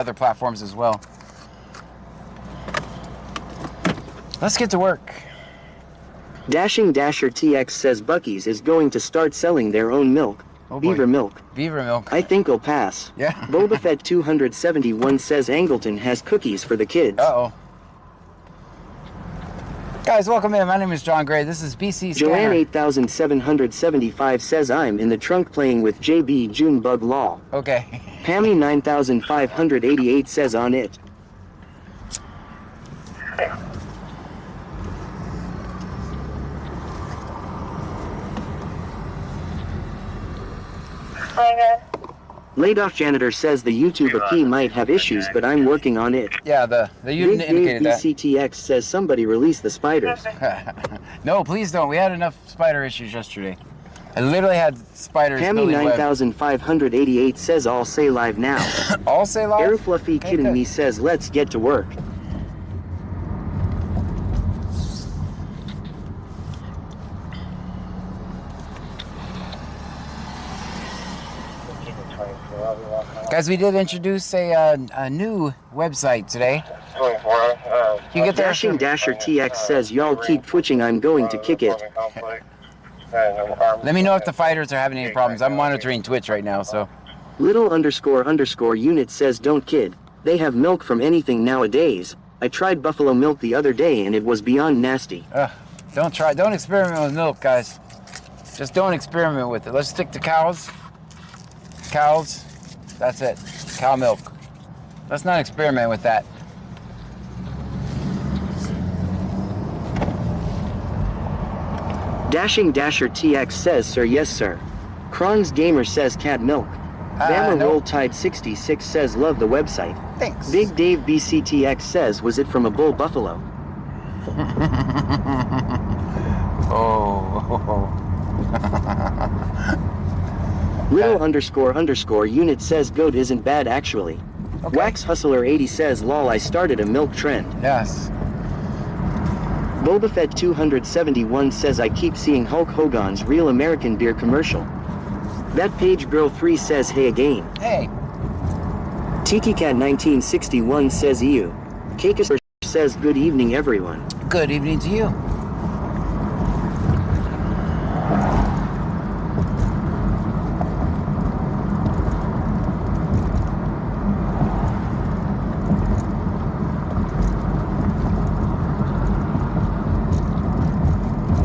other platforms as well. Let's get to work. Dashing Dasher TX says Buc-ee's is going to start selling their own milk. Oh boy. Beaver milk. Beaver milk. I think I'll pass. Yeah. Boba Fett 271 says Angleton has cookies for the kids. Uh-oh. Guys, welcome in. My name is John Gray. This is BC Scanner. Joanne 8775 says I'm in the trunk playing with JB Junebug Law. Okay. Pammy 9588 says on it. Laid-off janitor says the YouTube IP might have issues, but I'm working on it. Yeah, you Big indicated that. BCTX says somebody release the spiders. No, please don't. We had enough spider issues yesterday. I literally had spiders. Pammy 9588 says I'll say live now. All say live? Air Fluffy kidding me says let's get to work. Guys, we did introduce a new website today. You get there. Dashing Dasher TX says y'all keep twitching, I'm going to kick it. Let me know if the fighters are having any problems. I'm monitoring Twitch right now, so. Little underscore unit says don't kid. They have milk from anything nowadays. I tried buffalo milk the other day and it was beyond nasty. Don't experiment with milk, guys. Just don't experiment with it. Let's stick to cows. Cows. That's it. Cow milk. Let's not experiment with that. Dashing Dasher TX says sir, yes sir. Kron's Gamer says cat milk. Bama no. Roll Tide 66 says love the website. Thanks. Big Dave BCTX says was it from a bull buffalo? Oh. Little underscore unit says goat isn't bad actually. Okay. Wax Hustler 80 says lol I started a milk trend. Yes. Boba Fett 271 says I keep seeing Hulk Hogan's Real American Beer commercial. That Page Girl 3 says hey again. Hey. TTCat 1961 says ew. Kakis says good evening everyone. Good evening to you.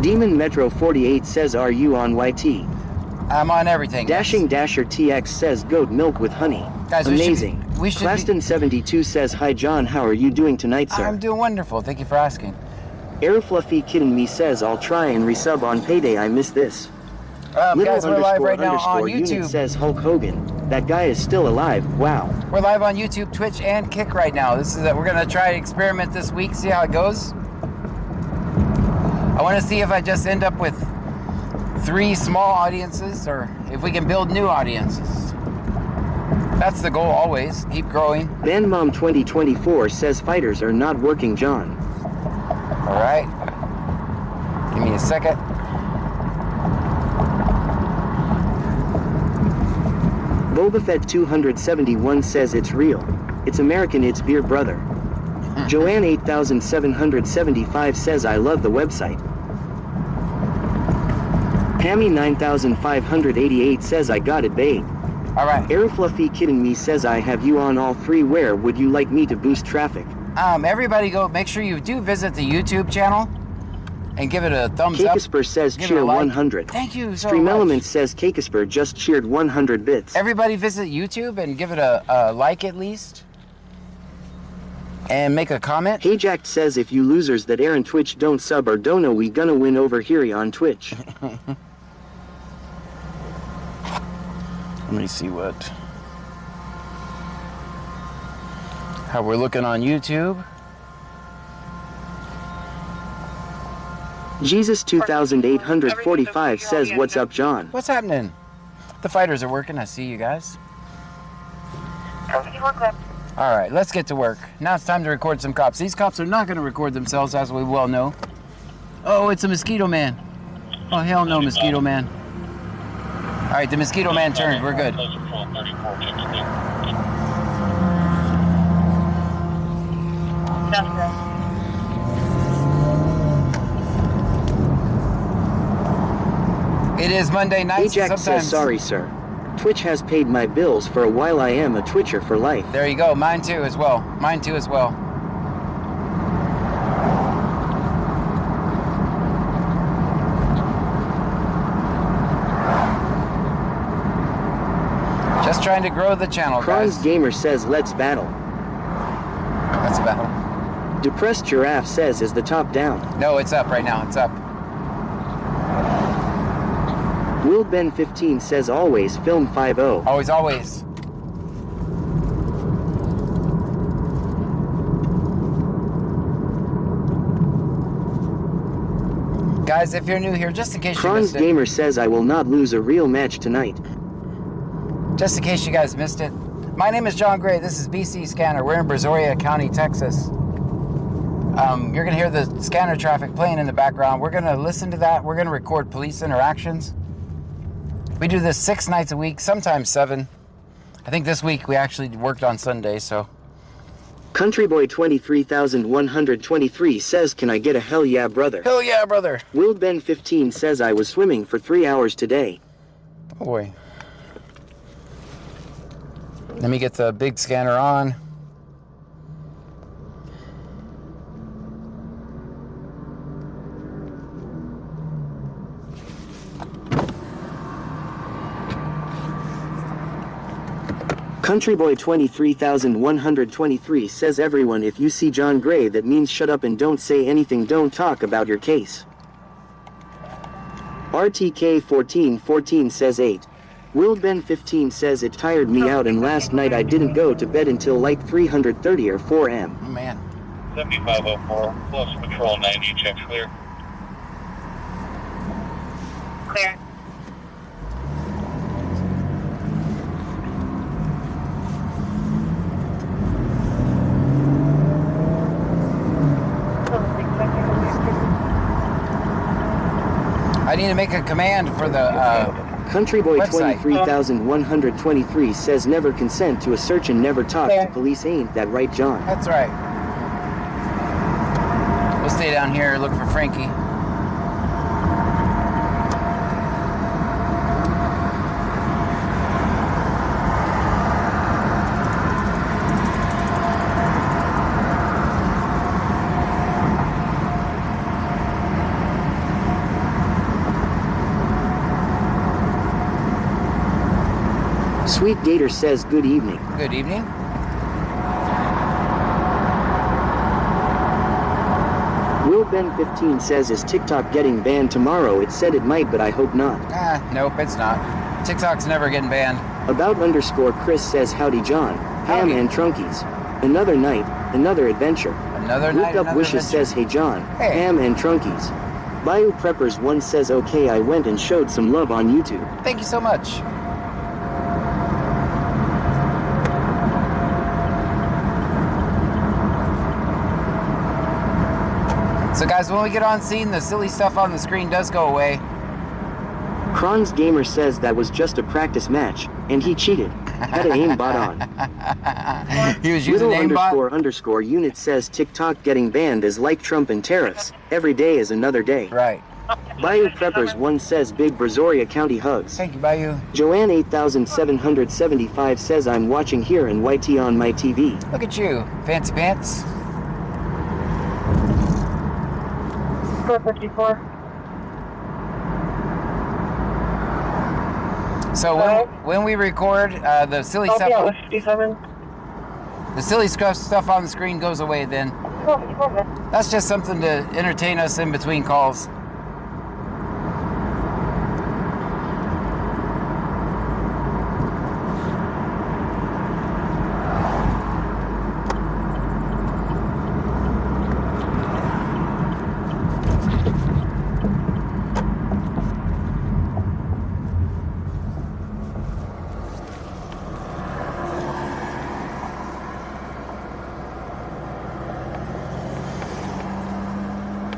Demon Metro 48 says are you on YT? I'm on everything. Dashing Dasher TX says goat milk with honey. Guys, amazing. We should Claston 72 says hi John, how are you doing tonight sir? I'm doing wonderful. Thank you for asking. Air Fluffy kidding me says I'll try and resub on payday, I miss this. Guys, we're live right now on unit YouTube. says Hulk Hogan. That guy is still alive. Wow. We're live on YouTube, Twitch, and Kick right now. This is we're gonna try to experiment this week, see how it goes. I want to see if I just end up with 3 small audiences, or if we can build new audiences. That's the goal always. Keep growing. Bandmom 2024 says fighters are not working, John. All right. Give me a second. Boba Fett 271 says it's real. It's American, it's beer, brother. Joanne 8775 says I love the website. Pammy 9588 says I got it, babe. All right. Air Fluffy kidding me says I have you on all 3. Where would you like me to boost traffic? Everybody go, make sure you do visit the YouTube channel and give it a thumbs up. Kakisper says cheer 100. Thank you so Stream much. Elements says Kakisper just cheered 100 bits. Everybody visit YouTube and give it a like at least. And make a comment. Hey Jack says if you losers that air on Twitch don't sub or don't know we gonna win over here on Twitch. Let me see how we're looking on YouTube. Jesus 2845 says what's up John. What's happening? The fighters are working. I see you guys. All right, let's get to work. Now it's time to record some cops. These cops are not going to record themselves, as we well know. Oh, it's a Mosquito Man. Oh, hell no, Mosquito Man. All right, the Mosquito Man turned. We're good. It is Monday night. Ajax says, sorry, sir. Twitch has paid my bills for a while. I am a Twitcher for life. There you go. Mine too as well. Mine too as well. Just trying to grow the channel, Kron's guys. Gamer says, let's battle. Let's battle. Depressed Giraffe says, is the top down? No, it's up right now. It's up. Will Ben 15 says, always film 5-0. Always, always. Guys, if you're new here, just in case you Kron's missed it. Gamer says, I will not lose a real match tonight. Just in case you guys missed it. My name is John Gray. This is BC Scanner. We're in Brazoria County, Texas. You're going to hear the scanner traffic playing in the background. We're going to listen to that. We're going to record police interactions. We do this 6 nights a week, sometimes 7. I think this week we actually worked on Sunday, so. Countryboy 23,123 says, can I get a hell yeah, brother? Hell yeah, brother. Will Ben 15 says, I was swimming for 3 hours today. Oh boy. Let me get the big scanner on. Countryboy 23,123 says, everyone, if you see John Gray, that means shut up and don't say anything, don't talk about your case. RTK 1414 says 8. Will Ben 15 says, it tired me out and last night I didn't go to bed until like 3:30 or 4 a.m. Oh man. 7504, close patrol 90, check clear. Clear. I need to make a command for the Countryboy website. 23,123 says, never consent to a search and never talk to police. Ain't that right, John? That's right. We'll stay down here, look for Frankie. Sweet Gator says, good evening. Good evening. Will Ben 15 says, is TikTok getting banned tomorrow? It said it might, but I hope not. Nope, it's not. TikTok's never getting banned. About underscore Chris says, howdy John, Ham Howdy. and Trunkies. Another night, another adventure. Another night, Looked up another Wishes adventure. says, hey John, Hey. Ham and Trunkies. Bayou Preppers 1 says, okay, I went and showed some love on YouTube. Thank you so much. So guys, when we get on scene, the silly stuff on the screen does go away. Kron's Gamer says that was just a practice match, and he cheated. Had an aimbot on. He was using Little aimbot. underscore unit says TikTok getting banned is like Trump and tariffs. Every day is another day. Right. Bayou Preppers 1 says big Brazoria County hugs. Thank you, Bayou. Joanne 8775 says I'm watching here in YT on my TV. Look at you, fancy pants. 454. So when we record, the silly I'll stuff, be out with 57. the silly stuff on the screen goes away. Then 454. that's just something to entertain us in between calls.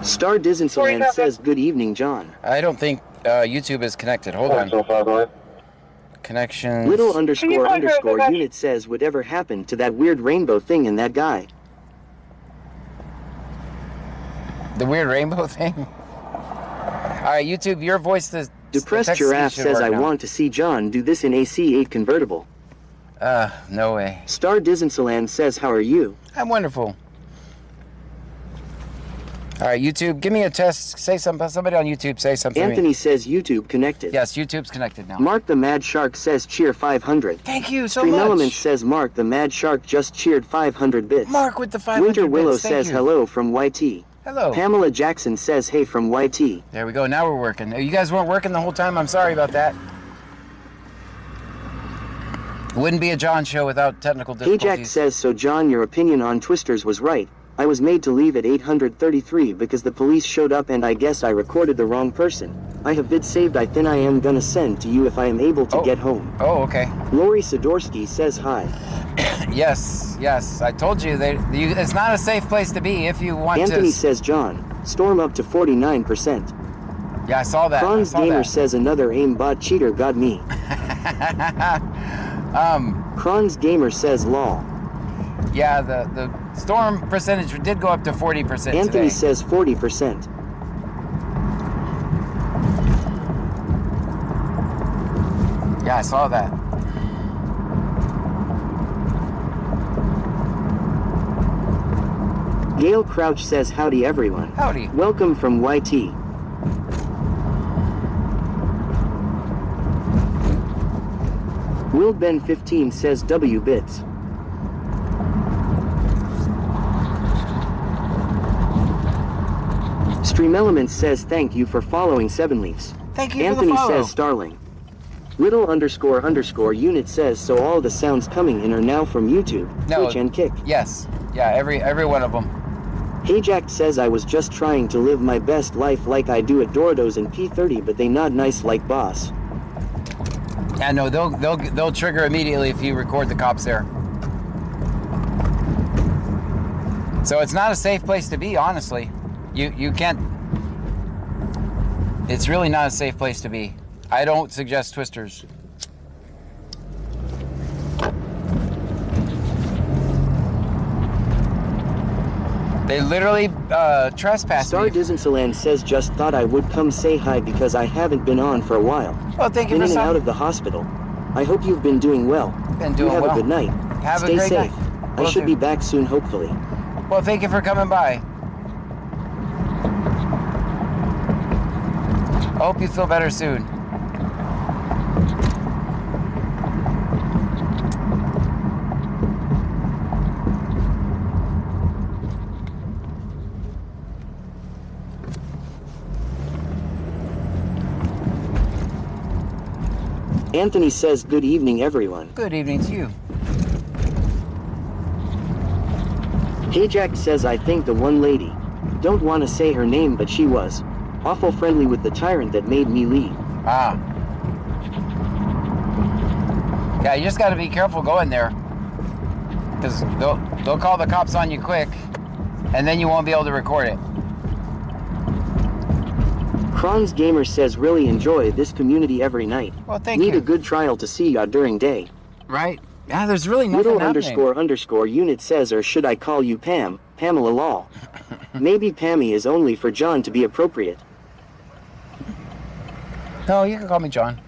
Star Dizenseland says good evening, John. I don't think YouTube is connected. Hold on. Connections. Little underscore unit says whatever happened to that weird rainbow thing in that guy. The weird rainbow thing? All right, YouTube, your voice to Depressed text Giraffe should says work I now. want to see John do this in a C8 convertible. No way. Star Dizensaland says how are you? I'm wonderful. All right, YouTube, give me a test. Say something. Somebody on YouTube say something to me. Anthony says YouTube connected. Yes, YouTube's connected now. Mark the Mad Shark says cheer 500. Thank you so Stream much. Element says Mark the Mad Shark just cheered 500 bits. Mark with the 500 Winter Willow bits. Thank says you. hello from YT. Hello. Pamela Jackson says hey from YT. There we go. Now we're working. You guys weren't working the whole time. I'm sorry about that. It wouldn't be a John show without technical difficulties. Ajax says so John, your opinion on Twisters was right. I was made to leave at 833 because the police showed up and I guess I recorded the wrong person. I have vid saved I am gonna send to you if I am able to get home. Oh, okay. Lori Sidorsky says hi. Yes, yes. I told you, it's not a safe place to be if you want Anthony to... says John, storm up to 49%. Yeah, I saw that. Franz Gamer says another aimbot cheater got me. Kron's Gamer says lol. Yeah, the storm percentage did go up to 40% Anthony today. says 40%. Yeah, I saw that. Gail Crouch says howdy everyone. Howdy. Welcome from YT. Will Ben 15 says W bits. Stream Elements says thank you for following 7 Leafs. Thank you Anthony for the follow. says Starlink. Riddle__ unit says so all the sounds coming in are now from YouTube, Twitch and Kick. Yes. Yeah, every one of them. Hayjack says I was just trying to live my best life like I do at Doritos and P30 but they not nice like boss. Yeah, no, they'll trigger immediately if you record the cops there. So it's not a safe place to be, honestly. You can't... It's really not a safe place to be. I don't suggest Twisters. They literally trespassed Star me. Dizensaland says just thought I would come say hi because I haven't been on for a while. Well, thank you Been for in and out some... of the hospital. I hope you've been doing well. Been doing you have well. a good night. Have a Stay great safe. night. I Will should do. be back soon hopefully. Well, thank you for coming by. I hope you feel better soon. Anthony says good evening everyone. Good evening to you. Hayjack says I think the one lady, don't want to say her name but she was, awful friendly with the tyrant that made me leave. Ah. Yeah, you just got to be careful going there. Because they'll call the cops on you quick, and then you won't be able to record it. Kron's Gamer says really enjoy this community every night. Well, thank Need you. a good trial to see ya during day. Right? Yeah, there's really nothing happening. Riddle__ unit says or should I call you Pam, Pamela Law. Maybe Pammy is only for John to be appropriate. No, you can call me John.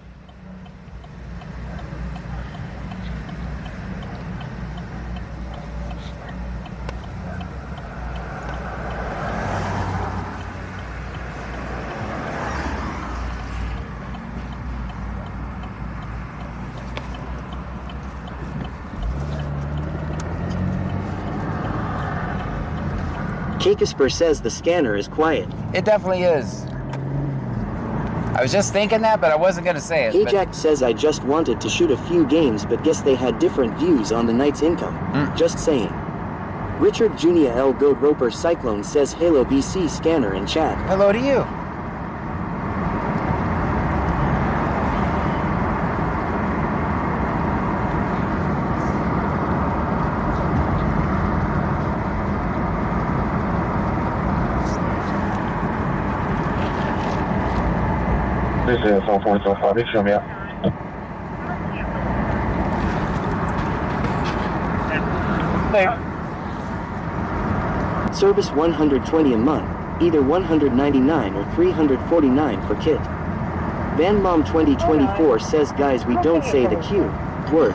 Kakisper says the scanner is quiet. It definitely is. I was just thinking that, but I wasn't going to say it. but- Ajax says I just wanted to shoot a few games but guess they had different views on the night's income. Just saying. Richard Junia L. Goat Roper Cyclone says Halo BC scanner in chat. Hello to you. This is 445, please show me up. Clear. Service 120 a month. Either 199 or 349 for kit. Bandmom 2024 says guys we don't say the Q word.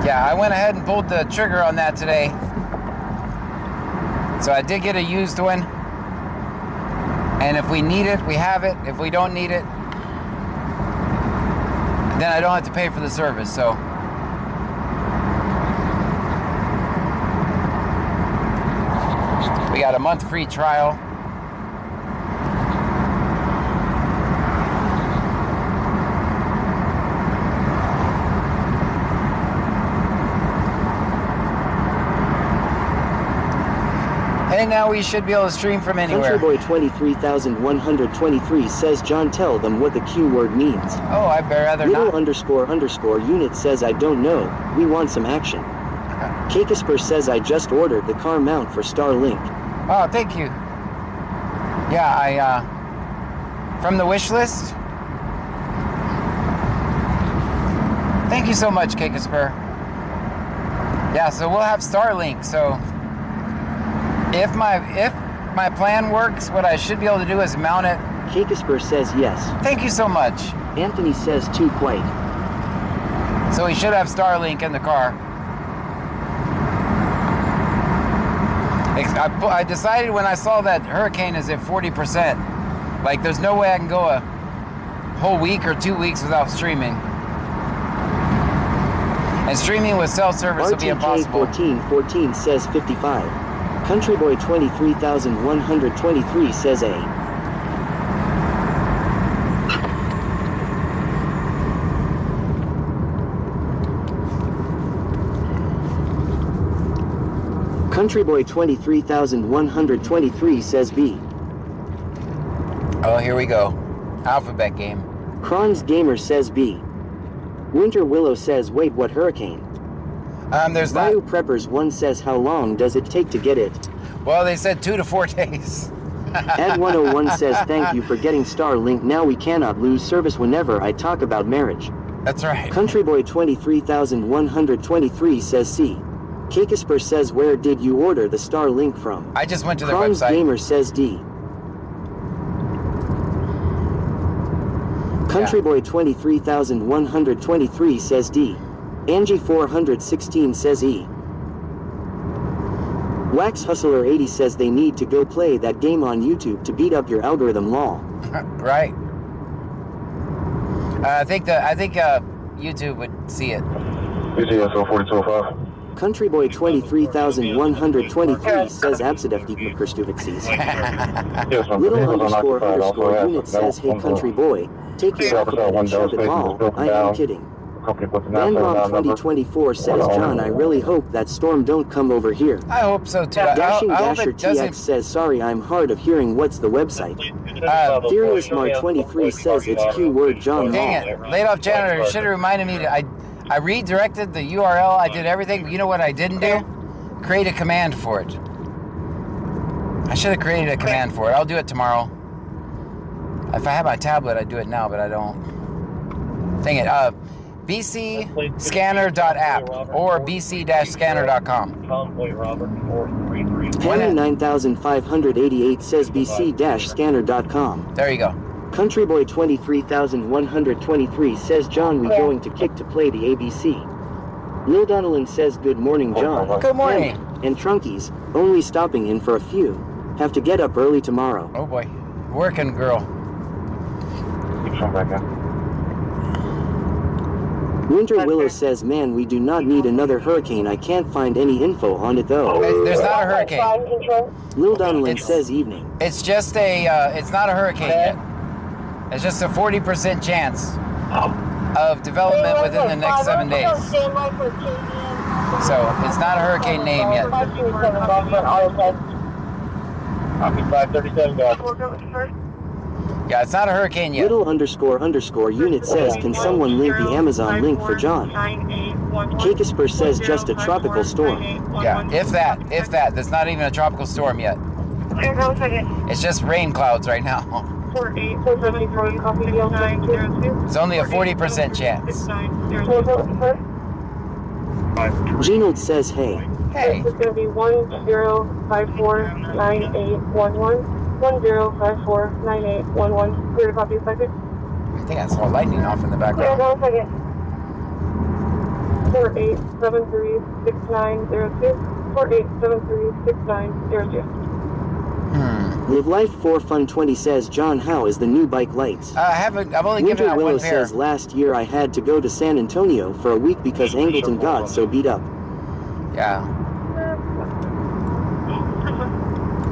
Yeah, I went ahead and pulled the trigger on that today. So I did get a used one. And if we need it, we have it. If we don't need it, then I don't have to pay for the service, so. We got a month free trial. And now we should be able to stream from anywhere. Countryboy 23123 says John tell them what the Q word means. Oh, I better rather Little not. __ unit says I don't know, we want some action. Kakasper says I just ordered the car mount for Starlink. Oh, thank you. Yeah, I, from the wish list. Thank you so much, Kakasper. Yeah, so we'll have Starlink, so if my plan works, what I should be able to do is mount it. Kakasper says yes. Thank you so much. Anthony says too quite. So we should have Starlink in the car. I decided when I saw that hurricane is at 40%. Like, there's no way I can go a whole week or 2 weeks without streaming. And streaming with cell service will be impossible. RTK1414 says 55. Countryboy 23123 says A. Countryboy 23123 says B. Oh, here we go. Alphabet game. Kron's Gamer says B. Winter Willow says wait, what hurricane? There's that. Bayou Preppers 1 says how long does it take to get it? Well, they said 2 to 4 days. Ad101 says thank you for getting Starlink, now we cannot lose service whenever I talk about marriage. That's right. Countryboy 23123 says C. Kakasper says where did you order the Starlink from? I just went to their Kron's website. Gamer says D. Countryboy 23123 says D. Angie 416 says E. Wax Hustler 80 says they need to go play that game on YouTube to beat up your algorithm lol. Right. I think YouTube would see it. BTSO 4205. Countryboy 23123 says Absidefdikmakerstuvixies. Little __ unit says hey country boy, take your alphabet and shove it all. I am kidding. Bandmom 2024 says John I really hope that storm don't come over here. I hope so too. Dashing I hope Dasher it doesn't. TX says sorry I'm hard of hearing, what's the website? Furious Mar 23 says it's Q word John Dang Hall. it. Laid off janitor should have reminded me to, I redirected the URL, I did everything, but you know what I didn't do? Create a command for it. I should have created a command for it. I'll do it tomorrow. If I had my tablet, I'd do it now, but I don't. Dang it. bcscanner.app or bc-scanner.com. Convoy Robert 433. Penny 9588 says bc-scanner.com. There you go. Countryboy 23123 says John we going to kick to play the ABC. Lil Donalyn says good morning John. Good morning. And Trunkies, only stopping in for a few. Have to get up early tomorrow. Oh boy. Working girl. Keep showing back in. Winter Willow says man we do not need another hurricane, I can't find any info on it though. There's not a hurricane. Lil Donalyn It's- says evening. It's just a, it's not a hurricane yet. It's just a 40% chance of development within the next 7 days. So it's not a hurricane name yet. Copy 537 guys. Yeah, it's not a hurricane yet. Little __ unit says can someone link the Amazon link for John? Kakasper says just a tropical storm. Yeah, if that. That's not even a tropical storm yet. It's just rain clouds right now. It's only a 40% chance. Genold says, hey. Hey. This is going to be 10549811. 10549811. Clear to copy a second. I think I saw lightning off in the Clear background. down a second. 48736902. 48736902. Live Life 4 Fun 20 says, John, how is the new bike lights? I've only given Winter out Willow one pair. says, last year I had to go to San Antonio for a week because Angleton got so beat up. Yeah.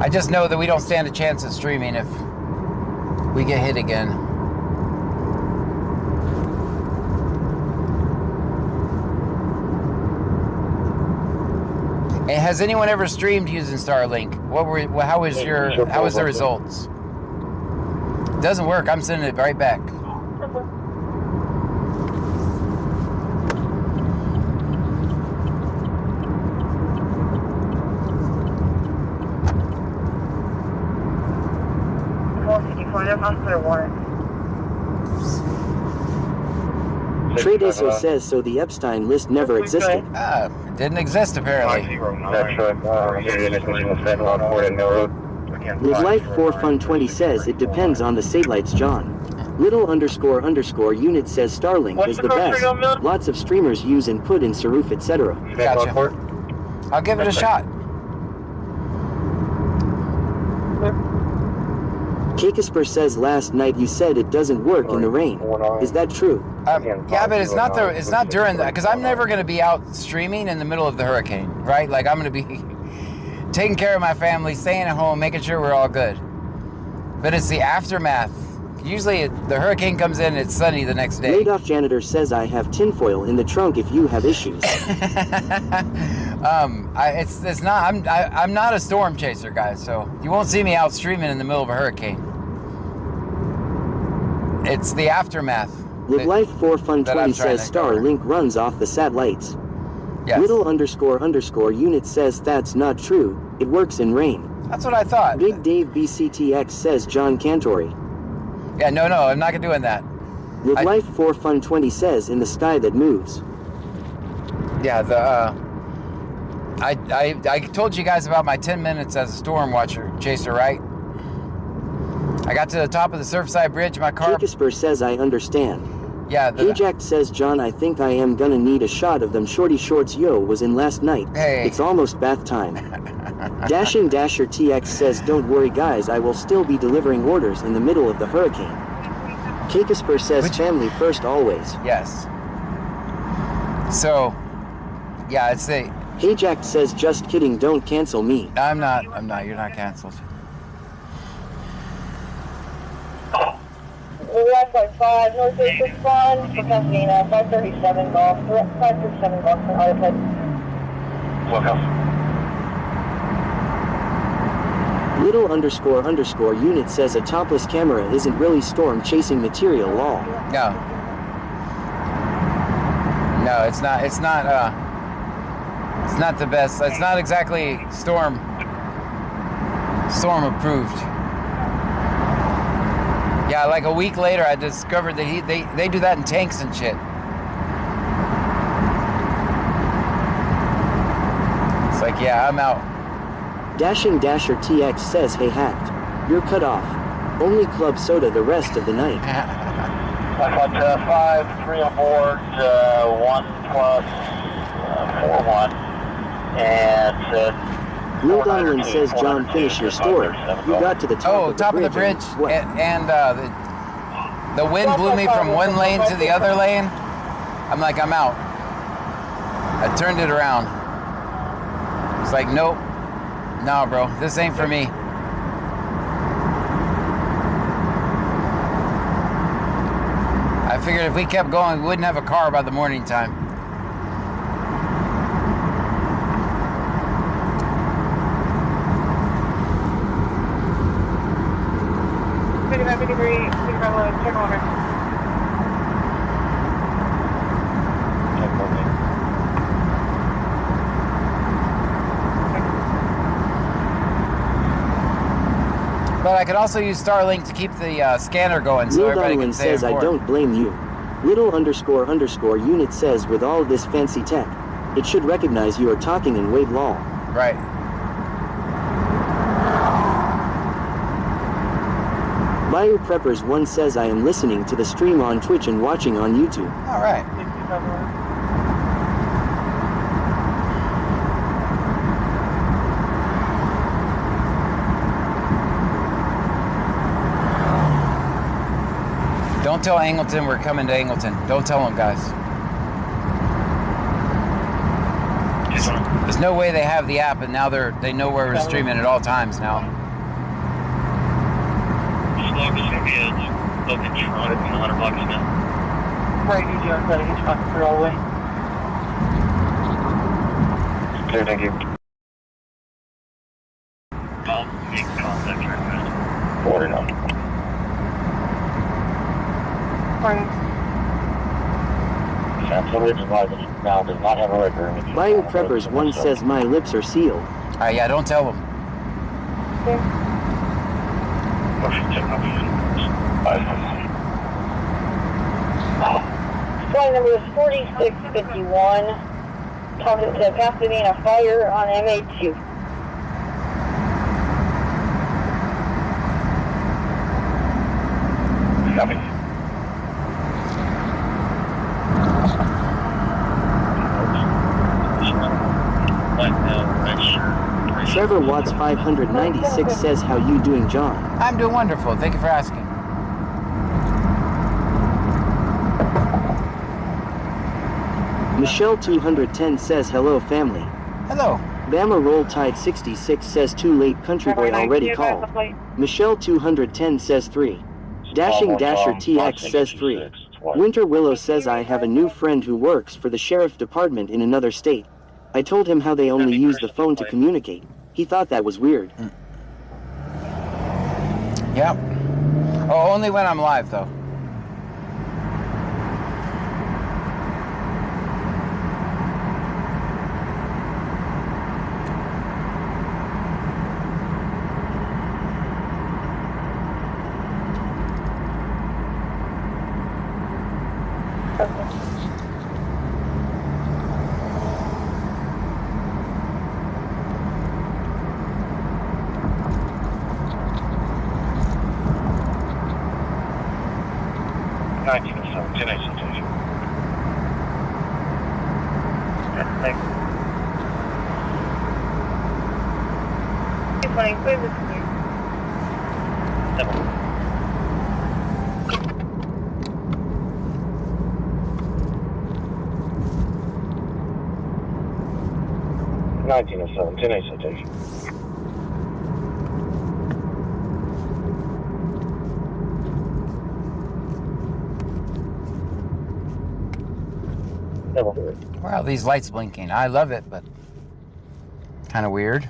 I just know that we don't stand a chance at streaming if we get hit again. And has anyone ever streamed using Starlink? How was the results? It doesn't work. I'm sending it right back. Trade Aso says, so the Epstein list never existed. It didn't exist apparently. Live Life 4 Fun 20 says, it depends on the satellites, John. Little _ unit says Starlink is the best. Lots of streamers use and put in Saroof, etc. Gotcha. I'll give it a shot. Kakisper says, last night you said it doesn't work in the rain. Is that true? Yeah, but it's not during that, because I'm never going to be out streaming in the middle of the hurricane, right? Like, I'm going to be taking care of my family, staying at home, making sure we're all good. But it's the aftermath. Usually the hurricane comes in, it's sunny the next day. Laid off janitor says, I have tinfoil in the trunk if you have issues. I'm not a storm chaser, guys, so you won't see me out streaming in the middle of a hurricane. It's the aftermath. Live Life 4 Fun 20 says Starlink runs off the satellites. Yes. Little _ unit says that's not true. It works in rain. That's what I thought. Big Dave BCTX says John Cantori. Yeah, no, I'm not doing that. Live Life 4 Fun 20 says in the sky that moves. Yeah, I told you guys about my 10 minutes as a storm chaser, right? I got to the top of the Surfside Bridge, my car... Kakisper says I understand. Yeah, Ajax says, John, I think I am gonna need a shot of them shorty shorts yo was in last night. Hey. It's almost bath time. Dashing Dasher TX says, don't worry guys, I will still be delivering orders in the middle of the hurricane. Kakisper says, family first always. Yes. So, yeah, it's the... Ajax says, just kidding, don't cancel me. I'm not, you're not canceled. Left by 5, Northeast 61, for Pasadena, 537 Golf, 537 Golf for autopilot. Little _ unit says a topless camera isn't really storm chasing material lol. No, it's not the best. It's not exactly storm approved. Yeah, like a week later, I discovered that they do that in tanks and shit. It's like, yeah, I'm out. Dashing Dasher TX says, hey hacked. You're cut off. Only club soda the rest of the night. I got 5, 3 on board, 1 plus 4, 1, and Will Donlan says, John, finish your story. You got to the top of the bridge. And the wind blew me from one lane to the other lane. I'm like, I'm out. I turned it around. It's like, nope. No, bro, this ain't for me. I figured if we kept going, we wouldn't have a car by the morning time. Check order. But I could also use Starlink to keep the scanner going so Will everybody Donlan can stay says, I informed. don't blame you. Little _ unit says, with all this fancy tech, It should recognize you are talking and wave lol. Right. Bayou Preppers 1 says I am listening to the stream on Twitch and watching on YouTube. All right. Don't tell Angleton we're coming to Angleton. Don't tell them, guys. There's no way they have the app, and now they know where we're streaming at all times now. This log is going to be a local Toronto in 100 bucks now. Right, you just gotta get your through all the way. Okay, thank you. I'll make contact right now. 49. Now does not have a record. Bayou Preppers 1 says my lips are sealed. Yeah, don't tell them. Flight number is 4651. Talking to Pasadena Fire on MA2. Copy. Trevor Watts 596 says how you doing, John? I'm doing wonderful. Thank you for asking. Michelle 210 says hello family. Hello. Bama Roll Tide 66 says too late country boy already called. Michelle 210 says 3. Dashing Dasher TX says 3. Winter Willow says I have a new friend who works for the sheriff department in another state. I told him how they only use the phone to communicate. He thought that was weird. Yep. Oh, only when I'm live, though. Why are these lights blinking? I love it, but kind of weird.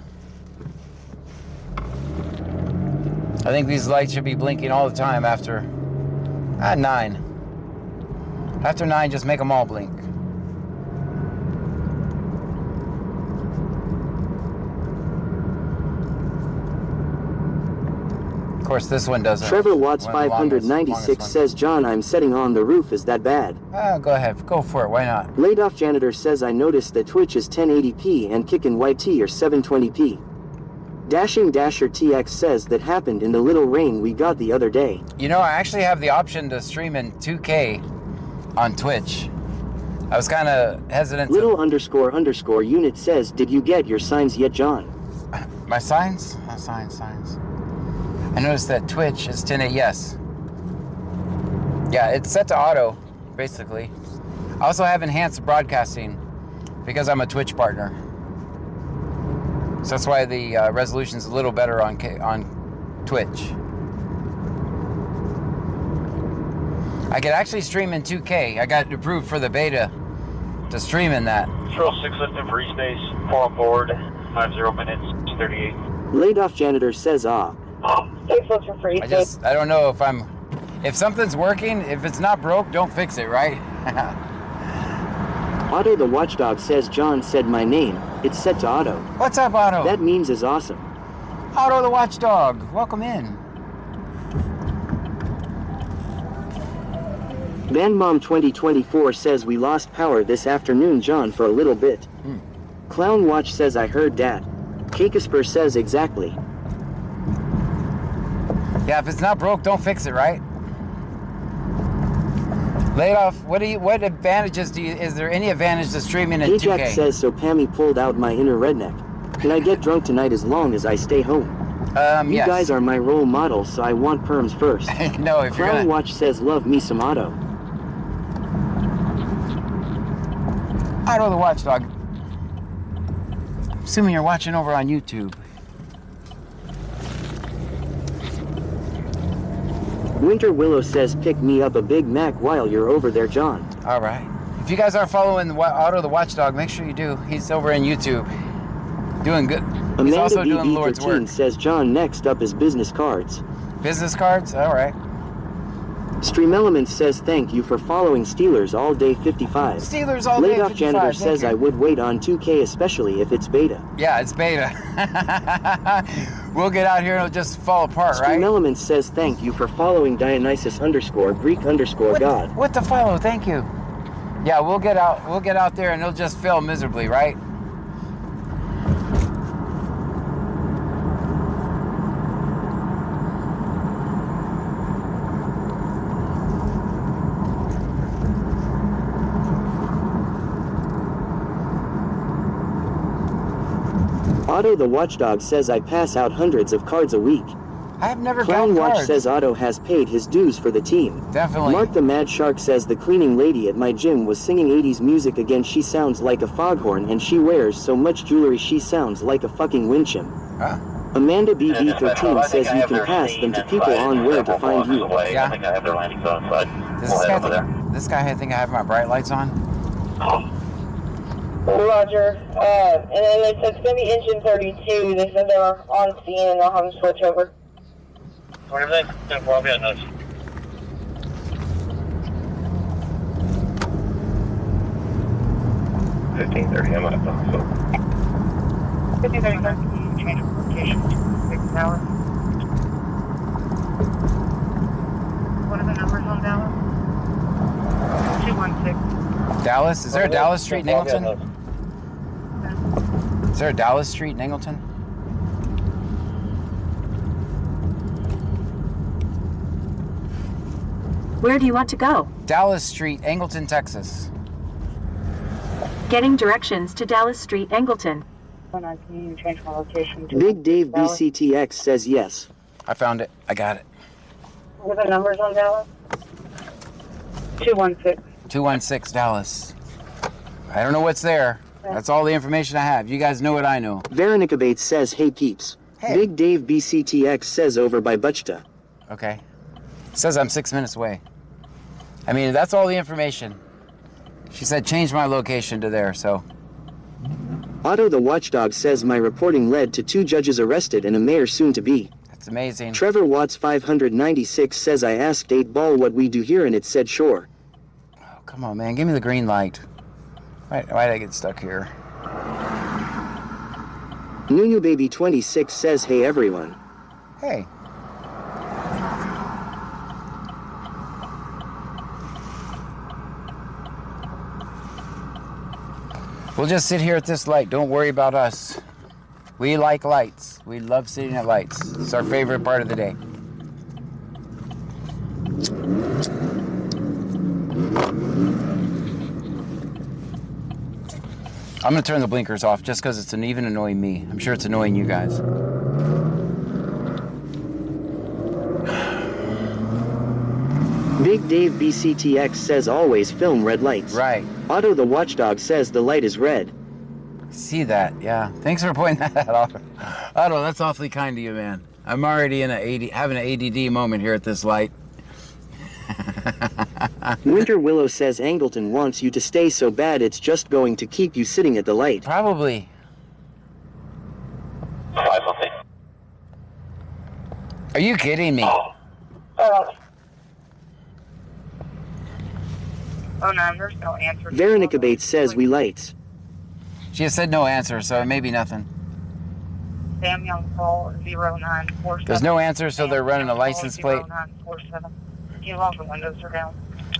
I think these lights should be blinking all the time after 9. After 9, just make them all blink. Of course, this one doesn't. Trevor Watts 596 says, John, I'm setting on the roof. Is that bad? Go ahead. Go for it. Why not? Laid off janitor says, I noticed that Twitch is 1080p and Kick and YT are 720p. Dashing Dasher TX says that happened in the little rain we got the other day. You know, I actually have the option to stream in 2K on Twitch. I was kind of hesitant. Little _ unit says, did you get your signs yet, John? My signs? Signs. I noticed that Twitch is 1080. Yes. Yeah, it's set to auto, basically. I also have enhanced broadcasting because I'm a Twitch partner. So that's why the resolution's a little better on Twitch. I could actually stream in 2K. I got approved for the beta to stream in that. Control 6 lifting free space, 4 on board, 50 minutes, 38. Laid off janitor says, for free. I don't know if something's working, if it's not broke, don't fix it, right? Otto the Watchdog says, John said my name. It's set to auto. What's up, Otto? That means is awesome. Otto the Watchdog, welcome in. Bandmom 2024 says we lost power this afternoon, John, for a little bit. Clown Watch says I heard that. Kakesper says exactly. Yeah, if it's not broke, don't fix it, right? Lay it off. What advantages is there any advantage to streaming in 2K? Ajax says so Pammy pulled out my inner redneck. Can I get drunk tonight as long as I stay home? You yes. guys are my role models, so I want perms first. No, if you're Clown gonna... Watch says love me some Otto. Otto the Watchdog. Assuming you're watching over on YouTube. Winter Willow says pick me up a Big Mac while you're over there, John. All right. If you guys are following Otto the Watchdog, make sure you do. He's over in YouTube. Doing good. He's Amanda also doing Lord's work. BB13 says John, next up is business cards. Business cards? All right. Stream Elements says thank you for following Steelers all day 55. Steelers all day 55. Janitor says I would wait on 2K, especially if it's beta. Yeah, it's beta. We'll get out here and it'll just fall apart, right? Stream Elements says thank you for following Dionysus_Greek_God. What the follow? Thank you. Yeah, we'll get out there and it'll just fail miserably, right? Otto the Watchdog says I pass out hundreds of cards a week. I have never Clown gotten Watch cards. says Otto has paid his dues for the team. Definitely. Mark the Mad Shark says the cleaning lady at my gym was singing 80s music again. She sounds like a foghorn and she wears so much jewelry she sounds like a fucking wind chime. Huh? Amanda BB13 says you can pass them to people on where to find you. Yeah. I think I have their landing zone inside. This guy think I have my bright lights on? Roger. And then it says it's going to be engine 32. They said they were on scene and they'll have them switch over. Whatever they send for, I'll be on notice. $15:30, I'm at the hospital. 15:30, change of location to 6 Dallas. What are the numbers on Dallas? 216. Dallas? Is there a Dallas Street in Angleton? Is there a Dallas Street in Angleton? Where do you want to go? Dallas Street, Angleton, Texas. Getting directions to Dallas Street, Angleton. Change my location to Big Dave Dallas. BCTX says yes. I found it. I got it. What are the numbers on Dallas? 216. 216 Dallas. I don't know what's there. That's all the information I have. You guys know what I know. Veronica Bates says hey peeps. Hey. Big Dave BCTX says over by Butchta. Okay. Says I'm 6 minutes away. I mean, that's all the information. She said change my location to there, so. Otto the Watchdog says my reporting led to 2 judges arrested and a mayor soon to be. That's amazing. Trevor Watts 596 says I asked 8-Ball what we do here and it said sure. Oh, come on, man. Give me the green light. Why did I get stuck here? Nunu Baby 26 says hey everyone. Hey. We'll just sit here at this light. Don't worry about us. We like lights. We love sitting at lights. It's our favorite part of the day. I'm gonna turn the blinkers off just because it's even annoying me. I'm sure it's annoying you guys. Big Dave BCTX says always film red lights. Right. Otto the Watchdog says the light is red. See that, yeah. Thanks for pointing that out. Otto, that's awfully kind of you, man. I'm already in having an ADD moment here at this light. Winter Willow says Angleton wants you to stay so bad it's just going to keep you sitting at the light. Probably. 5-1. Are you kidding me? Oh no, there's no answer. Veronica Bates says we lights. She has said no answer, so it may be nothing. Sam Young call 0947. There's no answer, so they're running a license plate. 0947. You all the windows are down.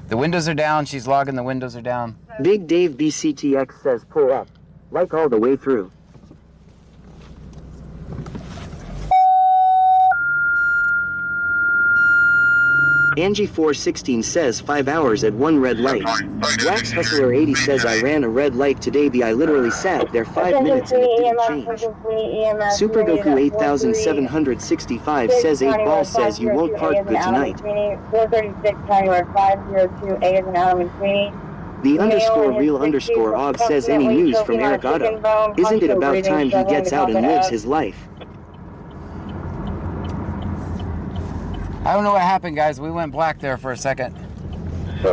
The windows are down. She's logging the windows are down. Big Dave BCTX says pull up. Like all the way through. Angie416 says 5 hours at 1 red light. Wax Hustler 80 says I ran a red light today I literally sat there 5 minutes and it didn't change. Super Goku 8765 says 8 ball says you won't park good tonight. 436 County 5028 is an Adam and Sweeney. The underscore real underscore og says any news from Eric Otto. Isn't it about time he gets out and lives his life? I don't know what happened, guys. We went black there for a second.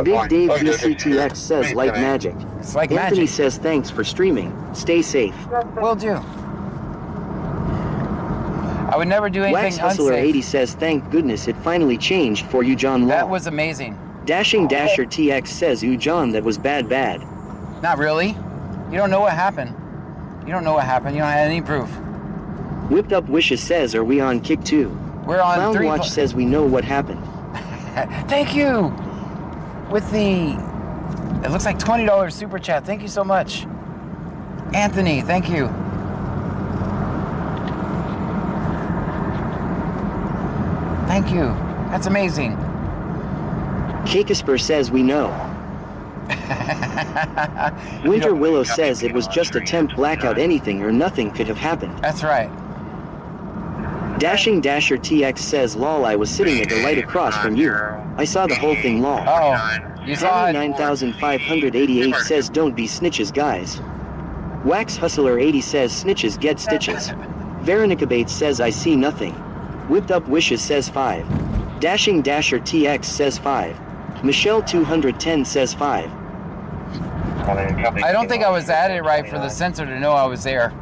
Big Dave BCTX says like magic. It's like Anthony magic. says thanks for streaming. Stay safe. Will do. I would never do anything Wax Hustler unsafe. 80 says thank goodness it finally changed for you, John Law. That was amazing. Dashing Dasher TX says ooh John, that was bad. Not really. You don't know what happened. You don't know what happened. You don't have any proof. Whipped Up Wishes says are we on kick 2? We're on Clown 3. Watch says we know what happened. Thank you. With the, it looks like $20 super chat. Thank you so much. Anthony, thank you. Thank you. That's amazing. Kakisper says we know. Winter Willow says it was just a temp blackout, anything or nothing could have happened. That's right. Dashing Dasher TX says lol I was sitting at the light across from you. I saw the whole thing lol. Oh, you saw it. 9588 says don't be snitches guys. Wax Hustler 80 says snitches get stitches. Veronica Bates says I see nothing. Whipped Up Wishes says 5. Dashing Dasher TX says 5. Michelle 210 says 5. I don't think I was at it right for the sensor to know I was there.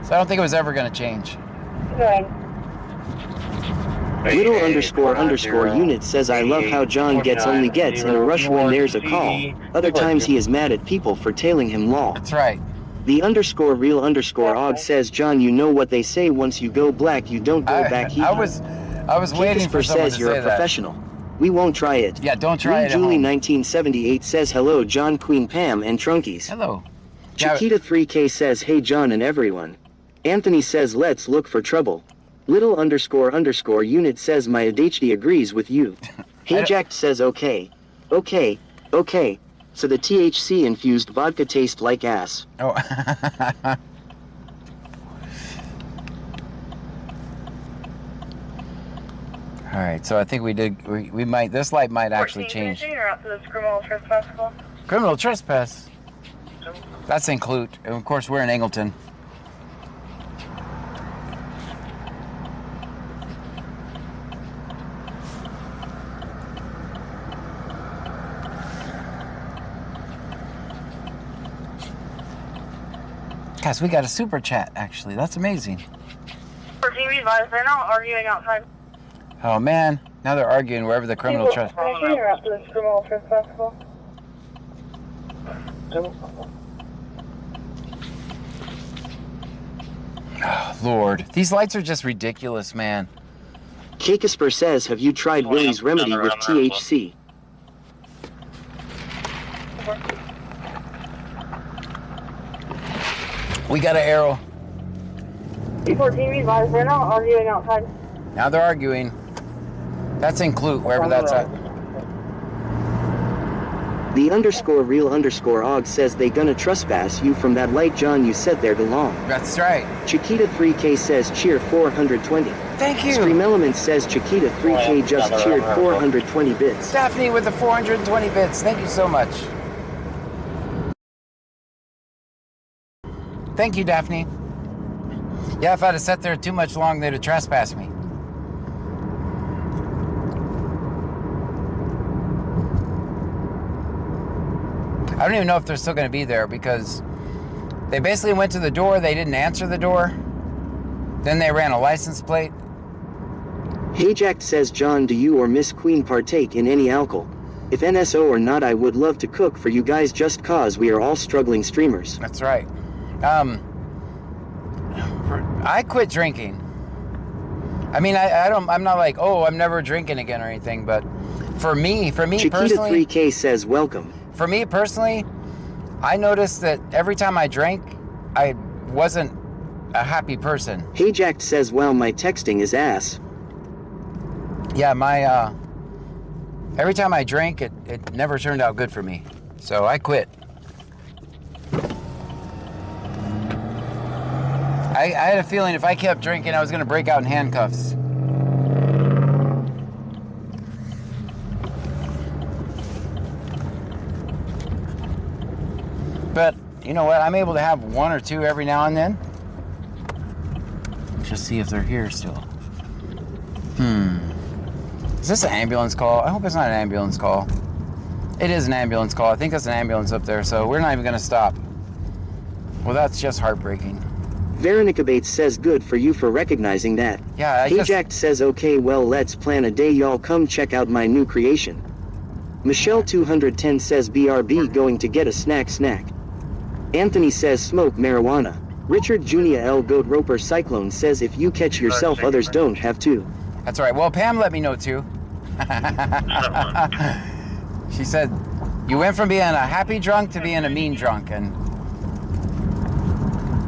So I don't think it was ever going to change. Good. Little underscore unit says I love how John only gets in a rush when there's a call. Other times he is mad at people for tailing him lol. That's right. The underscore real underscore og says John you know what they say once you go black you don't go back. I was waiting for someone says to you're say a that. professional. We won't try it. Yeah, don't try it at Julie home. 1978 says hello John Queen Pam and Trunkies. Hello. Yeah, Chiquita 3K says hey John and everyone. Anthony says let's look for trouble. Little underscore unit says my ADHD agrees with you. Hey Jack says okay. Okay. So the THC infused vodka tastes like ass. Oh. All right, so I think we might, this light might actually change. You're out to this criminal trespass call. Criminal trespass. That's in Clute. And of course, we're in Angleton. Guys, we got a super chat, actually. That's amazing. 14 revised, they're not arguing outside. Oh, man. Now they're arguing wherever the criminal trespass. You're out to this criminal trespass call. Oh, Lord. These lights are just ridiculous, man. Kakisper says have you tried Willie's remedy with THC? We got an arrow. 14 revised, they're not arguing outside. Now they're arguing. That's in Clute, wherever that's at. The underscore real underscore og says they gonna trespass you from that light John you said there belong. That's right. Chiquita 3K says cheer 420. Thank you. Stream Elements says Chiquita 3K just cheered 420 bits. Daphne with the 420 bits. Thank you so much. Thank you, Daphne. Yeah, if I'd have sat there too much long, they'd have trespassed me. I don't even know if they're still going to be there because they basically went to the door. They didn't answer the door. Then they ran a license plate. Hey Jack says John, do you or Miss Queen partake in any alcohol? If NSO or not, I would love to cook for you guys just cause we are all struggling streamers. That's right. I quit drinking. I mean, I'm not like, oh, I'm never drinking again or anything, but For me Chiquita personally, 3K says welcome. for me personally, I noticed that every time I drank, I wasn't a happy person. Hey Jack says, well, my texting is ass. Yeah, my every time I drank, it never turned out good for me. So I quit. I had a feeling if I kept drinking, I was going to break out in handcuffs. But you know what? I'm able to have one or two every now and then. Just see if they're here still. Is this an ambulance call? I hope it's not an ambulance call. It is an ambulance call. I think that's an ambulance up there, so we're not even going to stop. Well, that's just heartbreaking. Veronica Bates says, good for you for recognizing that. Yeah, Hey Jack says, okay, well, let's plan a day, y'all come check out my new creation. Michelle 210 says, BRB going to get a snack. Anthony says, smoke marijuana. Richard Junia L. Goat Roper Cyclone says, if you catch yourself, others don't have to. That's all right. Well, Pam let me know too. She said, you went from being a happy drunk to being a mean drunk, and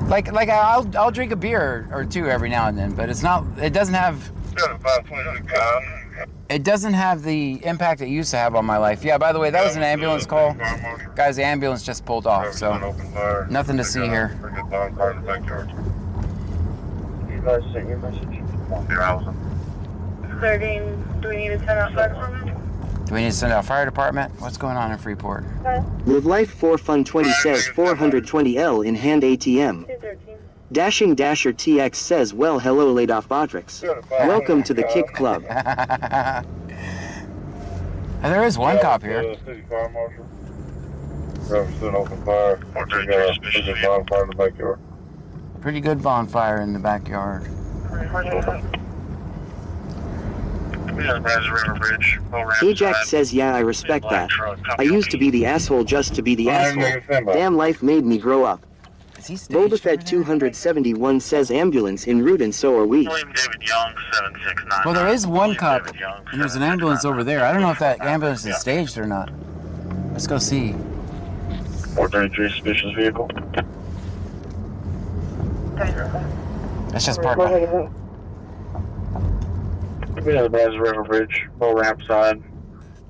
like I'll drink a beer or two every now and then, but it doesn't have the impact it used to have on my life. Yeah, by the way, that was an ambulance call. Guys, the ambulance just pulled off, so nothing to see here. You guys sent your message? Do we need to send out fire department? Do we need to send out fire department? What's going on in Freeport? Live Life 4 Fun 20 says 420L in hand ATM. 213. Dashing Dasher TX says, well, hello Ladoff Botrix. Welcome to the Kick Club. And there is one cop here. City Fire Marshal. Represent open fire. Bonfire in the backyard. Pretty good bonfire in the backyard. Hey Jack says, yeah, I respect that. I used to be the asshole just to be the asshole. Damn, life made me grow up. Is he staged Boba Fett over there? 271 says, ambulance en route, and so are we. William David Young, 769. Well, there is one William cop, David Young, and there's an ambulance over there. I don't know if that ambulance is staged or not. Let's go see. 433 suspicious vehicle. Let's just park by. We have the Brazos River Bridge, low ramp side.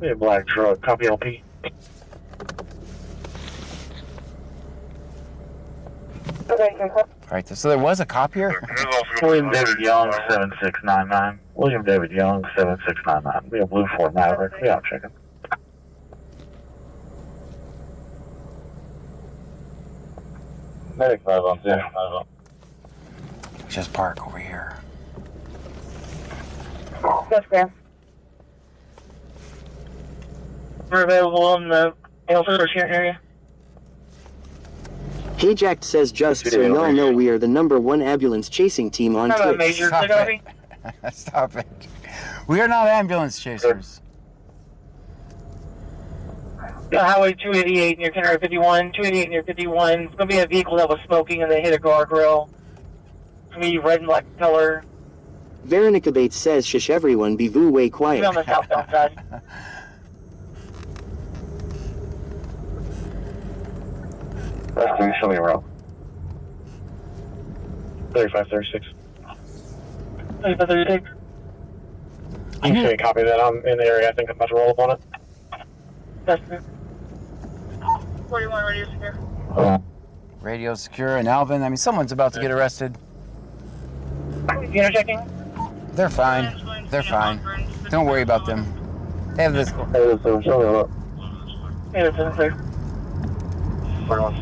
We have a black truck, copy LP. All right, so there was a cop here? William David Young, 7699. William David Young, 7699. We have Blue Ford Maverick. Yeah, I'm checking. Medic 5 on 2. Just park over here. That's fair. We're available in the Aylesford area. Hey Jack says, just so y'all know, we are the #1 ambulance chasing team on Twitch. Stop it. Stop it. We are not ambulance chasers. Highway 288 near Kenner 51. 288 near 51. It's going to be a vehicle that was smoking and they hit a guardrail. It's going to be red and black color. Veronica Bates says, shush everyone, be voo way It's quiet. on the southbound side. That's going to show me around. 3536. 3536. I'm just going to copy that. I'm in the area. I think I'm about to roll up on it. That's it. 41 radio secure. Radio secure and Alvin. I mean, someone's about to get arrested. Interchecking. They're fine. They're fine. Don't worry about them. They have this. Hey, so show me up. 876. 41.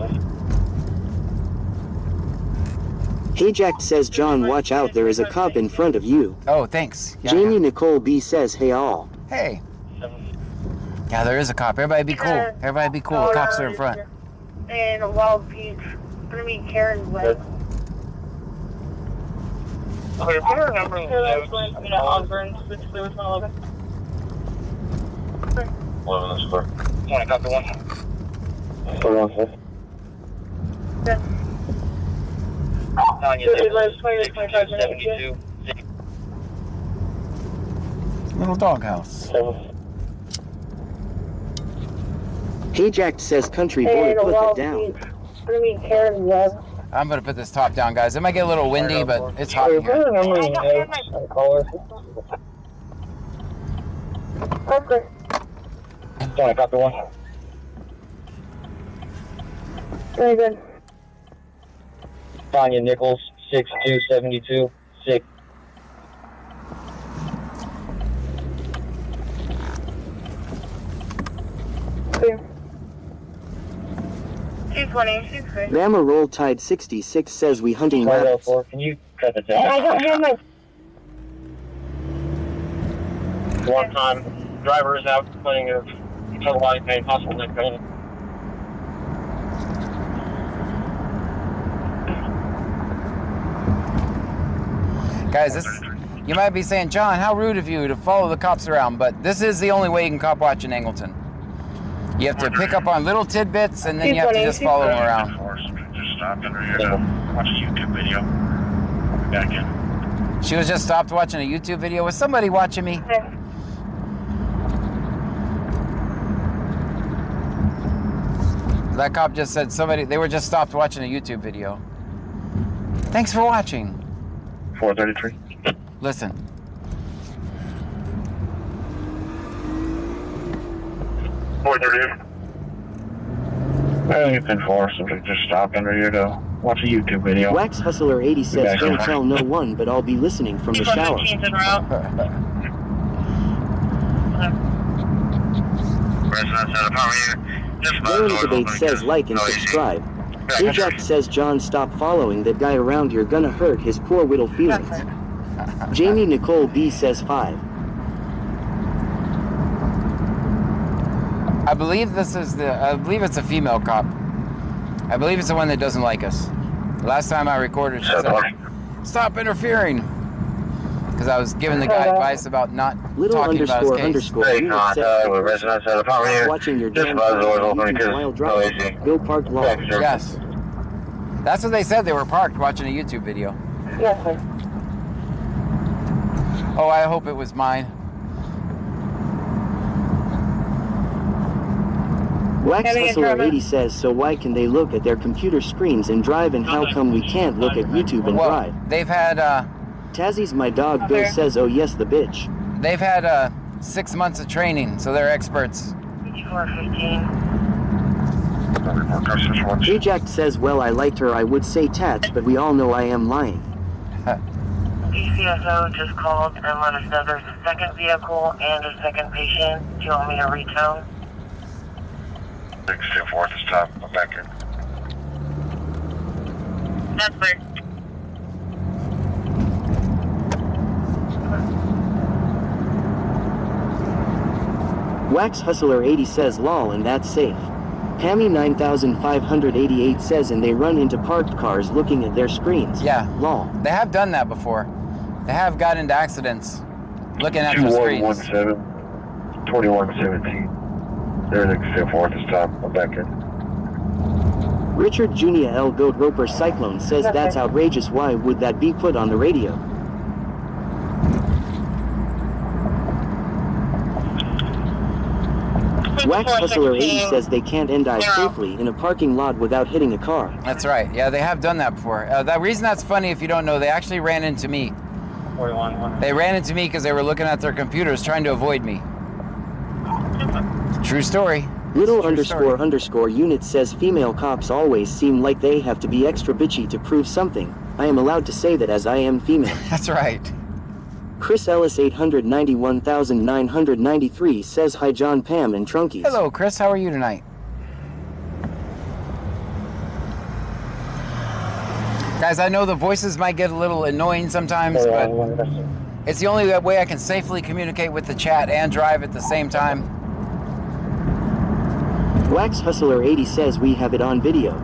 Hey Jack says, John, watch out, there is a cop in front of you. Oh, thanks. Yeah, Jamie Nicole B says, hey all. Hey. Yeah, there is a cop. Everybody be cool. Everybody be cool. The cops are in front. And a Wild Peach. Gonna be Karen's way. Okay, put our number in the notes. Osborne, specifically with 111. 11 is clear. 20, copy 1. 41. Yeah. Telling you, It was 20 to 25 minutes. 72. Little doghouse. 7. Hey Jack says country boy, put that down. I'm gonna put this top down, guys. It might get a little windy, but it's hot in here. Okay. Sorry, copy one. Very good. Tanya Nichols, 6272, 6. Clear. 220, she's clear. Bama Roll Tide 66 says we hunting rabbits. Can you cut the I down? don't have my... One time, driver is out putting a total body pain, hospital neck pain. Guys, you might be saying, John, how rude of you to follow the cops around, but this is the only way you can cop watch in Angleton. You have to pick up on little tidbits, and then you have to just follow them around. Just stopped under here to watch a YouTube video. Back in. She was just stopped watching a YouTube video. Was somebody watching me? That cop just said they were just stopped watching a YouTube video. Thanks for watching. 433. Listen. Well, you've been forced to just stop under here to watch a YouTube video. Wax Hustler 80 says don't tell no one, but I'll be listening from the shower. Darren Debate says like and subscribe. Ajax says John stop following that guy around, you're gonna hurt his poor little feelings. Jamie Nicole B says 5. I believe it's a female cop. I believe it's the one that doesn't like us. Last time I recorded, she said, stop interfering. Because I was giving the guy advice about not talking about his case. Unit says, watching your damn while driving. Go park long. Yes. That's what they said. They were parked watching a YouTube video. Yes, sir. Oh, I hope it was mine. Wax Hustler 80 says, so why can they look at their computer screens and drive, and how come we can't look at YouTube and drive? They've had, Tazzy's my dog Bill says, oh yes, the bitch. They've had 6 months of training, so they're experts. 415. Ajax says, well, I liked her, I would say tats, but we all know I am lying. DCSO just called and let us know there's a second vehicle and a second patient. Do you want me to retone? 624 this time. I'm back here. That's clear. Wax Hustler 80 says, lol, and that's safe. Hammy 9588 says, and they run into parked cars looking at their screens. Yeah. Lol. They have done that before. They have got into accidents looking at their screens. 2117, 2117. There's 624 this time. I'm back here. Richard Jr. L. Goat Roper Cyclone says, that's outrageous, why would that be put on the radio? Wax Hustler 80 says they can't end dive safely in a parking lot without hitting a car. That's right. Yeah, they have done that before. The reason that's funny, if you don't know, they actually ran into me. 41. They ran into me because they were looking at their computers trying to avoid me. True story. Little underscore unit says female cops always seem like they have to be extra bitchy to prove something. I am allowed to say that as I am female. That's right. Chris Ellis 891,993 says hi John, Pam, and Trunkies. Hello, Chris. How are you tonight? Guys, I know the voices might get a little annoying sometimes, but it's the only way I can safely communicate with the chat and drive at the same time. Wax Hustler 80 says we have it on video.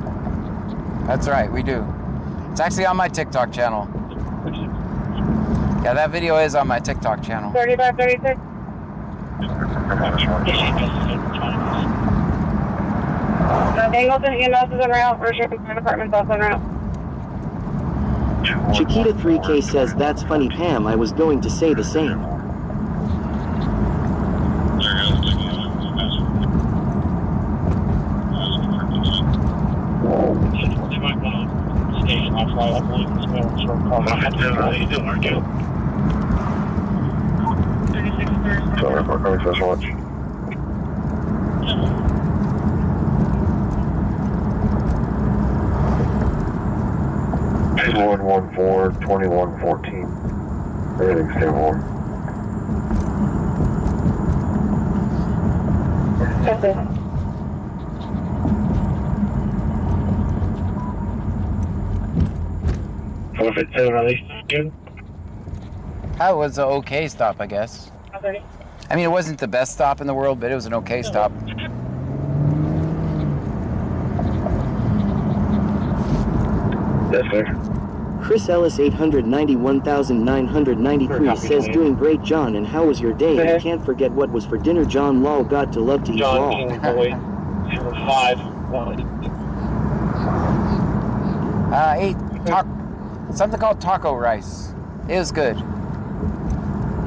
That's right, we do. It's actually on my TikTok channel. Yeah, that video is on my TikTok channel. 3536. Angleton EMS is en route. First Department's also en route. Chiquita 3K says, that's funny Pam, I was going to say the same. last night, I believe this man was from Colorado. How you doing, aren't you? 36 Thursday. Sorry, we're coming for so much. It's 114, 2114. Everything's 10-1. Okay. If it's 7 release, good. That was an okay stop, I guess. Okay. I mean, it wasn't the best stop in the world, but it was an okay stop. That's fair. Chris Ellis 891,993 says doing great John, and how was your day? I can't forget what was for dinner. John lol, got to love to eat John lol. King Boy, 05. Ate something called taco rice. It was good.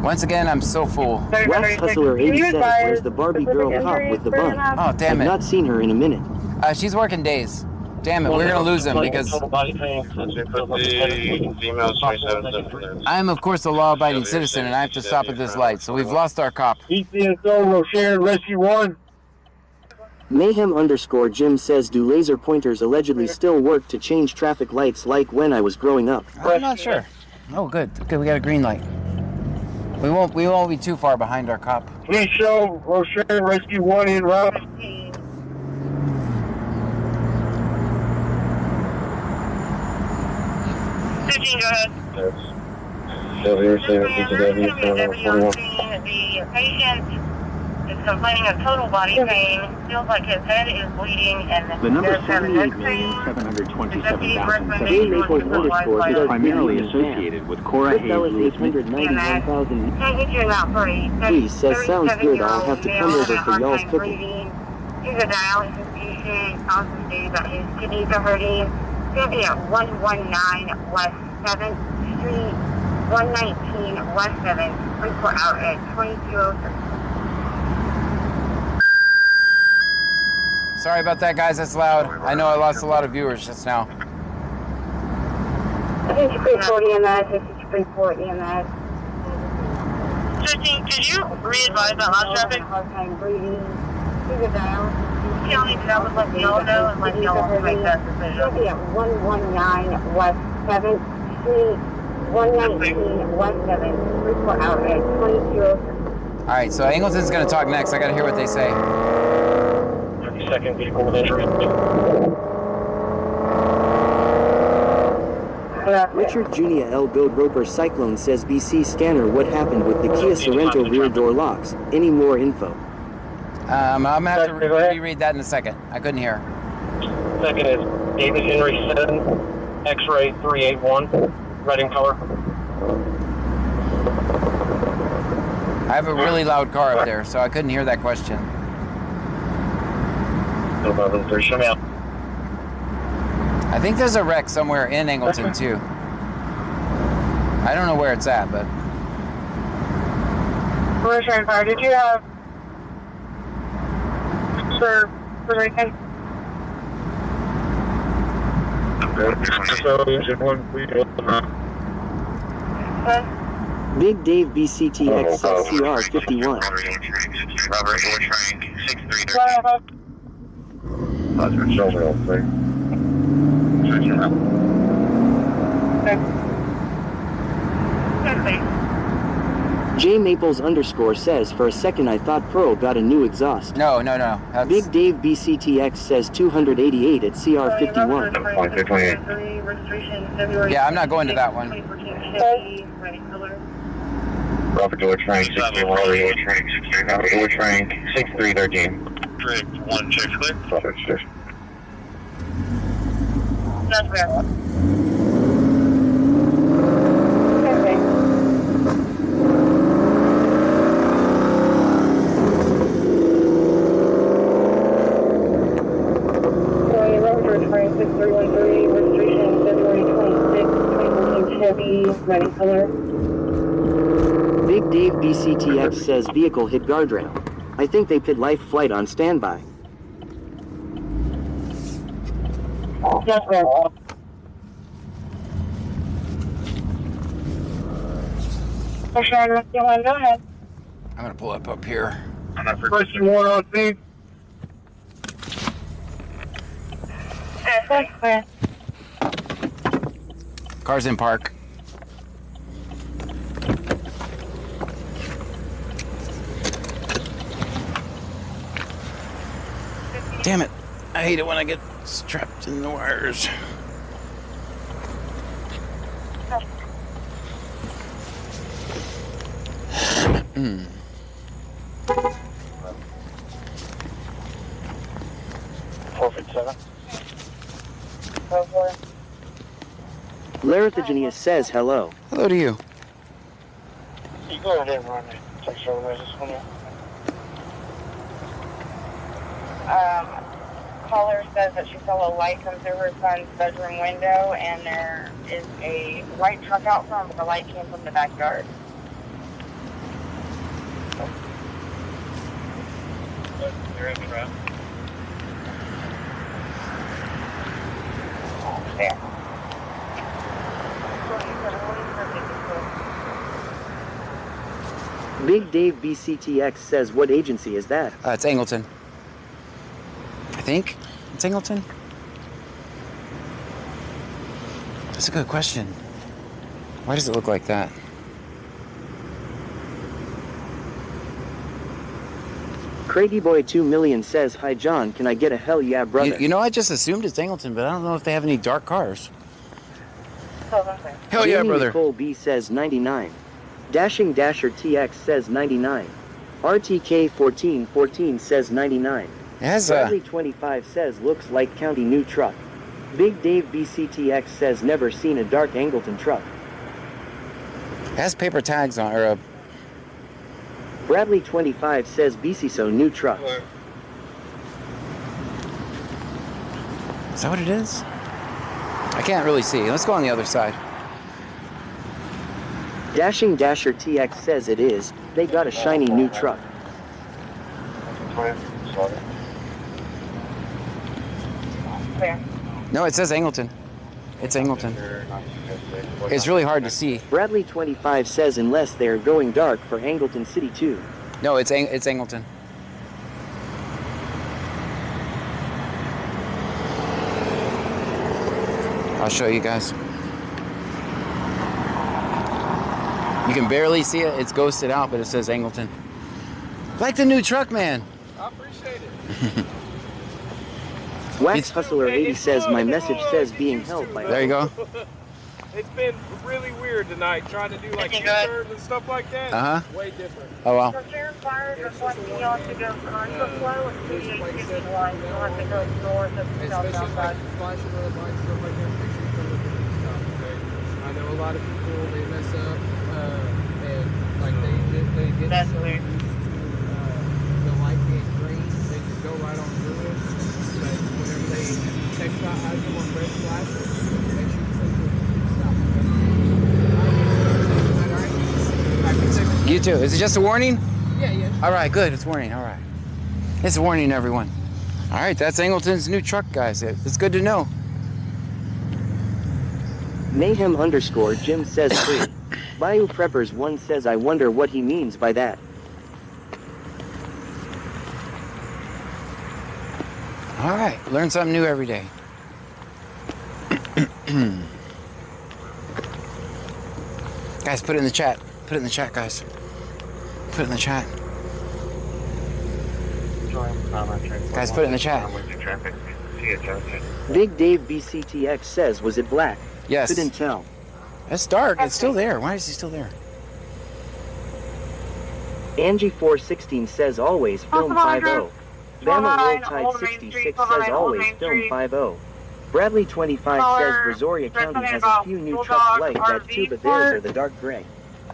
Once again, I'm so full. Wax Hustler 80 says, where's the Barbie girl cop with the bun? Oh, damn I've it. not seen her in a minute. She's working days. Damn it, we're gonna lose him because Since we put the females 27 I'm, of course, a law-abiding citizen, and I have to stop at this light. So we've lost our cop. ECSO, Roshan, Rescue 1. Mayhem _ Jim says, do laser pointers allegedly still work to change traffic lights like when I was growing up? I'm not sure. Oh, good. Good, we got a green light. We won't be too far behind our cop. Please show Roshan, Rescue 1 in route. 15, go ahead. So you're saying it's a W, The patient is complaining of total body pain, feels like his head is bleeding, and The number does have a neck pain. 78,727,007 is primarily associated with Cora Chris Hayes Ellis Lewis. 891,000. Can't get you out for a Please, says, sounds good. I'll have to come over for y'all's cooking. He's a dialysis patient, also stated that his kidneys are hurting. He's going to be at 119 West 7th Street, 119 West 7th, report out at 2203. Sorry about that, guys. That's loud. I know I lost a lot of viewers just now. 5340 EMS, 5340 EMS. 15, could you re-advise that last traffic? Hard time breathing. He's a dialysis. You don't need to know, let y'all know and let y'all make that decision. He'll be at 119 West 7th Street, 119 West 7th, report out at 2203. All right, so Angleton's going to talk next. I got to hear what they say. 32nd vehicle with injury. Richard Jr. L. Gold Roper Cyclone says, BC scanner, what happened with the Kia Sorento rear door locks? Any more info? I'm going to have to Go ahead. reread that in a second. I couldn't hear. Second is David Henry 7, X-ray 381, red in color. I have a really loud car up there, so I couldn't hear that question. No problem, 3, show me out. I think there's a wreck somewhere in Angleton, too. I don't know where it's at, but... Roshan Fire, did you have for Puerto Rican? So, engine 1, please. Big Dave BCTX says CR 51. Robert, we're trying 6-3. Well, Roger, show me out, please. okay. J Maples _ says, for a second I thought Pearl got a new exhaust. No. That's... Big Dave BCTX says 288 at CR 51. Yeah, I'm not going to that one. Robert, we're trying 6-3, we're trying 6-3. Robert, we're trying 6-3, 13. Correct, 1, check clear. Robert, check. That's fair. Okay. So, your road is trying 6313, registration February 26, 2014 Chevy, red in color. Big Dave BCTX says vehicle hit guardrail. I think they put life flight on standby. That's fair. Sharon, rescue 1, go ahead. I'm gonna pull up here. Rescue 1 on scene. That's clear. Car's in park. Damn it. I hate it when I get strapped in the wires. Forfeit 7. Go for it. Larithogenius says hello. Hello to you. You go ahead and run it. Take services from you. Caller says that she saw a light come through her son's bedroom window, and there is a white truck out front, but the light came from the backyard. You're in the route. There. Big Dave BCTX says, what agency is that? It's Angleton. I think it's Angleton. That's a good question. Why does it look like that? Craigie Boy 2 million says, hi John, can I get a hell yeah brother? You know, I just assumed it's Angleton, but I don't know if they have any dark cars. Oh, that's it. Hell yeah, Jamie brother. Nicole B says 99. Dashing Dasher TX says 99. RTK 1414 says 99. It has Bradley 25 says looks like county new truck. Big Dave BCTX says never seen a dark Angleton truck. paper tags on, or Bradley 25 says BCSO new truck. is that what it is? I can't really see. Let's go on the other side. Dashing Dasher TX says it is. They got a shiny new truck. Clear. No, it says Angleton. It's Angleton. It's really hard to see. Bradley 25 says unless they're going dark for Angleton City too. No, it's Angleton. I'll show you guys. You can barely see it. It's ghosted out, but it says Angleton. Like the new truck, man. I appreciate it. Wax Hustler 80 says my message says being held by. There you go. It's been really weird tonight trying to do like U-turns and stuff like that. Uh-huh. Way different. Oh, wow. Prepare fire requesting y'all to go contraflow with 3851. You'll have to go north of the southbound side. Flashing red lights, stuff like that. Make sure you come look at this stuff, okay? I know a lot of people, they mess up, and like they get That's so weird. used to the light being green, they just go right on through it. But whenever they text out how you want red flashes, make sure you say stop, okay? You too. Is it just a warning? Yeah. All right, good. It's warning. All right. It's a warning, everyone. All right, that's Angleton's new truck, guys. It's good to know. Mayhem _ Jim says free. Bayou Preppers 1 says I wonder what he means by that. All right, learn something new every day. Guys, put it in the chat. Put it in the chat, guys. Put it in the chat. Guys, put it in the chat. Big Dave BCTX says was it black? Yes. Couldn't tell. It's dark. It's still there. Why is he still there? Angie 416 says always film 50. Bama Roll Tide 66 says always film 50. Bradley 25 says Brazoria County has a few new trucks like that too, but theirs are the dark gray.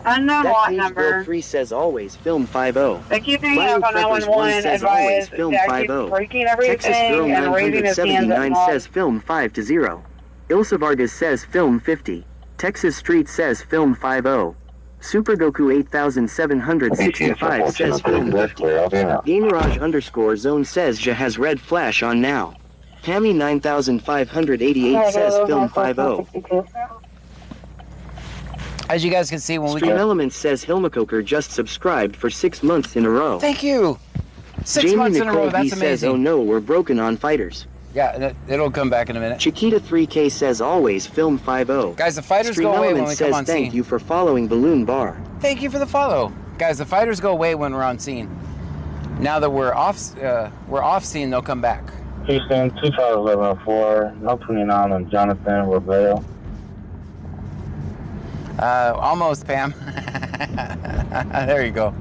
Unknown That lot page number. Bill 3 says always film 50. They keep hanging Bayou up on Preppers 1 911, says always advised film that keeps 50. breaking Texas Girl everything and raising his hands up 979 high. says film 5-0. Ilsa Vargas says film 50. Texas Street says film 50. Super Goku 8765 says film 50. Gamerage _ Zone says Ja has red flash on now. Hammy 9588 says film 50. As you guys can see when we Stream get... Elements says Hilmacoker just subscribed for 6 months in a row. Thank you. 6 Jamie months in a row. Nicole B That's says, amazing. oh no, we're broken on fighters. Yeah, it'll come back in a minute. Chiquita 3K says always film 5-0. Guys, the fighters Stream go away when Elements we come says on thank scene. you for following Balloon Bar. Thank you for the follow. Guys, the fighters go away when we're on scene. Now that we're off scene, they'll come back. Houston, 251104, no 29 on Jonathan Ravale. Almost, Pam. There you go.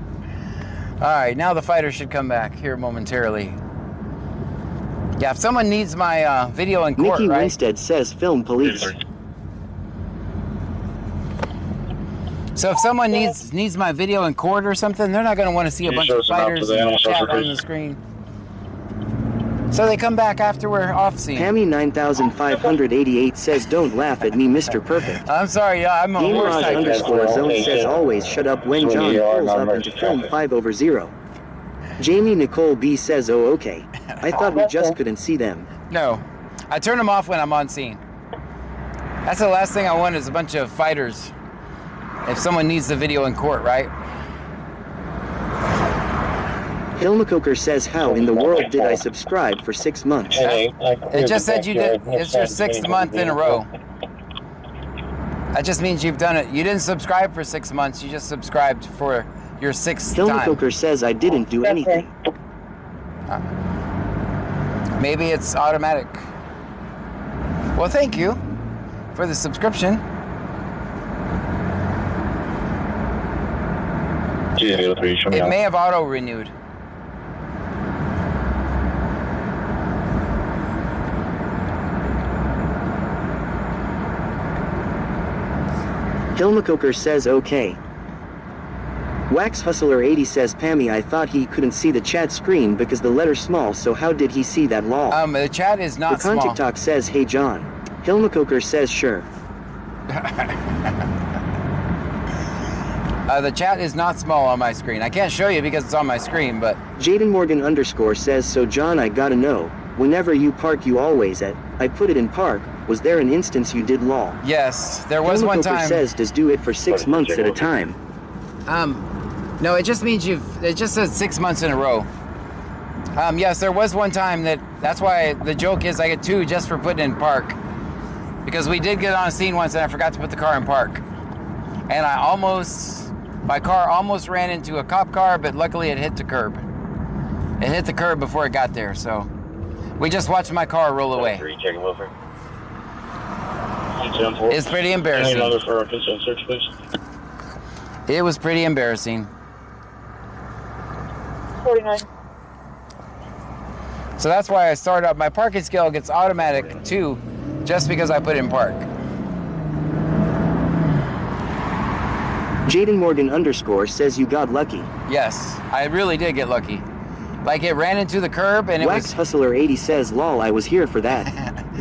All right, now the fighters should come back here momentarily. Yeah, if someone needs my video in court, Nikki right? Winstead says film police. So if someone needs my video in court or something, they're not going to want to see a bunch of fighters and chat on the screen. So they come back after we're off scene. Pammy 9588 says don't laugh at me, Mr. Perfect. I'm sorry, yeah, I'm a horse Gamerage type. _ zone says always shut up when John pulls up into film 5/0. Jamie Nicole B says oh okay. I thought we just couldn't see them. No, I turn them off when I'm on scene. That's the last thing I want is a bunch of fighters. If someone needs the video in court, right? Hilmacoker says how in the world did I subscribe for 6 months? It just said you did. It's your 6th month in a row. That just means you've done it. You didn't subscribe for 6 months. You just subscribed for your 6th time. Hilmacoker says I didn't do anything. Maybe it's automatic. Well, thank you for the subscription. It may have auto-renewed. Hilmacoker says okay. Wax Hustler 80 says Pammy I thought he couldn't see the chat screen because the letter's small, so how did he see that lol? The chat is not the small. TikTok says hey John. Hilmacoker says sure. The chat is not small on my screen. I can't show you because it's on my screen, but... Jaden Morgan _ says so John I gotta know, whenever you park you always at, I put it in park, was there an instance you did lol? Yes, there was one time. says does do it for 6 months at a time. No, it just means it just says 6 months in a row. Yes, there was one time that's why the joke is I get 2 just for putting in park. Because we did get on a scene once and I forgot to put the car in park. And my car almost ran into a cop car, but luckily it hit the curb. It hit the curb before it got there, so we just watched my car roll away. It's pretty embarrassing. It was pretty embarrassing. 49. So that's why I started up. My parking scale gets automatic too, just because I put in park. Jaden Morgan _ says you got lucky. Yes, I really did get lucky. Like it ran into the curb and it Wax Hustler 80 says lol I was here for that.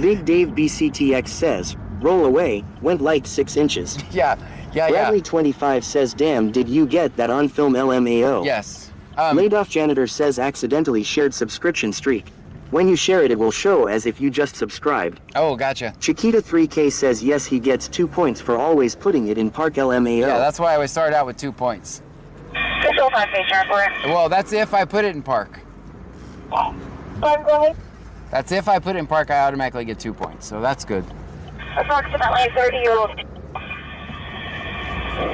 Big Dave BCTX says, roll away, went like 6 inches. Yeah. Bradley 25 says damn did you get that on film LMAO? Yes. Laid off janitor says accidentally shared subscription streak. When you share it it will show as if you just subscribed. Oh, gotcha. Chiquita 3K says yes he gets 2 points for always putting it in park LMAO. Yeah, that's why I started out with 2 points. Well, that's if I put it in park. That's if I put it in park, I automatically get 2 points, so that's good. Approximately 30-year-old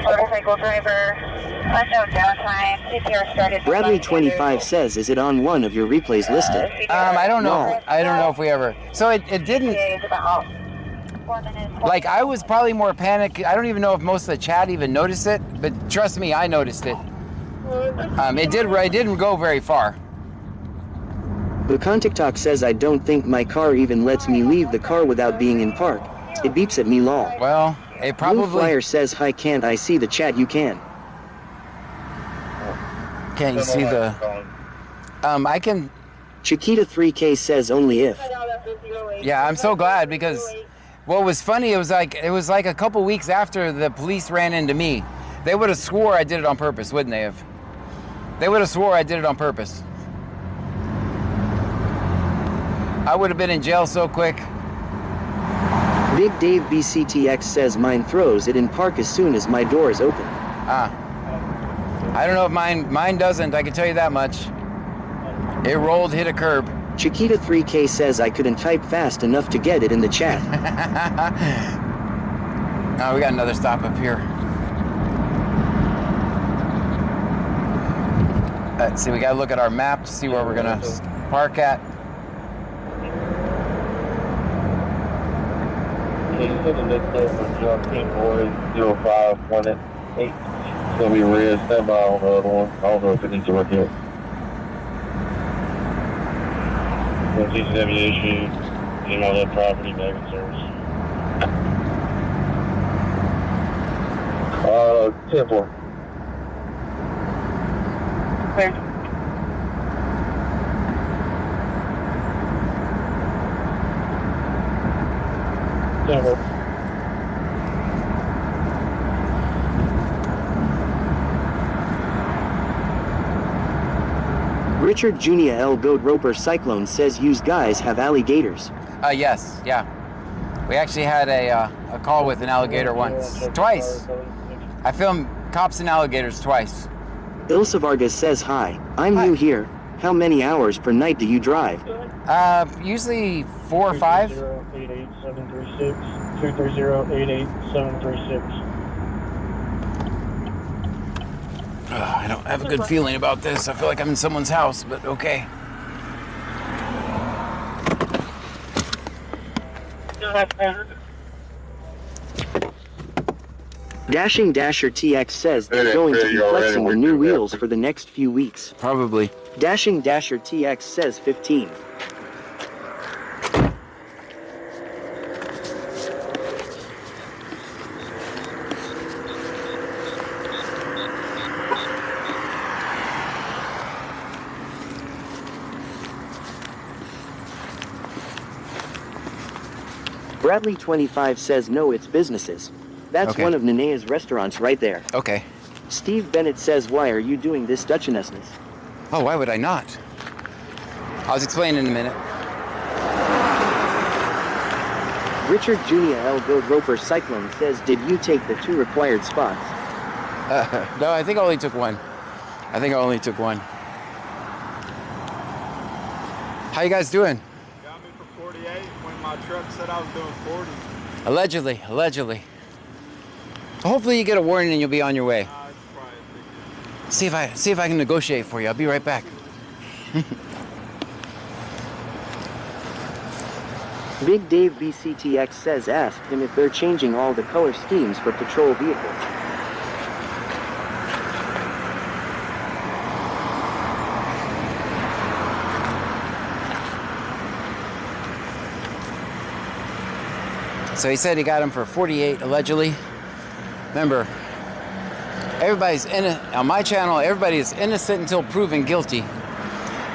motorcycle driver. No downtime. CPR started. Bradley 25 says is it on one of your replays listed? I don't know. I don't know if we ever. So it didn't. Like I was probably more panicked. I don't even know if most of the chat even noticed it, but trust me, I noticed it. It didn't go very far. The TikTok says I don't think my car even lets me leave the car without being in park. It beeps at me lol. Well, it probably... Blue Flyer says hi can't I see the chat you can. Can't you see the... I can... Chiquita 3K says only if. Yeah, I'm so glad because what was funny, it was like a couple weeks after the police ran into me. They would have swore I did it on purpose, wouldn't they have? They would have swore I did it on purpose. I would have been in jail so quick. Big Dave BCTX says mine throws it in park as soon as my door is open. I don't know if mine doesn't, I can tell you that much. It rolled, hit a curb. Chiquita 3K says I couldn't type fast enough to get it in the chat. Oh, we got another stop up here. Let's see, we gotta look at our map to see where we're gonna park at. So the next day for John King Boy 0518. It's gonna be red, stand by on the other one. I don't know if it needs to work yet. TCW issue, email that property, back in service. 10-4. Thanks. Richard Jr. L. Goat Roper Cyclone says use guys have alligators. Yes, yeah. We actually had a call with an alligator once. Twice. I filmed cops and alligators twice. Ilsa Vargas says hi, I'm new here. How many hours per night do you drive? Usually 4 or 5. 230-88736. 230-88736. I don't have a good feeling about this. I feel like I'm in someone's house, but okay. Dashing Dasher TX says they're going to be flexing the new wheels for the next few weeks. Probably. Dashing Dasher TX says 15. Bradley 25 says no, it's businesses. That's Okay. one of Nenea's restaurants right there. Okay. Steve Bennett says, why are you doing this Duchessness? Oh, why would I not? I'll explain in a minute. Richard Jr. L. Goat Roper Cyclone says, did you take the 2 required spots? No, I think I only took one. How you guys doing? Got me for 48 when my truck said I was doing 40. Allegedly. Hopefully you get a warning and you'll be on your way. It's probably a big deal. See if I can negotiate for you. I'll be right back. Big Dave BCTX says ask him if they're changing all the color schemes for patrol vehicles. So he said he got him for 48 allegedly. Remember, everybody's on my channel, everybody is innocent until proven guilty.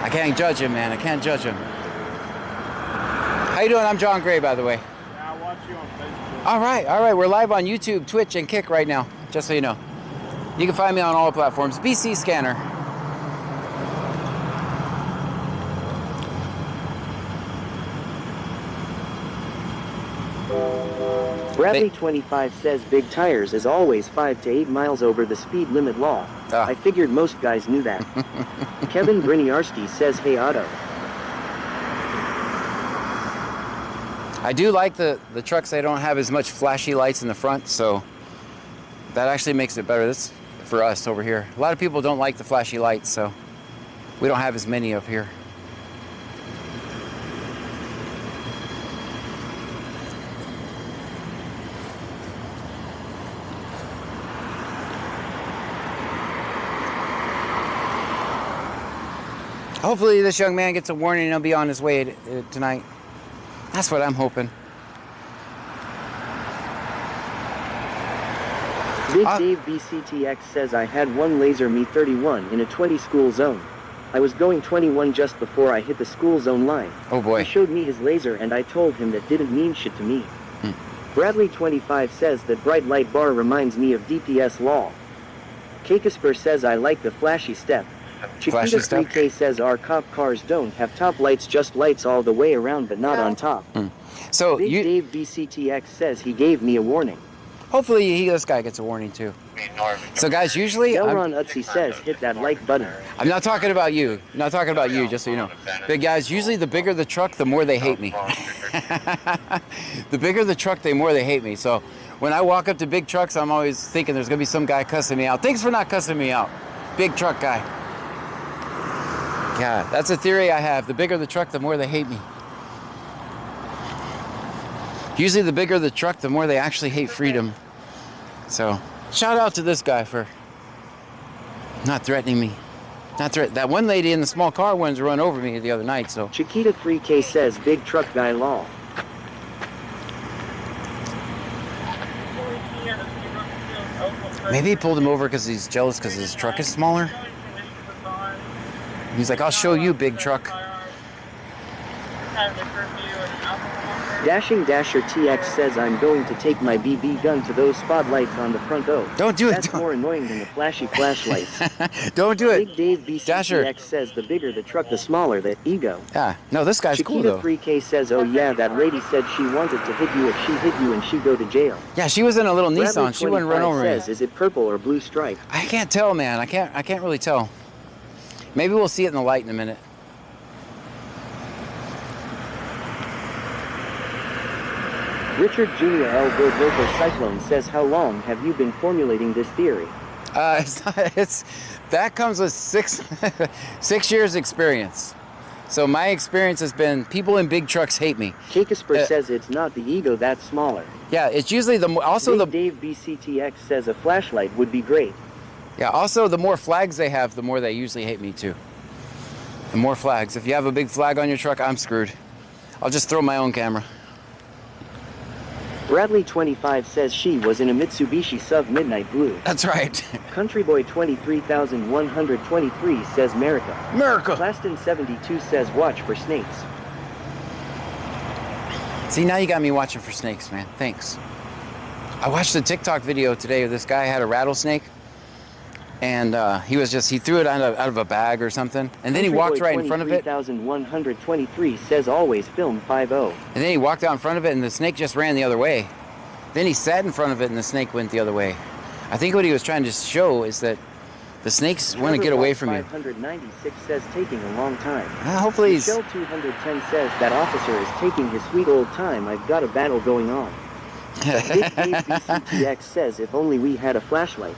I can't judge him, man. I can't judge him. How you doing? I'm John Gray, by the way. Yeah, I watch you on Facebook. All right. We're live on YouTube, Twitch, and Kick right now, just so you know. You can find me on all platforms. BC Scanner. Bradley 25 says big tires is always 5 to 8 miles over the speed limit law. I figured most guys knew that. Kevin Briniarski says, hey Otto. I do like the trucks. They don't have as much flashy lights in the front, so that actually makes it better. This for us over here. A lot of people don't like the flashy lights, so we don't have as many up here. Hopefully this young man gets a warning and he'll be on his way tonight. That's what I'm hoping. Big Dave BCTX says I had one laser me 31 in a 20 school zone. I was going 21 just before I hit the school zone line. Oh boy. He showed me his laser and I told him that didn't mean shit to me. Bradley 25 says that bright light bar reminds me of DPS law. Kakasper says I like the flashy step. Flashy Chiquita stuff. 3K says our cop cars don't have top lights, just lights all the way around, but not on top. So Big Dave BCTX says he gave me a warning. hopefully this guy gets a warning too. So guys, usually Delron Utsi says hit that like button. I'm not talking about you. I'm not talking about you, just so you know. But guys, usually the bigger the truck, the more they hate me. The bigger the truck, the more they hate me. So when I walk up to big trucks, I'm always thinking there's gonna be some guy cussing me out. Thanks for not cussing me out. Big truck guy. Yeah, that's a theory I have. The bigger the truck, the more they hate me. Usually the bigger the truck, the more they actually hate freedom. So shout out to this guy for not threatening me. That one lady in the small car wanted to run over me the other night, so. Chiquita 3K says big truck guy lol. Maybe he pulled him over because he's jealous because his truck is smaller. He's like, I'll show you, big truck. Dashing Dasher TX says I'm going to take my BB gun to those spotlights on the front O. Don't do it. That's more annoying than the flashy flashlights. Don't do it. Big Dave BCTX says the bigger the truck, the smaller the ego. Yeah, no, this guy's cool Chiquita though. 3K says, oh yeah, that lady said she wanted to hit you. If she hit you and she go to jail. Yeah, she was in a little Bradley Nissan. She wouldn't run 25 over says, me. is it purple or blue stripe? I can't tell, man. I can't really tell. Maybe we'll see it in the light in a minute. Richard Jr. L. Good Local Cyclone says, how long have you been formulating this theory? That comes with 6 years experience. So my experience has been people in big trucks hate me. Kakesper says it's not the ego that's smaller. Yeah, it's usually Dave BCTX says a flashlight would be great. Yeah, also the more flags they have, the more they usually hate me too. The more flags. If you have a big flag on your truck, I'm screwed. I'll just throw my own camera. Bradley 25 says she was in a Mitsubishi Sub Midnight Blue. That's right. Countryboy 23123 says America. America. Plastin 72 says watch for snakes. See, now you got me watching for snakes, man. Thanks. I watched a TikTok video today where this guy had a rattlesnake. And he threw it out of a bag or something. And then he walked right in front of it. 3123 says always film 5-0. And then he walked out in front of it and the snake just ran the other way. Then he sat in front of it and the snake went the other way. I think what he was trying to show is that the snakes want to get away from you. 596 says taking a long time. Hopefully he's... Michelle 210 says that officer is taking his sweet old time. I've got a battle going on. Big Dave BCTX says if only we had a flashlight.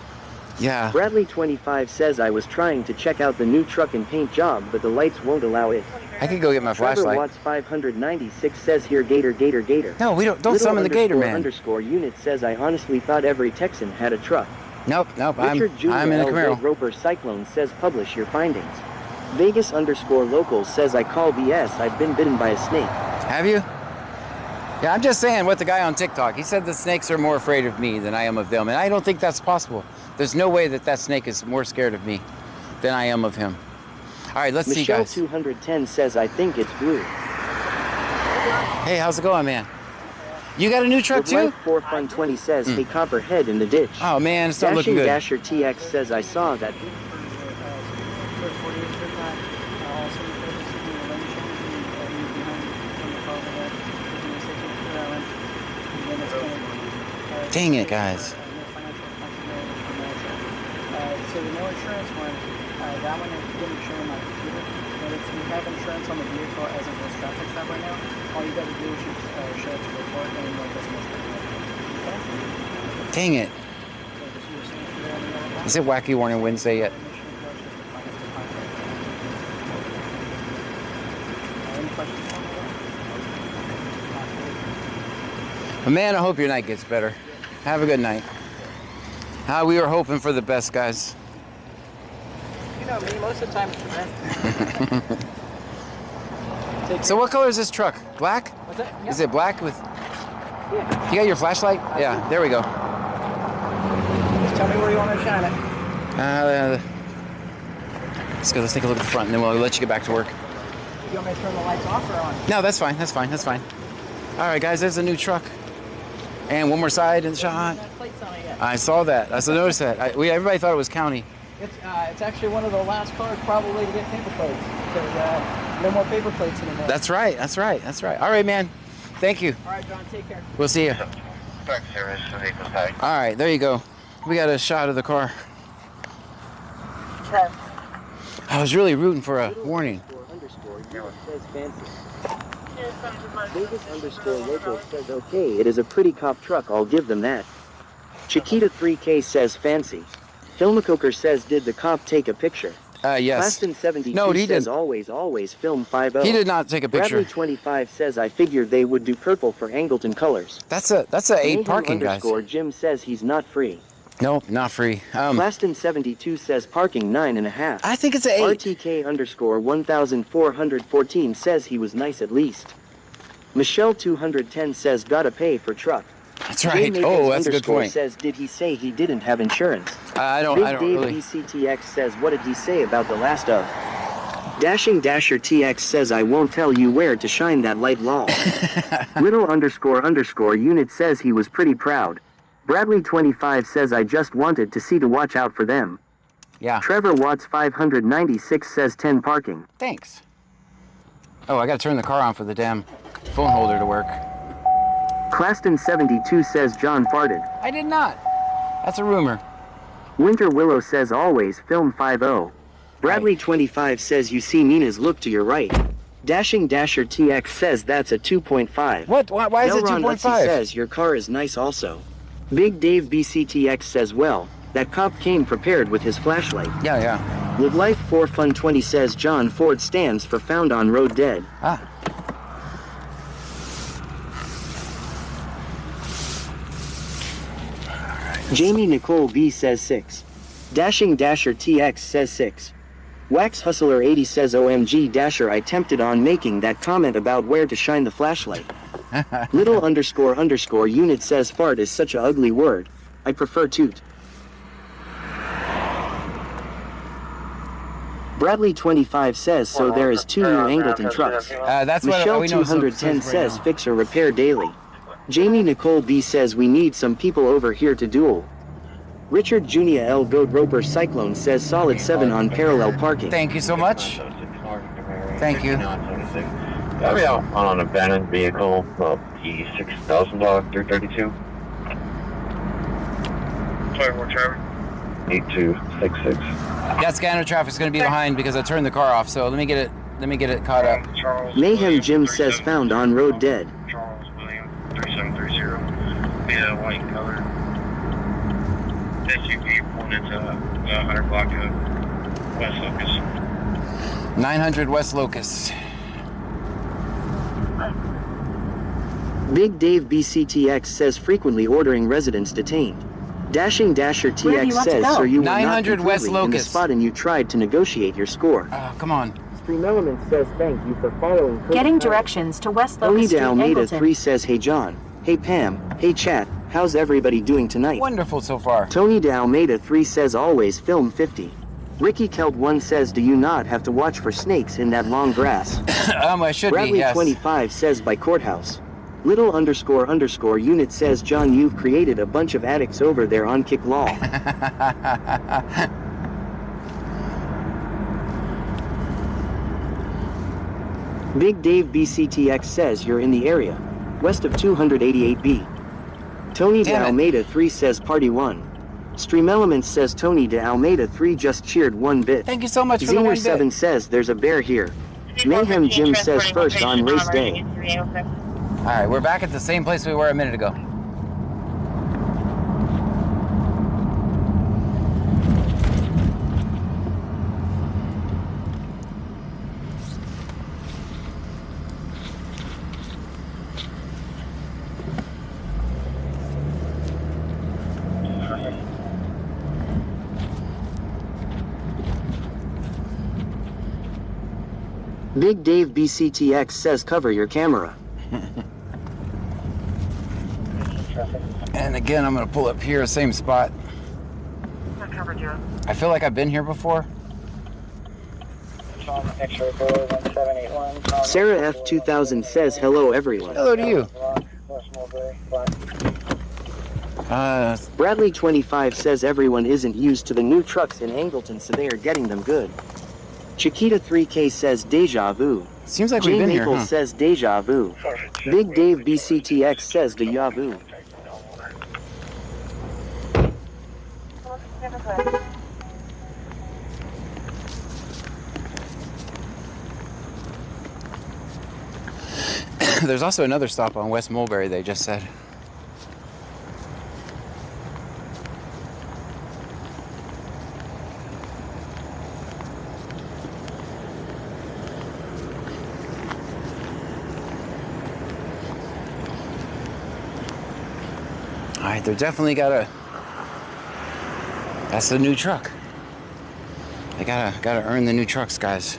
Yeah. Bradley 25 says I was trying to check out the new truck and paint job, but the lights won't allow it. I could go get my flashlight. Watts 596 says here Gator. No, we don't summon the Gator, man. Underscore unit says I honestly thought every Texan had a truck. Nope. I'm Richard Jr. in a Camaro. Roper Cyclone says publish your findings. Vegas underscore local says I call BS. I've been bitten by a snake. Have you? Yeah, I'm just saying what the guy on TikTok, he said the snakes are more afraid of me than I am of them. And I don't think that's possible. There's no way that snake is more scared of me than I am of him. All right, let's see, guys. Michelle 210 says, I think it's blue. Hey, how's it going, man? You got a new truck, too? 4Fun20 says, hey, Copperhead in the ditch. Oh, man, it's not looking good. Dasher TX says, I saw that. Dang it, guys. So the no insurance one, that one didn't show in my computer, but if you have insurance on the vehicle as of this traffic stop right now, all you got to do is just show it to the report and like this much. Okay? Dang it. Is it Wacky Warning Wednesday yet? Any questions on that? But man, I hope your night gets better. Have a good night. We were hoping for the best, guys. You know me, most of the time it's the best. So what color is this truck? Black? What's that? Yeah. Is it black with... Yeah. You got your flashlight? Yeah, there we go. Just tell me where you want to shine it. Let's go, let's take a look at the front and then we'll let you get back to work. You want me to turn the lights off or on? No, that's fine. All right, guys, there's a new truck. And one more side in the shot. Plates on it yet. I saw that. I noticed that. Everybody thought it was county. It's actually one of the last cars probably to get paper plates because no more paper plates anymore. That's right. That's right. That's right. All right, man. Thank you. All right, John. Take care. We'll see you. Back service, vehicle's high. All right, there you go. We got a shot of the car. I was really rooting for a warning. Vegas_local says okay, it is a pretty cop truck, I'll give them that. Chiquita 3K says fancy. Filmacoker says did the cop take a picture? Yes. Plaston 72 No, he says didn't. always film 50. He did not take a picture. Bradley 25 says I figured they would do purple for Angleton colors. That's a 8 parking, guys. Jim says he's not free. Nope, not free. Plaston 72 says parking 9.5. I think it's an 8. RTK_1414 says he was nice at least. Michelle 210 says gotta pay for truck. That's right. Oh, that's a good point. Says did he say he didn't have insurance? I don't Dave really. BCTX says what did he say about the last of? Dashing Dasher TX says I won't tell you where to shine that light lol. Little__unit says he was pretty proud. Bradley 25 says I just wanted to see to watch out for them. Yeah. Trevor Watts 596 says 10 parking. Thanks. Oh, I gotta turn the car on for the damn phone holder to work. Claston 72 says John farted. I did not. That's a rumor. Winter Willow says always film 50. Bradley 25 says you see Nina's look to your right. Dashing Dasher TX says that's a 2.5. What? Why is it Elron 2.5? Utsi says your car is nice also. Big Dave BCTX says well, that cop came prepared with his flashlight. Yeah. Live Life for Fun 20 says John Ford stands for found on road dead. Ah. Jamie Nicole B says 6. Dashing Dasher TX says 6. Wax Hustler 80 says OMG Dasher I tempted on making that comment about where to shine the flashlight. Little__unit says fart is such a ugly word. I prefer toot. Bradley 25 says so there is 2 new Angleton trucks. That's what Michelle we know. 210 says fix or repair daily. Jamie Nicole B says we need some people over here to duel. Richard Junia L. Goat Roper Cyclone says solid 7 on parallel parking. Thank you so much. Thank you. On an abandoned vehicle, P6000 332. Sorry, more Trevor. 8266. That scanner traffic's gonna be behind because I turned the car off. So let me get it caught up. Mayhem Jim says found on road dead. Charles William 3730. Be a white color. SUV pointed to 100 block of West Locust. 900 West Locust. Big Dave BCTX says frequently ordering residents detained. Dashing Dasher Where do you TX want to says go? so you were 900 not West completely in the Locust. spot and you tried to negotiate your score. Come on. Stream Element says thank you for following. Getting directions to West Tony Locust Street, Almeida Angleton. 3 says hey John, hey Pam, hey chat, how's everybody doing tonight? Wonderful so far. Tony Almeida 3 says always film 50. Ricky Kelt 1 says do you not have to watch for snakes in that long grass? I should Bradley be, yes. 25 says by courthouse. Little__unit says John you've created a bunch of addicts over there on Kick Law. Big Dave BCTX says you're in the area, west of 288B. Tony de Damn it. Almeida 3 says party 1. Stream Elements says Tony de Almeida 3 just cheered 1 bit. Thank you so much for the 1 Zener bit. 7 says there's a bear here. Mayhem Jim says first on race day. All right, we're back at the same place we were a minute ago. Big Dave BCTX says cover your camera. And again, I'm gonna pull up here, same spot. I feel like I've been here before. Sarah F 2000 says hello everyone. Hello to you. Bradley25 says everyone isn't used to the new trucks in Angleton, so they are getting them good. Chiquita3K says deja vu. Seems like we've Jane been here, Maple huh? says deja vu. Big Dave BCTX says deja vu. There's also another stop on West Mulberry, they just said. Alright, they're definitely gotta... That's the new truck. They gotta earn the new trucks, guys.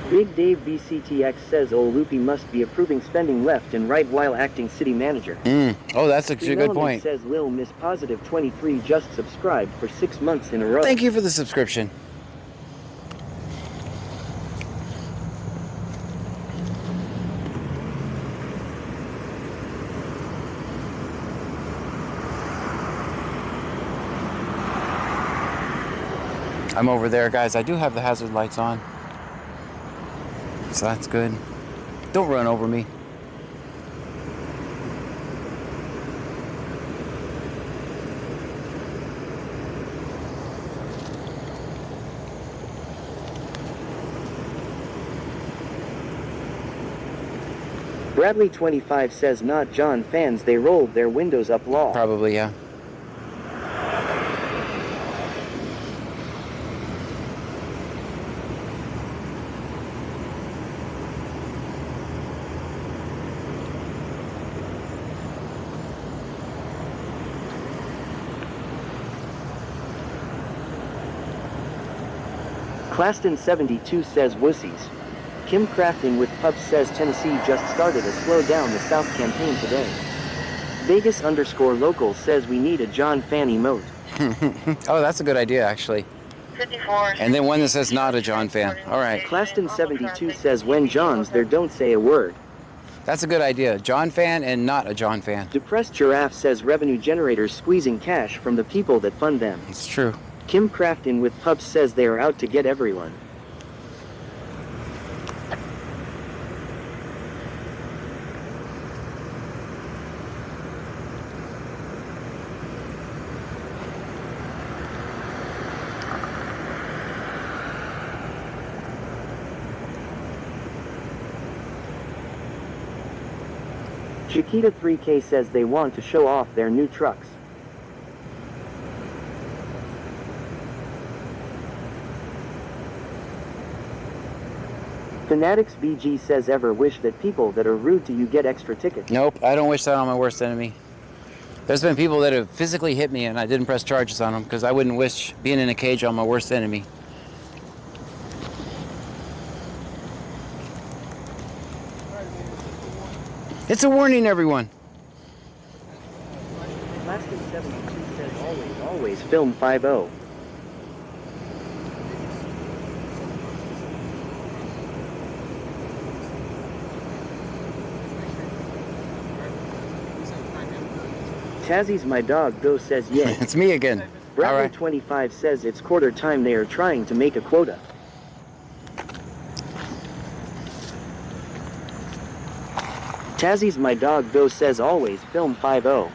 Big Dave BCTX says Old Loopy must be approving spending left and right while acting city manager. Oh, that's actually a good point. Says Lil Miss Positive 23 just subscribed for 6 months in a row. Thank you for the subscription. I'm over there, guys. I do have the hazard lights on. So that's good. Don't run over me. Bradley25 says not John fans, they rolled their windows up law. Probably, yeah. Claston72 says wussies. Kim Crafting with Pups says Tennessee just started a slow down the South campaign today. Vegas_local says we need a John fan emote. Oh, that's a good idea, actually. 54. And then one that says not a John fan. All right. Claston72 says when John's there don't say a word. That's a good idea. John fan and not a John fan. Depressed Giraffe says revenue generators squeezing cash from the people that fund them. It's true. Kim Crafton with Pups says they are out to get everyone. Chiquita3K says they want to show off their new trucks. Fanatics BG says ever wish that people that are rude to you get extra tickets. Nope, I don't wish that on my worst enemy. There's been people that have physically hit me and I didn't press charges on them because I wouldn't wish being in a cage on my worst enemy. It's a warning, everyone. Laskin72 says always film 5-0. Tazzy's my dog though says yeah. It's me again. Bradley25 says it's quarter time, they are trying to make a quota. Tazzy's my dog though says always film 5-0.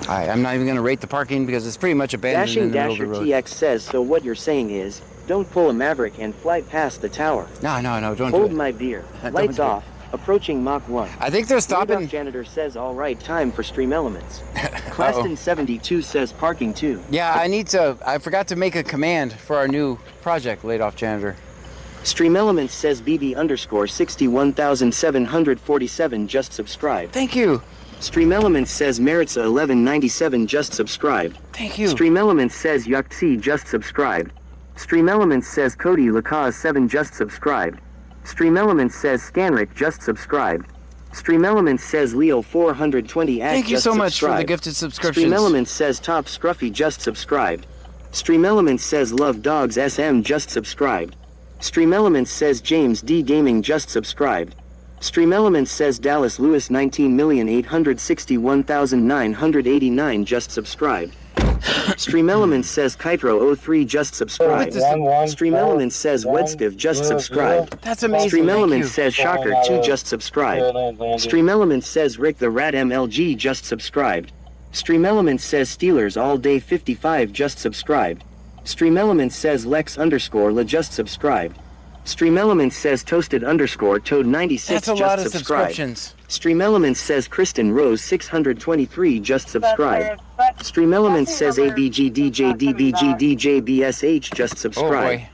Alright, I'm not even going to rate the parking because it's pretty much abandoned in the middle of the road. TX says, so what you're saying is, don't pull a Maverick and fly past the tower. No, don't do it. Hold my beer. Lights off. Approaching Mach 1. I think they're stopping. Janitor says, all right, time for stream elements. Claston72 says parking too. Yeah, I forgot to make a command for our new project, laid off janitor. Stream elements says BB_61,747 just subscribed. Thank you. Stream Elements says Maritza 1197 just subscribed. Thank you. Stream Elements says Yuxi just subscribed. Stream Elements says Cody Lacaz 7 just subscribed. Stream Elements says Scanric just subscribed. Stream Elements says Leo 420 at Thank you just so much for the subscribed. gifted subscriptions. Stream Elements says Top Scruffy just subscribed. Stream Elements says Love Dogs SM just subscribed. Stream Elements says James D Gaming just subscribed. Stream Elements says Dallas Lewis 19,861,989 just subscribed. Stream Elements says Kytro 03 just subscribed. Stream Elements says Wedskiv just subscribed. That's amazing. Stream Thank Elements you. says Shocker 2 just subscribed. Stream Elements says Rick the Rat MLG just subscribed. Stream Elements says Steelers All Day 55 just subscribed. Stream Elements says Lex _ La just subscribed. Stream Elements says Toasted _ Toad 96 That's a just lot of subscribed. subscriptions. Stream Elements says Kristen Rose 623 just subscribed. Stream Elements says ABGDJDBGDJBSH just Oh subscribed. boy.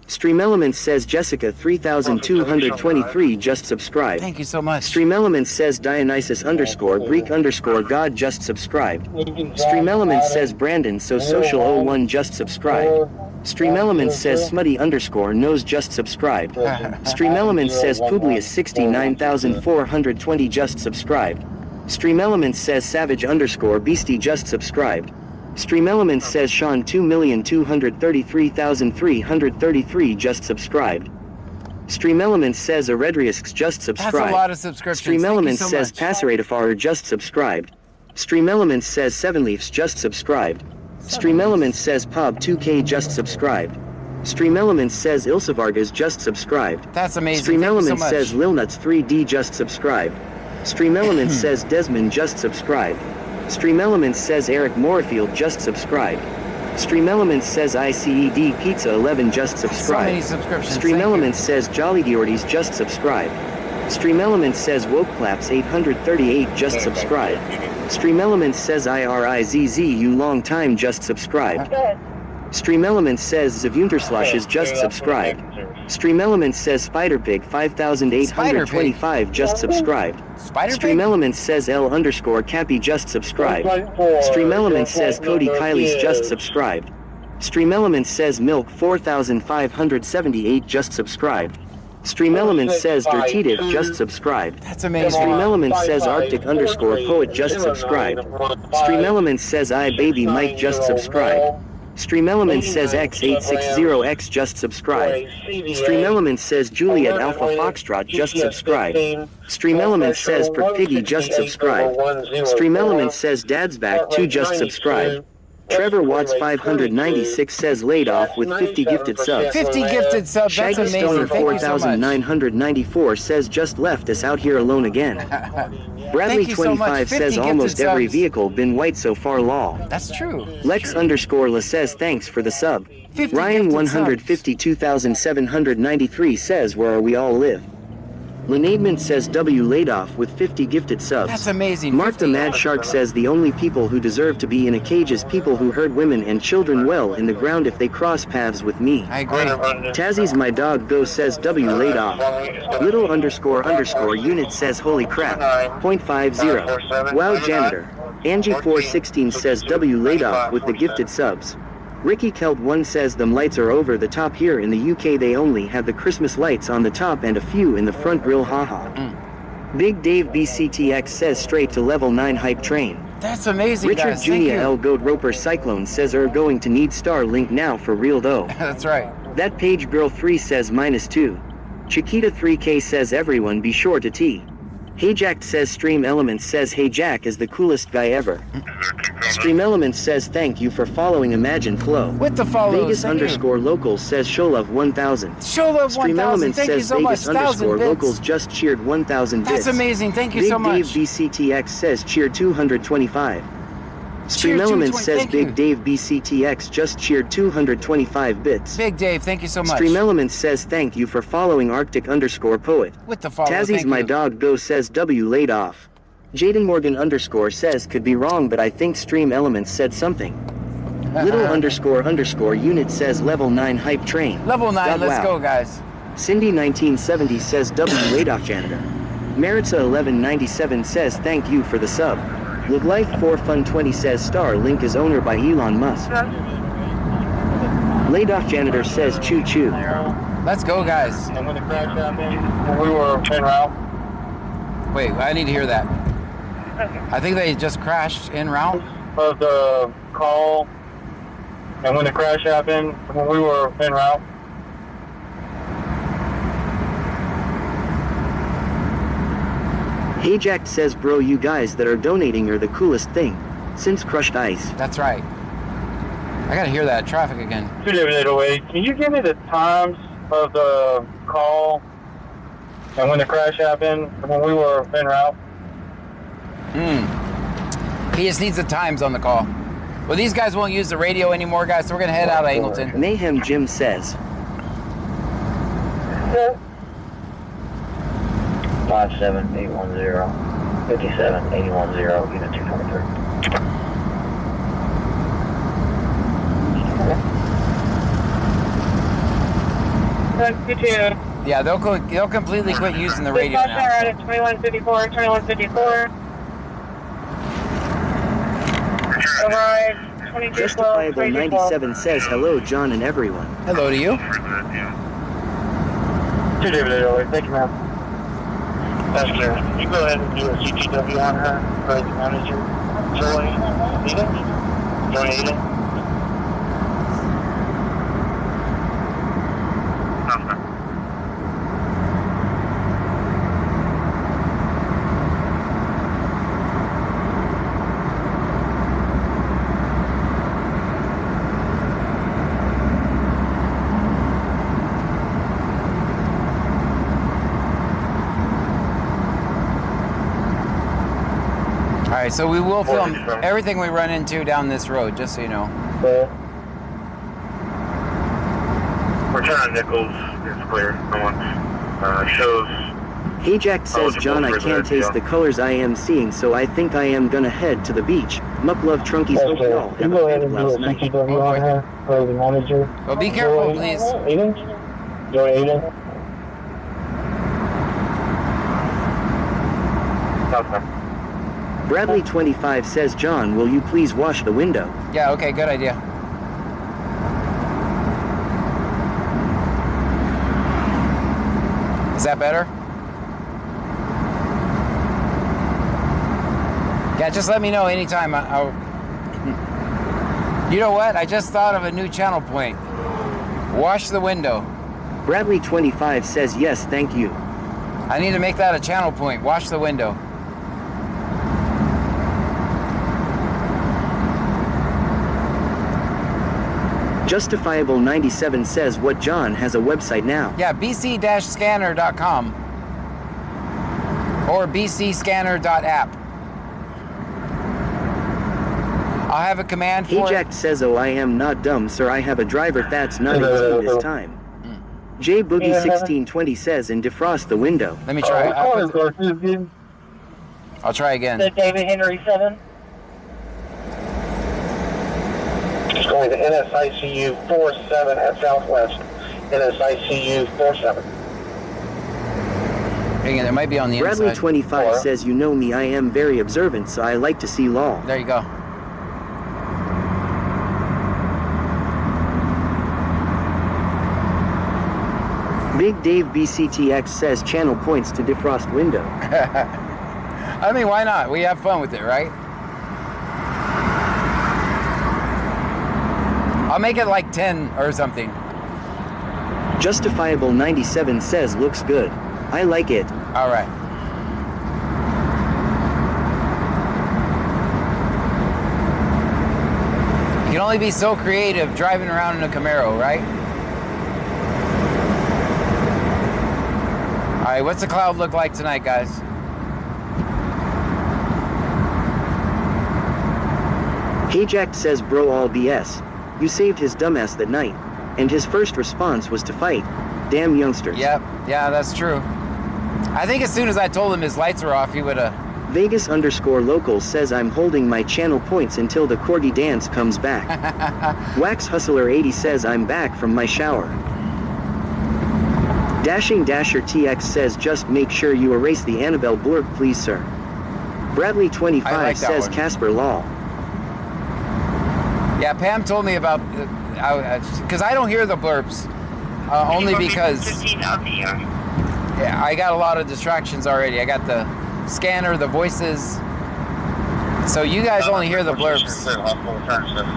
Stream Elements says Jessica 3223 just subscribed. Thank you so much. Stream Elements says Dionysus _ Greek _ God just subscribed. Stream Elements says Brandon So Social 01 just subscribed. Stream Elements says Smutty _ Knows just subscribed. Stream Elements says Publius 69,420 just subscribed. Stream Elements says Savage _ Beastie just subscribed. Stream Elements says Sean 2,233,333 just subscribed. Stream Elements says Eredriusks just subscribed. That's a lot of subscriptions. Stream Thank you Elements so says much. Passeratafar just subscribed. Stream Elements says Seven Leafs just subscribed. Stream Elements says Pob 2K just subscribed. Stream Elements says Ilsa Vargas just subscribed. That's amazing. Stream Thank you so Elements much. says Lilnuts 3D just subscribed. Stream Elements says Desmond just subscribed. Stream Elements says Eric Moorfield just subscribed. Stream Elements says ICED Pizza 11 just So many subscribed. subscriptions. Stream Thank you. Elements says Jolly Geordies just subscribed. Stream Elements says Woke Claps 838 just subscribed. Stream Elements says IRIZZU Long Time just subscribed. Stream Elements says Zavunterslush is just subscribed. Stream Elements says Spiderpig 5825 just subscribed. Spider Stream Pig? Elements says L _ Cappy just subscribed. Stream Elements says Cody Kylie's just subscribed. Stream Elements says Milk 4578 just subscribed. Stream Elements says Dirtitive just subscribed. That's amazing. Stream Elements says Arctic _ Poet just subscribed. Stream Elements says I Baby Mike just subscribed. Stream Elements says X860X just subscribed. Stream Elements says Juliet Alpha Foxtrot just subscribed. Stream Elements says Per Piggy just subscribed. Stream Elements says Dad's Back 2 just subscribed. Trevor Watts 596 says Laid Off with 50 gifted subs. 50 gifted subs. That's Shaggy amazing. Stoner Thank you so much. 4994 says Just Left Us Out Here Alone Again. Bradley Thank you so much. 25 says 50 Almost gifted every subs. vehicle been white so far lol. That's true. Lex _ La says thanks for the sub. 50 Ryan gifted 152,793 says Where Are We All Live. Lenadement says W laid off with 50 gifted subs. That's amazing. Mark the 50. Mad Shark says the only people who deserve to be in a cage is people who hurt women and children well in the ground if they cross paths with me. I agree. Tazzy's My Dog Go says W laid off. Little _ unit says holy crap. 0.50. Wow janitor. Angie 416 says W laid off with the gifted subs. Ricky Kelt 1 says them lights are over the top here in the UK they only have the Christmas lights on the top and a few in the front grill haha. Big Dave BCTX says straight to level 9 hype train. That's amazing, Richard guys. Thank Jr. you. L. Goat Roper Cyclone says are going to need Starlink now for real though. That's right. That Page Girl 3 says -2. Chiquita 3K says everyone be sure to T. Hey Jack says Stream Elements says Hey Jack is the coolest guy ever. Stream Elements says thank you for following Imagine Flow. With the follows. Vegas Thank you. _ Locals says Showlove 1000. Show love Stream 1000. Elements Thank you says so much. Vegas 1,000 _ bits. Locals just cheered 1000 bits. That's amazing. Thank you Big so Dave much. BCTX says cheer 225. Stream Cheer Elements 220, says thank Big you. Dave BCTX just cheered 225 bits. Big Dave, thank you so much. Stream Elements says thank you for following Arctic _ Poet. With the follow. Tazzy's thank My you. Dog Go says W laid off. Jaden Morgan _ says could be wrong but I think Stream Elements said something. Little _ unit says level 9 hype train. Level 9, God, let's wow. go, guys. Cindy 1970 says W laid off janitor. Maritza 1197 says thank you for the sub. Look Life 4 Fun 20 says Starlink is owned by Elon Musk. Laid off janitor says choo choo. Let's go, guys. And when the crash happened, we were en route. Wait, I need to hear that. I think they just crashed en route. Of the call, and when the crash happened, when we were en route. Hey Jack says bro, you guys that are donating are the coolest thing since crushed ice. That's right. I gotta hear that traffic again. 2808, can you give me the times of the call and when the crash happened, when we were en route? He just needs the times on the call. Well, these guys won't use the radio anymore, guys, so we're gonna head out of Angleton. Mayhem Jim says 57810, 57810, unit 243. Yeah, they'll completely quit using the radio now. At 2154, 2154. Arrive 2212. Justifiable 97 says hello John and everyone. Hello to you. 2808, thank you, ma'am. That's clear. You go ahead and do a CTW on her, crazy manager. Joy Eden? Joy Eden? Alright, so we will film everything we run into down this road, just so you know. Return on Nichols is clear. No one shows. Hey Jack says John, I can't taste the colors I am seeing, so I think I am gonna head to the beach. Muck love Trunkies. Hope you all have a fabulous night. CTW on her, crazy manager. Well, be careful, please. Eden? Joy Eden? Okay. Bradley 25 says John, will you please wash the window? Yeah, okay, good idea. Is that better? Yeah, just let me know anytime. You know what? I just thought of a new channel point. Wash the window. Bradley 25 says yes, thank you. I need to make that a channel point. Wash the window. Justifiable 97 says what John has a website now. Yeah, bc-scanner.com or bcscanner.app. I'll have a command for Ajax says, oh, I am not dumb, sir. I have a driver that's not 18 this time. J Boogie 1620 says, and defrost the window. Let me try. I'll try again. David Henry 7. It's going to NSICU 47 at Southwest. NSICU 47. Hang on, it might be on the Bradley inside. 25 says, you know me, I am very observant, so I like to see law. There you go. Big Dave BCTX says channel points to defrost window. I mean, why not? We have fun with it, right? I'll make it like 10 or something. Justifiable 97 says looks good. I like it. All right. You can only be so creative driving around in a Camaro, right? All right, what's the cloud look like tonight, guys? Hayjack says bro all BS. You saved his dumbass that night. And his first response was to fight. Damn youngsters. Yep, yeah, that's true. I think as soon as I told him his lights were off, he would have... Vegas_local says I'm holding my channel points until the corgi dance comes back. Wax Hustler 80 says I'm back from my shower. Dashing Dasher TX says just make sure you erase the Annabelle blurb, please, sir. Bradley 25 like that says one. Casper lol. Yeah, Pam told me about, because I don't hear the blurbs, only because yeah, I got a lot of distractions already. I got the scanner, the voices, so you guys only hear the blurbs.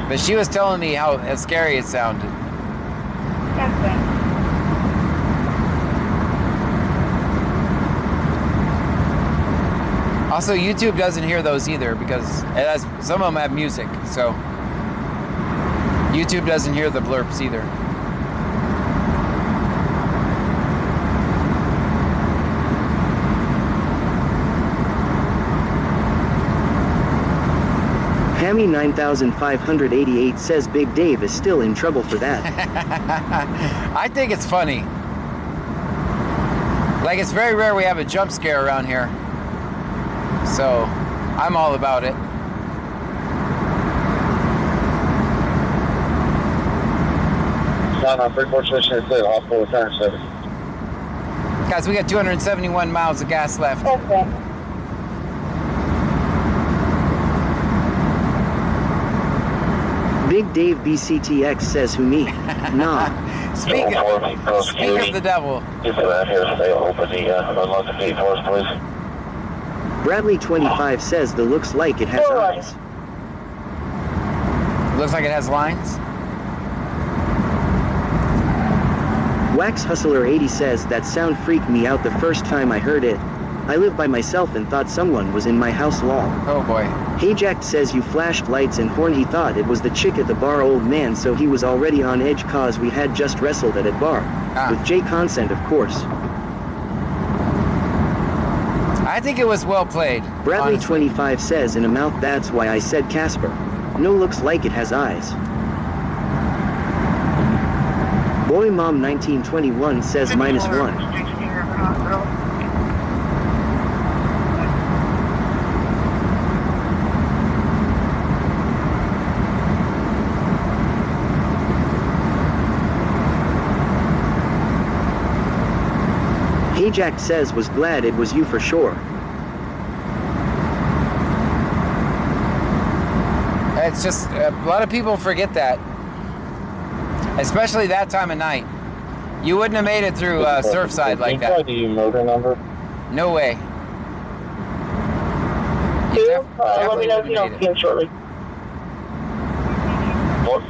But she was telling me how scary it sounded. Also, YouTube doesn't hear those either because it has, some of them have music, so YouTube doesn't hear the blurbs either. Hammy 9588 says Big Dave is still in trouble for that. I think it's funny. Like, it's very rare we have a jump scare around here. So, I'm all about it. Hospital return service. Guys, we got 271 miles of gas left. Okay. Big Dave BCTX says who me? Nah. Speak of the devil. If you're out here, stay open the unlock the gate for us, please. Bradley 25 says the looks like it has eyes. Looks like it has lines. Wax Hustler 80 says that sound freaked me out the first time I heard it. I live by myself and thought someone was in my house lol. Oh boy. Hey Jack says you flashed lights and horn. He thought it was the chick at the bar, old man, so he was already on edge cause we had just wrestled at a bar. With Jay consent, of course. I think it was well played. Bradley honestly. 25 says in a mouth, that's why I said Casper. No, looks like it has eyes. Boy Mom 1921 says -1. Hey Jack says was glad it was you for sure. It's just, a lot of people forget that. Especially that time of night. You wouldn't have made it through Surfside like that. Can you try the motor number? No way. Let me know if you don't see him shortly. What?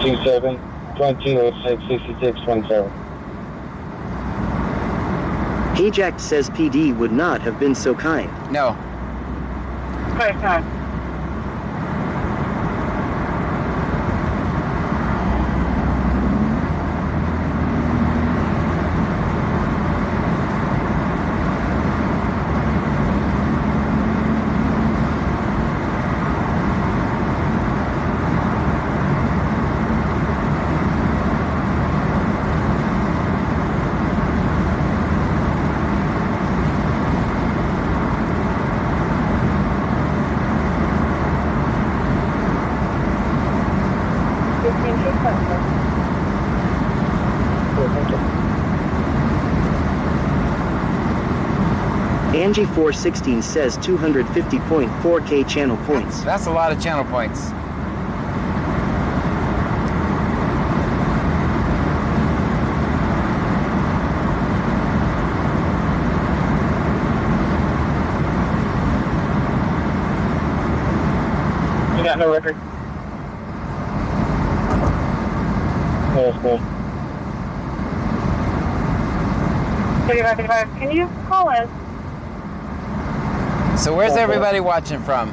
27 2206 6627. Hey Jack says PD would not have been so kind. No. First time. Angie 416 says 250.4k channel points. That's a lot of channel points. You got no record. Yes, cool. 35, can you call us? So where's everybody watching from?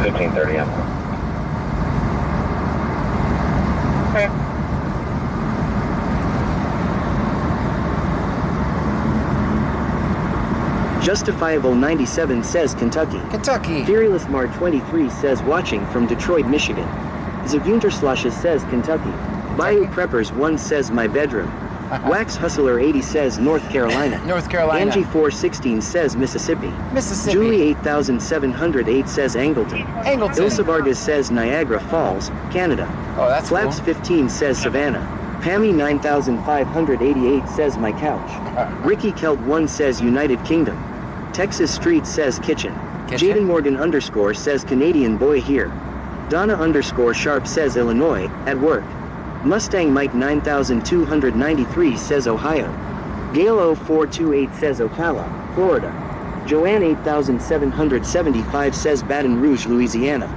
$15.30 Okay. Justifiable 97 says Kentucky. Kentucky. Fearless Mar 23 says watching from Detroit, Michigan. Zavunterslashes says Kentucky. Bayou Preppers 1 says my bedroom. Wax Hustler 80 says North Carolina. North Carolina. Angie 416 says Mississippi. Mississippi. Julie 8708 says Angleton. Angleton. Ilsa Vargas says Niagara Falls, Canada. Oh, that's Flaps cool. 15 says Savannah. Pammy 9588 says My Couch. Ricky Kelt 1 says United Kingdom. Texas Street says Kitchen. Jaden Morgan _ says Canadian Boy Here. Donna _ Sharp says Illinois, at work. Mustang Mike 9293 says Ohio. Gale 0428 says Ocala, Florida. Joanne 8775 says Baton Rouge, Louisiana.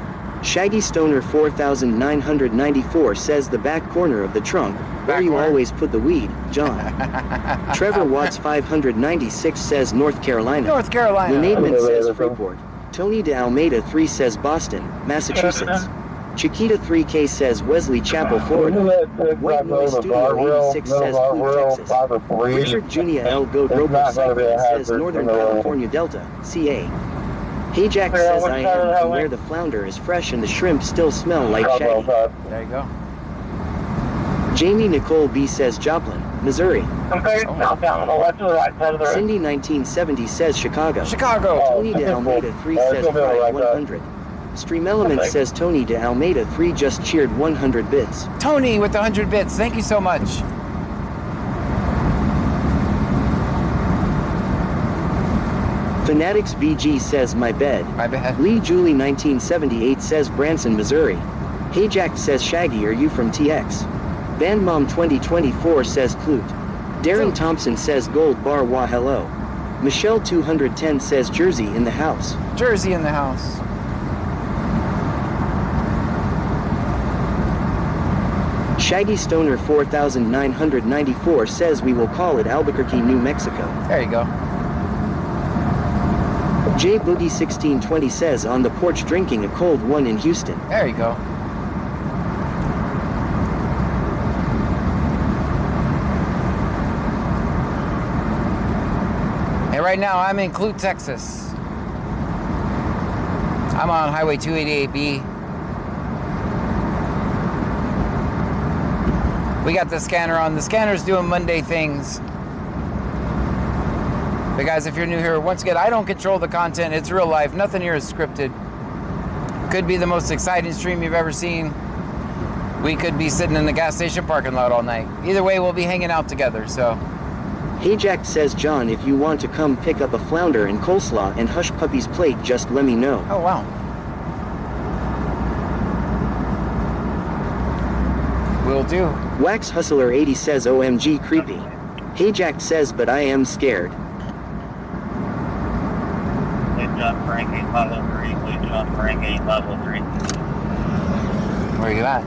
Shaggy Stoner 4994 says the back corner of the trunk, where you always put the weed, John. Trevor Watts 596 says North Carolina. North Carolina. Lenademan says Freeport. Tony de Almeida 3 says Boston, Massachusetts. Chiquita 3K says Wesley Chapel, Florida. White Noise Studio 86 says Food, Texas. Richard Jr. L. Goat Robo Cycling says Northern California Delta, CA. Hey Jack says I am from where the flounder is fresh and the shrimp still smell like Shaggy. There you go. Jamie Nicole B says Joplin, Missouri. Cindy 1970 says Chicago. Chicago. Tony de Almeida 3 says Pride 100. Stream Element says Tony de Almeida 3 just cheered 100 bits. Tony with the 100 bits. Thank you so much. Fanatics BG says My Bed. My bad. Lee Julie 1978 says Branson, Missouri. Hey Jack says Shaggy, are you from TX? Band Mom 2024 says Clute. Darren Thompson says Gold Bar Wah hello. Michelle 210 says Jersey in the house. Jersey in the house. Shaggy Stoner 4994 says we will call it Albuquerque, New Mexico. There you go. J Boogie 1620 says on the porch drinking a cold one in Houston. There you go. And right now I'm in Clute, Texas. I'm on Highway 288B. We got the scanner on. The scanner's doing Monday things. But guys, if you're new here, once again, I don't control the content. It's real life. Nothing here is scripted. Could be the most exciting stream you've ever seen. We could be sitting in the gas station parking lot all night. Either way, we'll be hanging out together, so. Hey Jack says John, if you want to come pick up a flounder and coleslaw and Hush Puppy's plate, just let me know. Oh, wow. Will do. Wax Hustler 80 says OMG creepy. Hey Jack says but I am scared. Good job, Frank 8503. Good job, Frank 8503. Where are you at?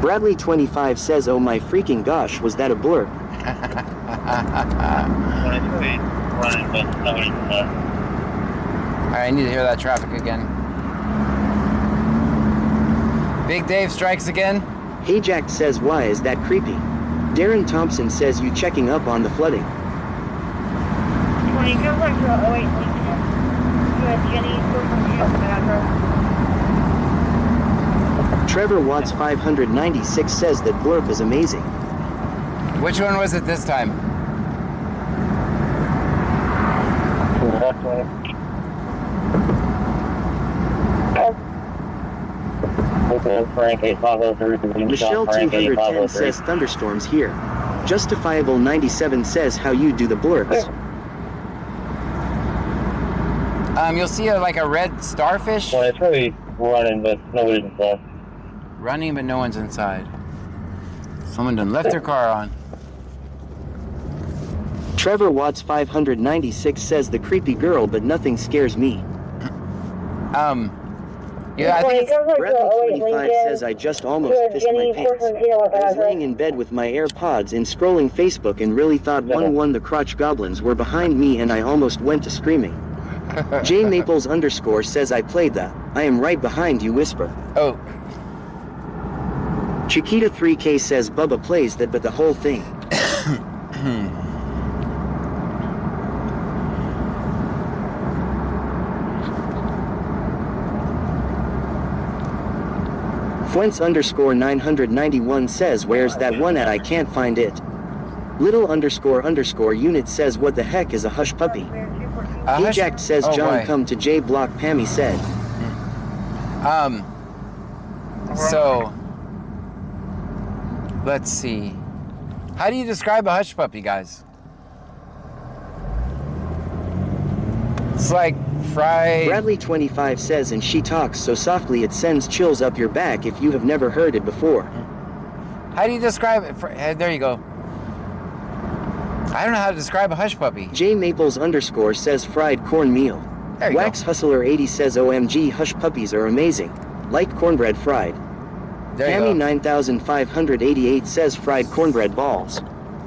Bradley 25 says oh my freaking gosh, was that a blur? Running, but nobody's left. Alright, I need to hear that traffic again. Big Dave strikes again. Hey Jack says why is that creepy? Darren Thompson says you checking up on the flooding. 20, go back to 08 Lincoln. US Jenny, go from address. Trevor Watts 596 says that blurb is amazing. Which one was it this time? Frank 8503. Michelle 210 says thunderstorms here. Justifiable 97 says how you do the blurbs. You'll see like a red starfish. Well, it's really running, but nobody's inside. Running, but no one's inside. Someone done left their car on. Trevor Watts 596 says the creepy girl, but nothing scares me. Yeah, I think Bradley 25 says I just almost pissed my pants. I was laying in bed with my AirPods and scrolling Facebook and really thought 1-1 the crotch goblins were behind me and I almost went to screaming. J Maples _ says I played the I am right behind you whisper. Oh. Chiquita 3K says Bubba plays that but the whole thing. Quince underscore 991 says where's that one at, I can't find it. Little underscore underscore unit says what the heck is a hush puppy? Ajax says John come to J Block, Pammy said. So let's see. How do you describe a hush puppy, guys? It's like fried. Bradley 25 says, and she talks so softly it sends chills up your back if you have never heard it before. How do you describe it? There you go. I don't know how to describe a hush puppy. J Maples underscore says fried cornmeal. There you Wax go. Hustler 80 says OMG hush puppies are amazing. Like cornbread fried. There you Tammy go. 9588 says fried cornbread balls.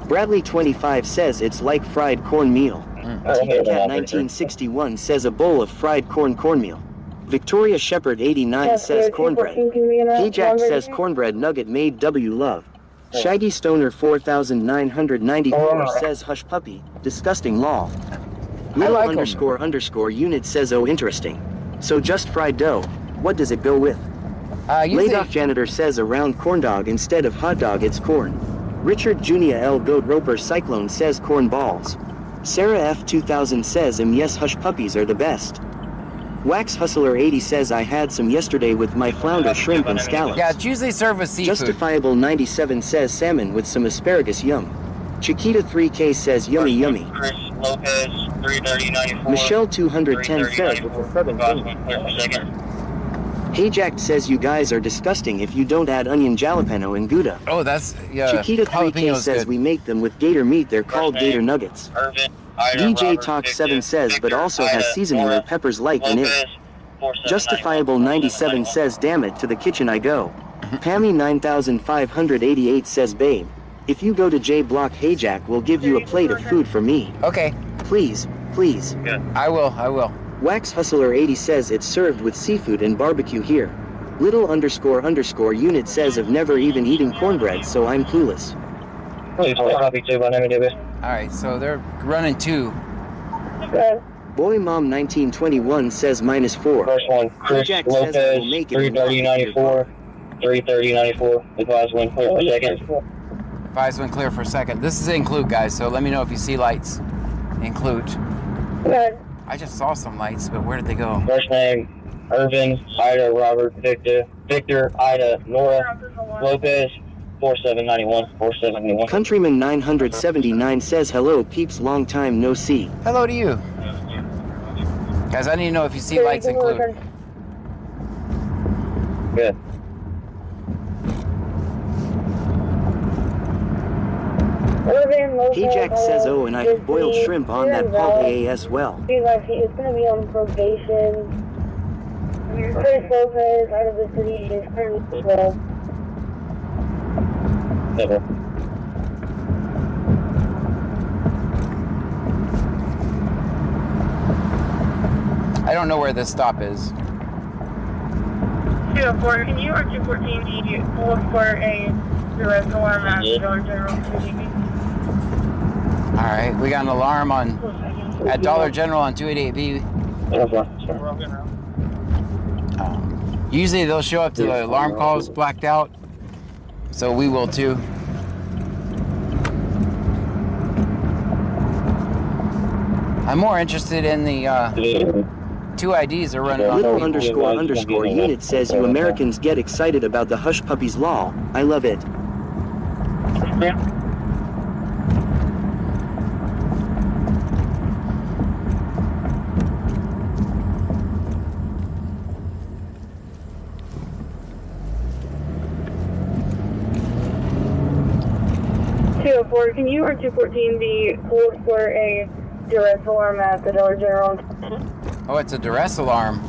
Bradley 25 says it's like fried cornmeal. Cat 1961 says a bowl of fried cornmeal. Victoria Shepherd 89 says cornbread. Ajax says cornbread nugget made W love. Shaggy Stoner 4994 says hush puppy, disgusting lol. Little like underscore underscore unit says oh interesting. So just fried dough, what does it go with? Laid off janitor says a round corn dog instead of hot dog it's corn. Richard Junia L Goat Roper Cyclone says corn balls. Sarah F 2000 says yes hush puppies are the best. Wax Hustler 80 says I had some yesterday with my flounder shrimp and scallops. Yeah, it's usually served with seafood. Justifiable 97 says salmon with some asparagus yum. Chiquita 3K says yummy yummy. Chris Lopez, 330-94. Michelle 210 says it's a southern thing. Hajack says you guys are disgusting if you don't add onion jalapeno and Gouda. Oh, that's yeah. Chiquita 3K says we make them with gator meat, they're called gator nuggets. Irvin, DJ Talk 7 says but also has seasoning or peppers like in it. Justifiable 97 says damn it to the kitchen I go. Pammy 9588 says babe, if you go to J Block Hajack we'll give you a plate of food for me. Okay. Please, please. I will. Wax Hustler 80 says it's served with seafood and barbecue here. Little underscore underscore unit says I've never even eaten cornbread so I'm clueless. Alright, so they're running 2. Boy Mom 1921 says -4. First one, Chris Jack says Lopez, I will make it 330-94. 330-94. Advise one clear for a second. Fives went clear for a second. This is include, guys, so let me know if you see lights. Include. I just saw some lights, but where did they go? First name, Irvin, Ida, Robert, Victor, Ida, Nora, Lopez, 4791. Countryman 979 says hello peeps, long time no see. Hello to you. Guys, I need to know if you see lights include. Good. Ajax says oh and I have boiled shrimp on that Paul AAS well. It's going to be on probation. Chris Lopez, out of the city, is currently 12. Never. I don't know where this stop is. 204, can you or 214 need look for a direct alarm at Dollar General CDB? Alright, we got an alarm at Dollar General on 288B. Usually they'll show up to the alarm calls blacked out, so we will too. I'm more interested in the 2 IDs are running on Little people. underscore underscore unit says you Americans get excited about the hush puppies law. I love it. Can you or 214 be pulled for a duress alarm at the Dollar General? Oh, it's a duress alarm.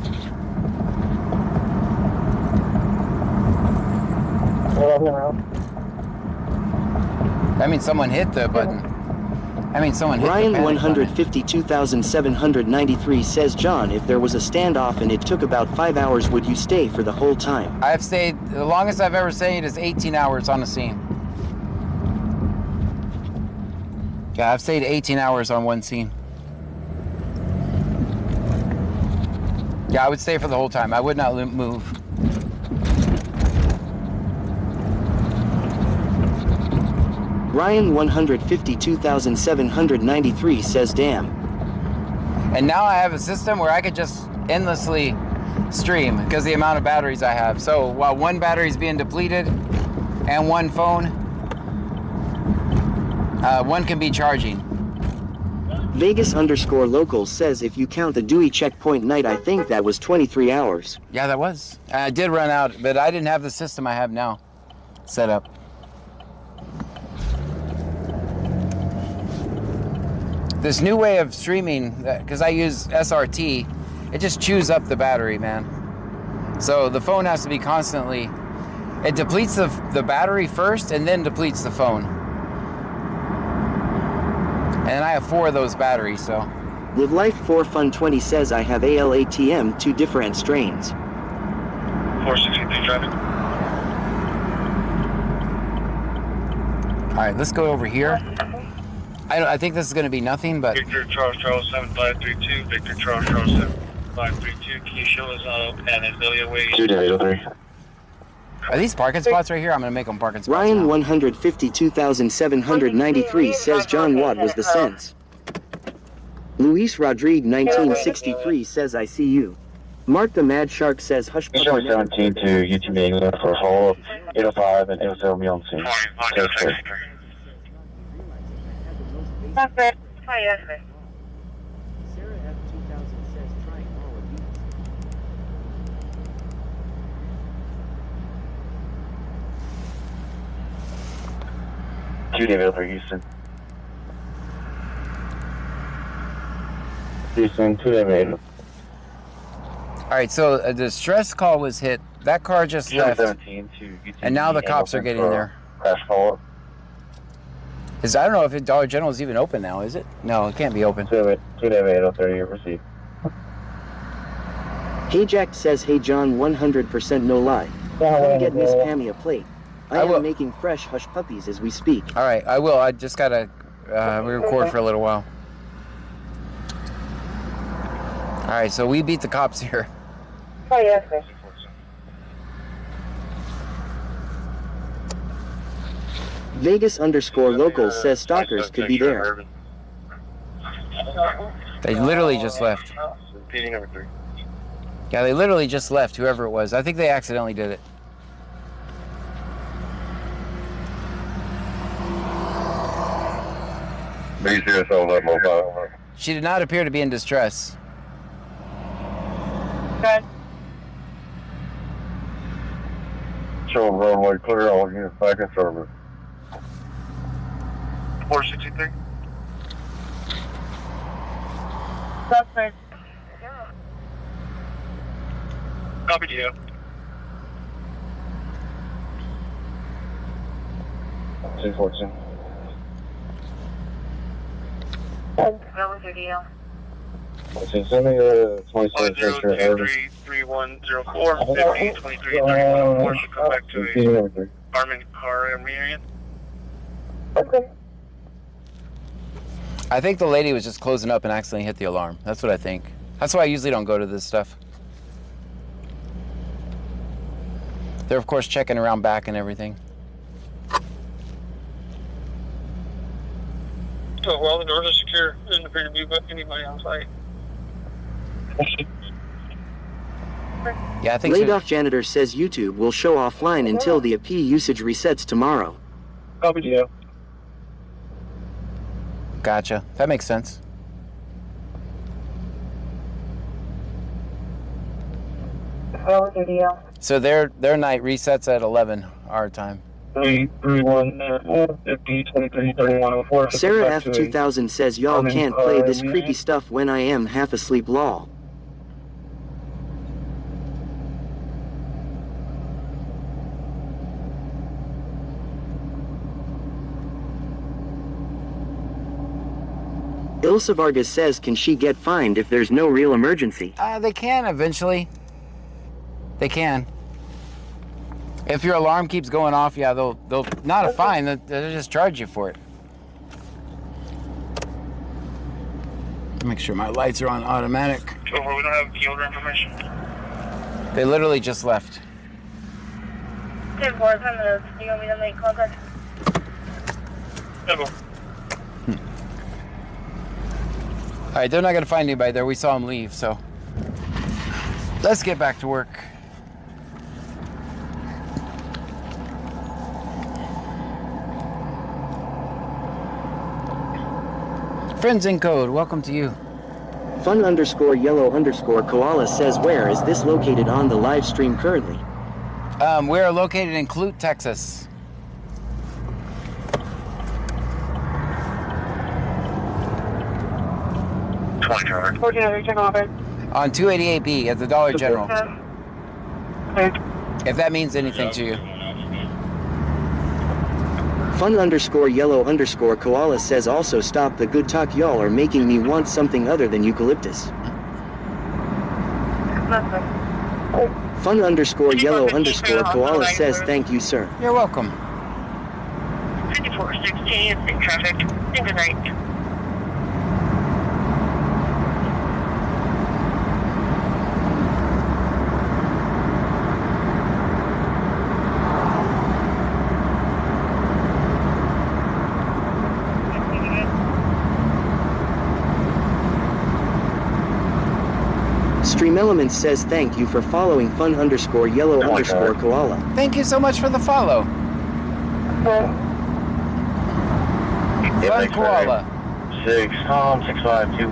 That means someone hit the button. I mean, someone hit Ryan the panic 152,793 says John, if there was a standoff and it took about 5 hours, would you stay for the whole time? button. I've stayed, the longest I've ever stayed is 18 hours on the scene. Yeah, I've stayed 18 hours on one scene. Yeah, I would stay for the whole time. I would not move. Ryan 152,793 says damn. And now I have a system where I could just endlessly stream because of the amount of batteries I have. So while one battery is being depleted and one phone, one can be charging. Vegas_local says if you count the Dewey checkpoint night, I think that was 23 hours. Yeah, that was. I did run out, but I didn't have the system I have now set up. This new way of streaming, because I use SRT, it just chews up the battery, man. So the phone has to be constantly, it depletes the battery first and then depletes the phone. And I have 4 of those batteries, so. Live Life 4 Fun 20 says I have ALATM, 2 different strains. 463 traffic. All right, let's go over here. I think this is going to be nothing, but. Victor Charles 7532, Victor Charles 7532. Can you show us at Azalea Way? 2803. Are these parking spots right here? I'm going to make them parking spots. Ryan now. 152,793 says John Watt was the sense. Luis Rodriguez 1963 says I see you. Mark the Mad Shark says hush. Showing 17 to UTV England for follow 805 and 807 me on scene. That's it. Hi, that's it. Sarah F 2000 says trying all of these. Judy available, Houston. Houston, 2 available. All right, so a distress call was hit. That car just left. 17 to UTV And now the cops are getting there. Crash follow. I don't know if Dollar General is even open now, is it? No, it can't be open. 2-830, received. Hey Jack says hey John 100% no lie. Come get Miss Pammy a plate. I will. am making fresh hush puppies as we speak. All right, I will. I just got to record for a little while. All right, so we beat the cops here. Hi, that's it. Vegas_local says stalkers could be there. They literally just left. Repeating number 3. Yeah, they literally just left, whoever it was. I think they accidentally did it. She did not appear to be in distress. Good. Showing runway clear, all units back in service. 463. That's it. Copy to you. Two 14. What was your deal? Send me 27 3104 50 23 31 should come back to a Armin car area. Okay. I think the lady was just closing up and accidentally hit the alarm. That's what I think. That's why I usually don't go to this stuff. They're, of course, checking around back and everything. So while the doors are secure, there doesn't appear to be anybody on site. Yeah, I think Laid so. off janitor says YouTube will show offline until the AP usage resets tomorrow. Copy to you. Gotcha. That makes sense. What was your deal? So their night resets at 11 our time. 331 50 23 31 04. Sarah F 2000 says y'all can't play this creepy stuff when I am half asleep lol. Ilsa Vargas says can she get fined if there's no real emergency? They can eventually. They can. If your alarm keeps going off, yeah, they'll not a fine, they'll just charge you for it. Make sure my lights are on automatic. So we don't have key holder information. They literally just left. 10-4, 10 minutes. Do you want me to make contact? All right, they're not gonna find anybody there. We saw them leave, so let's get back to work. Friends in code, welcome to you. Fun_yellow_koala says, where is this located on the live stream currently? We are located in Clute, Texas. On 288B at the Dollar General. If that means anything to you. Fun_yellow_koala says, also stop the good talk, y'all are making me want something other than eucalyptus. Fun_yellow_koala says, thank you, sir. You're welcome. 5416 in traffic. Good night. Stream Elements says, thank you for following Fun_yellow_koala. Thank you so much for the follow. Fun Koala. 652.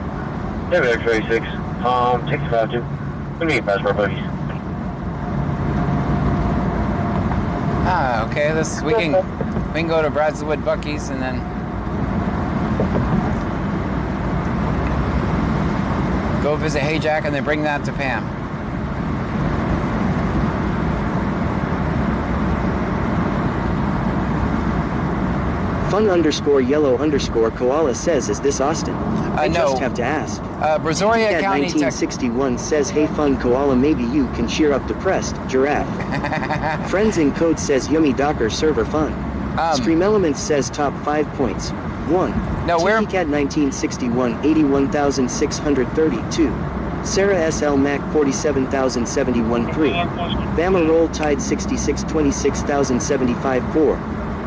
Maybe X-ray 6. 652. We need passport buggies. Ah, okay. We can go to Bradswood Bucky's and then go visit Hey Jack and then bring that to Pam. Fun_yellow_koala says, is this Austin? I no. just have to ask. Brazoria County, 1961 says, hey Fun Koala, maybe you can cheer up depressed giraffe. Friends in code says, yummy Docker server fun. Stream Elements says, top 5 points. 1. No, we're Cat 1961 81,632. Sarah SL Mac 47,071 3. Bama Roll Tide 66 26,075 4.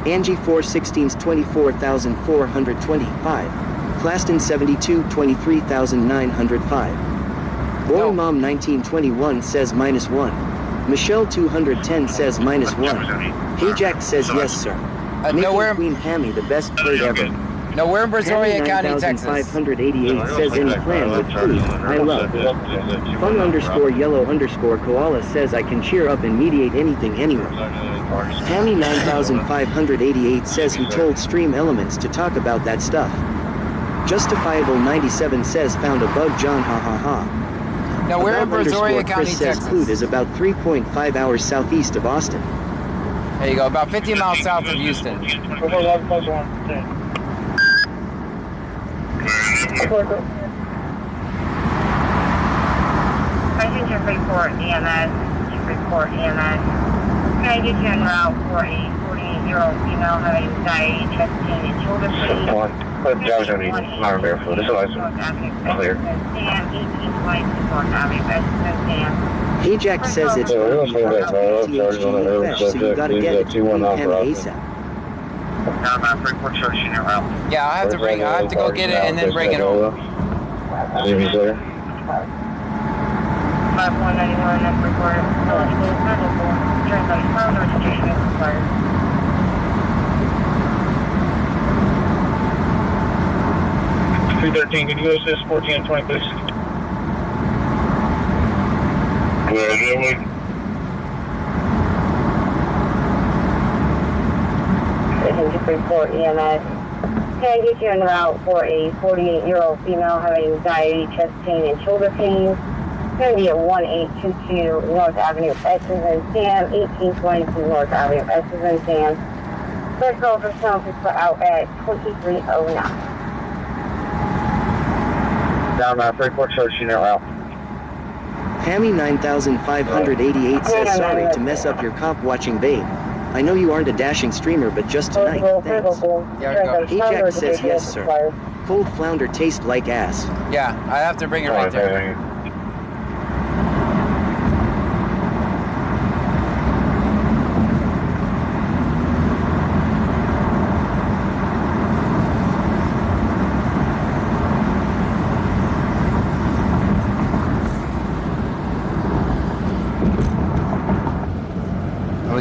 Angie 416s 24,425. Claston 72 23,905. Boy Mom 1921 says -1. Michelle 210 says -1. Hey Jack says yes sir. Nowhere. Queen Hammy the best played ever. No, we're in Brazoria County, Texas. 9588 says, any plan with food, I love. Fun_yellow_koala says, I can cheer up and mediate anything anywhere. Hammy 9588 says he told Stream Elements to talk about that stuff. Justifiable 97 says, found a bug John ha ha ha. No, we're in Brazoria County, Chris Texas. says Clute is about 3.5 hours southeast of Austin. There you go, about 50 miles south of Houston. Passenger report EMS. Report EMS. Can I get you en route for a 48-year-old female having anxiety, chest pain, and shoulder pain? Put Josh on the arm barefoot. This is clear. Hey Jack says it's so you gotta get it to Queen Hammy ASAP. Yeah, I have to go get it and then bring it home. 5191, that's recorded. Eligible, translate, phone registration is required. Can you assist 14 and 20, please? Report EMS. Can I get you en route for a 48-year-old female having anxiety, chest pain, and shoulder pain? It's going to be at 1822 North Avenue, Esses and Sam, 1822 North Avenue, Esses and Sam. First call for service put out at 2309. Down Freeport Church Unit route. Hammy 9588 says, sorry to mess up your cop watching, babe. I know you aren't a dashing streamer, but just tonight, thanks. Hey Jack says, yes sir. Cold flounder taste like ass. Yeah, I have to bring it right there.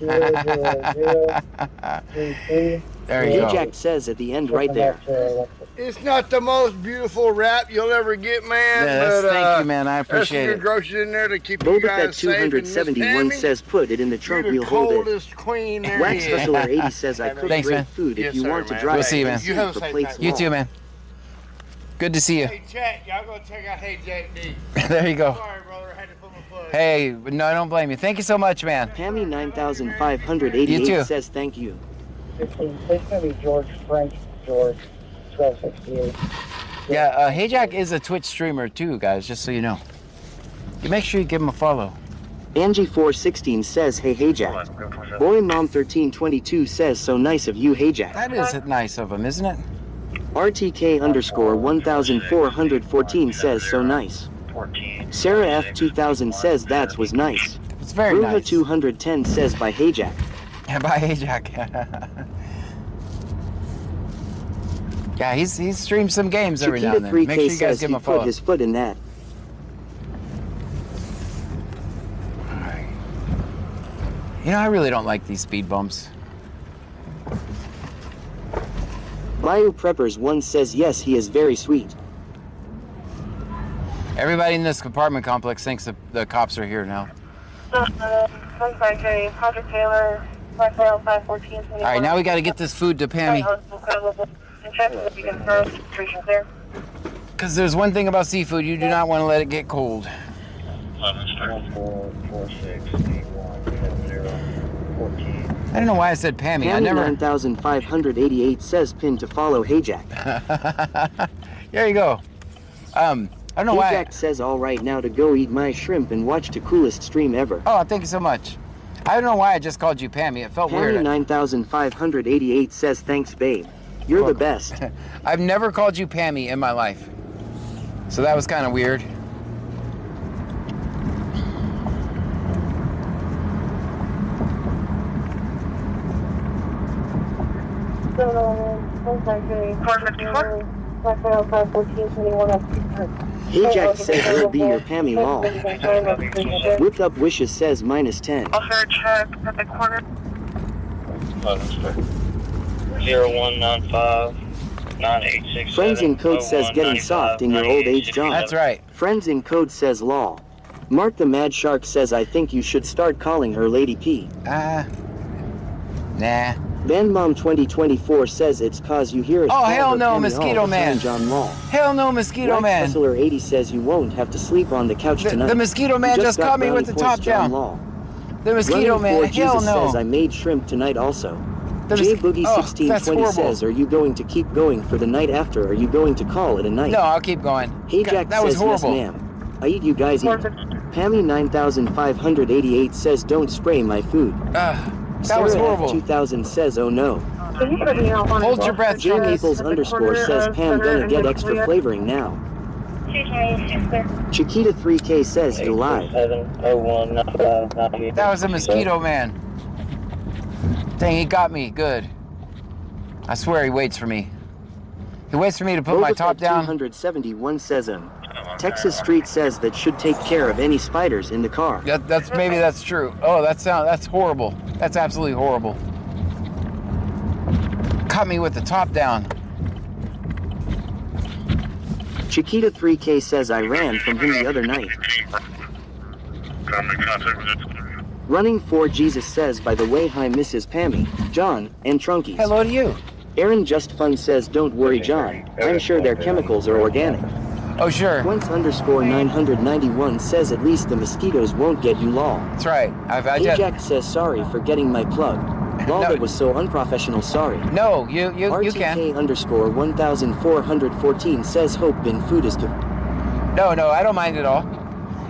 There you go. Ajax says at the end right there. It's not the most beautiful rap you'll ever get, man. Yes, but, thank you, man. I appreciate that's it. groceries in there to keep you guys safe. And Miss 271 Tammy, says put it in the trunk, you're the we'll hold it. coldest queen there Wax is. Hustler 80 says I cook Thanks, great man. food if Yes, you sir, want to man. drive. We'll see you, man. You have a for safe plates night. You long. too, man. Good to see you. Hey, chat, y'all go check out Hey Jack D. There you go. Sorry, brother, I had to put my plug. Hey, no, I don't blame you. Thank you so much, man. Pammy You 9588 too. says thank you. 15. It's going to be George Frank George 1268. Yeah, Hey Jack is a Twitch streamer too, guys, just so you know. You make sure you give him a follow. Angie416 says hey Jack. Boy Mom 1322 says so nice of you hey Jack. That is nice of him, isn't it? RTK underscore 1414 says so nice. Sarah F 2000 says that was nice. It's very Ruha nice. 210 says by hey Jack. Yeah, bye, Hey Jack. Yeah, he streams some games every now and Chiquita then. 3K Make sure you guys says give he him a put follow. his foot in that. Alright. You know, I really don't like these speed bumps. Bayou Preppers 1 says yes, he is very sweet. Everybody in this apartment complex thinks the cops are here now. Project Taylor, 514. Alright, now we gotta get this food to Pammy. Because there's one thing about seafood, you do not want to let it get cold. 14. I don't know why I said Pammy. I Pammy never. 9588 says pin to follow hey Jack. There you go. I don't know Hey why. Jack says all right now to go eat my shrimp and watch the coolest stream ever. Oh, thank you so much. I don't know why I just called you Pammy. It felt Pammy weird. 9588 says thanks babe. You're the best. I've never called you Pammy in my life. So that was kind of weird. Hey Jack says let be your Pammy lol. Whipped up wishes says -10. Officer check at the corner. 0195 986. Friends in code says getting soft in your old age John. That's right. Friends in code says lol. Mark the Mad Shark says I think you should start calling her Lady P. Nah. Bandmom 2024 says it's cause you hear us Oh, call hell her no, Pammy Mosquito all the time, Man. John Law. Hell no, Mosquito Wax Man. Hustler 80 says you won't have to sleep on the couch tonight. The Mosquito Man You just got caught me with brownie the top points, John down. Law. The Mosquito Running Man. for Hell Jesus says I no. made shrimp tonight also. The J mos- Boogie oh, that's 1620 horrible. says are you going to keep going for the night after? Are you going to call it a night? No, I'll keep going. Hey God, Jack that was says yes horrible. ma'am. I eat you guys eat. Pammy 9588 says don't spray my food. That Sarah was F. horrible. 2000 says oh no. Hold your breath, J Maples underscore says Pam gonna get extra flavoring now. Chiquita 3K says you live. That was a Mosquito Man. Dang, he got me. Good. I swear he waits for me. He waits for me to put my top down. 271 says Texas Street says that should take care of any spiders in the car. Maybe that's true. Oh, that's horrible. That's absolutely horrible. Cut me with the top down. Chiquita 3K says I ran from him the other night. Running for Jesus says by the way hi Mrs. Pammy, John, and Trunkies. Hello to you. Aaron Just Fun says don't worry John, I'm sure their chemicals are organic. Oh, sure. Once underscore 991 says at least the mosquitoes won't get you lol. That's right. Ajax says sorry for getting my plug. Lol, No. that was so unprofessional, sorry. No, you RTK can. underscore 1414 says hope bin food is good. No, I don't mind at all.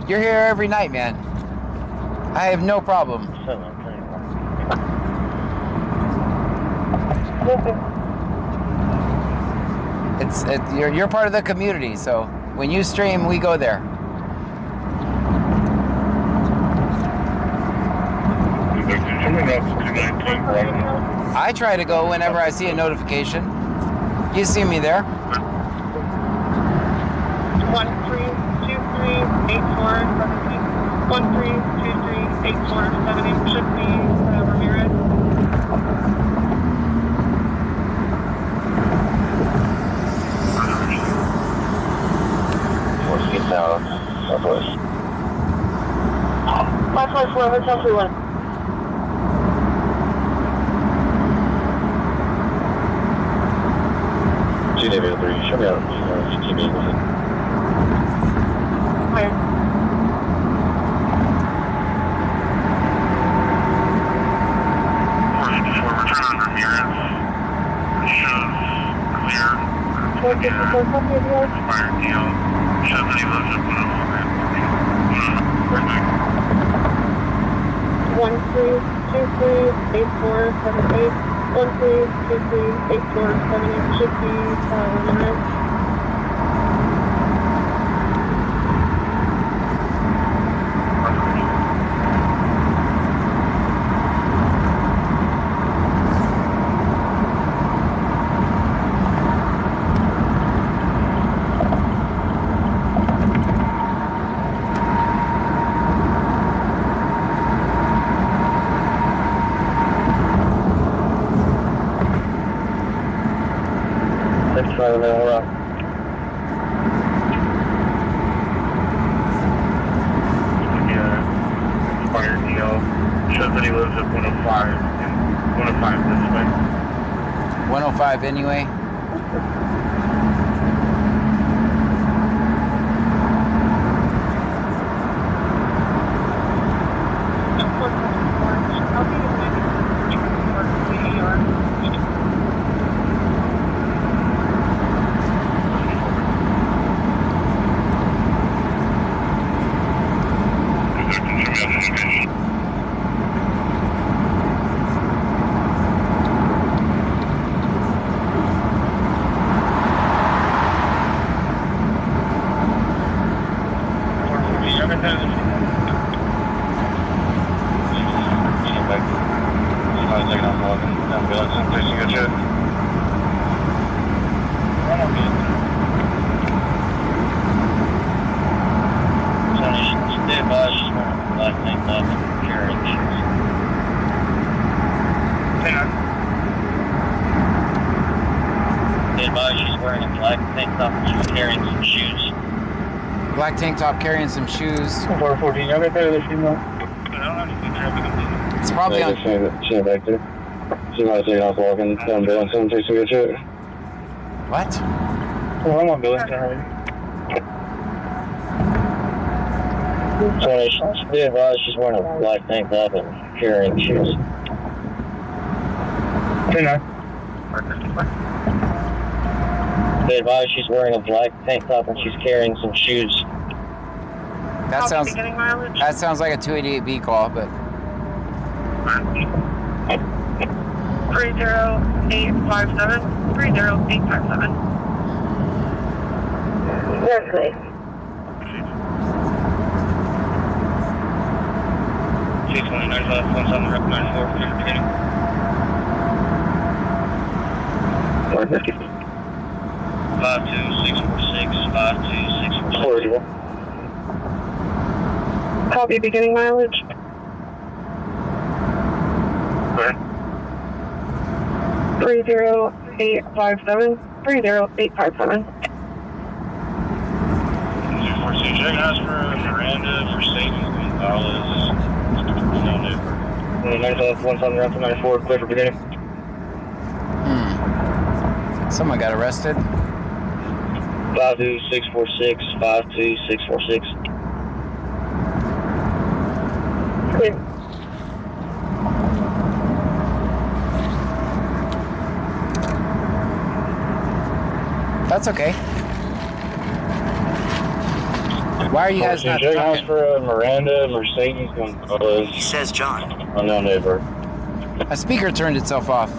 You're here every night, man. I have no problem. You're part of the community, so when you stream, we go there. I try to go whenever I see a notification. You see me there. 132384 13238478 should be 154, Hotel 31. Navy 3, show me out CT vehicles. Clear. One three two three 8478. 1-3-2-3-8-4-7-8 should be 1 minute. Shows that he lives at 105 and 105 this way. 105 anyway. Black tank top carrying some shoes. 414, y'all got that other female? It's probably on. She back there. She might take off walking down Billington, take some good shit. What? Oh, I'm on Billington already. Be advised, she's wearing a black tank top and carrying shoes. 10-9. Be advised, she's wearing a black tank top and she's carrying some shoes. That sounds like a 288B call, but 30857. 30857. Berkeley. C29 left, 17 rep 94 from the beginning. 52646, 52646. Copy beginning mileage. Where? 30857. 30857. 046, check ask for Miranda for Satan Gonzalez. No neighbor. 29 left, 17 rep 94, clear for beginning. someone got arrested. 52646, 52646. Clear. That's okay. Why are you guys not talking? For Miranda, Mercedes Gonzalez. He says John. Unknown neighbor. A speaker turned itself off.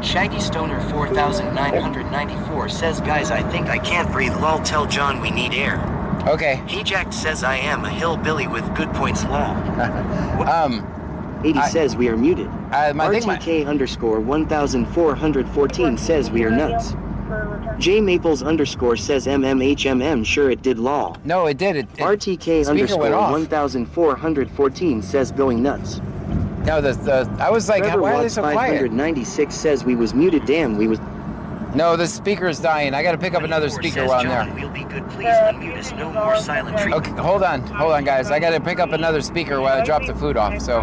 Shaggy Stoner 4994 says, guys, I think I can't breathe. Lol, tell John we need air. Okay. He Jacked says I am a hillbilly with good points. Lol. 80 says we are muted. RTK underscore 1414 says we are nuts. J Maples underscore says MMHMM sure it did lol. No, it did. RTK underscore 1414 says going nuts. No, I was like, Trevor why are they so quiet? 596 says we was muted. Damn, we was. No, the speaker's dying. I got to pick up another speaker while I'm there. We'll be good. Please unmute us. No more silent treatment. Okay, hold on, guys. I got to pick up another speaker while I drop the food off, so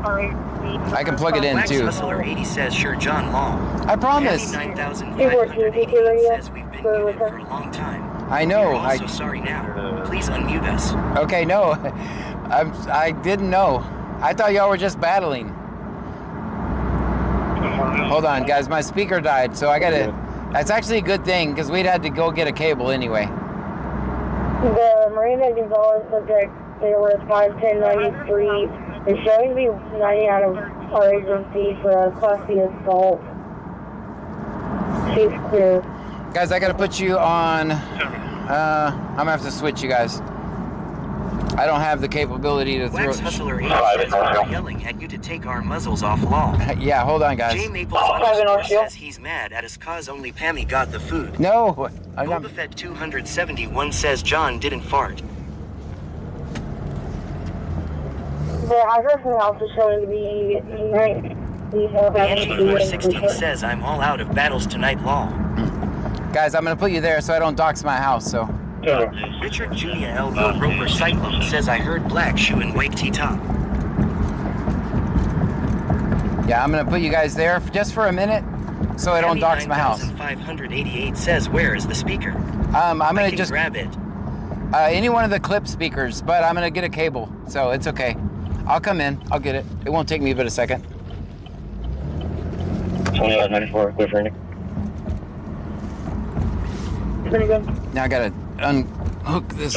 I can plug it in Wax too. Hustler 80 says, sure, John Law. I promise. 9,588 says we've been muted for a long time. I know. We're also sorry now. Please unmute us. Okay, no, I didn't know. I thought y'all were just battling. Hold on, guys. My speaker died, so I gotta. That's actually a good thing because we'd had to go get a cable anyway. The Marina Gonzalez subject, they were 51093. They're showing to be 90 out of our agency for a Class B assault. She's clear. Guys, I gotta put you on. I'm gonna have to switch you guys. I don't have the capability to throw. Wax Hustler 80 says we're yelling at you to take our muzzles off law. Yeah, hold on, guys. J Maples says he's mad at us cause only Pammy got the food. No, I'm not. Boba Fett 271 says John didn't fart. The address in the house is showing to be Angie 416 says I'm all out of battles tonight law. Guys, I'm gonna put you there so I don't dox my house. So. Richard Julia Elbow Roper Cyclone says I heard black shoe and white T-top. Yeah, I'm gonna put you guys there just for a minute so I don't dox my house. 588 says where is the speaker? I'm gonna just grab it. Any one of the clip speakers, but I'm gonna get a cable, so it's okay. I'll come in. I'll get it. It won't take me but a second. 2894, clear for Nick. Pretty good. Now I gotta unhook this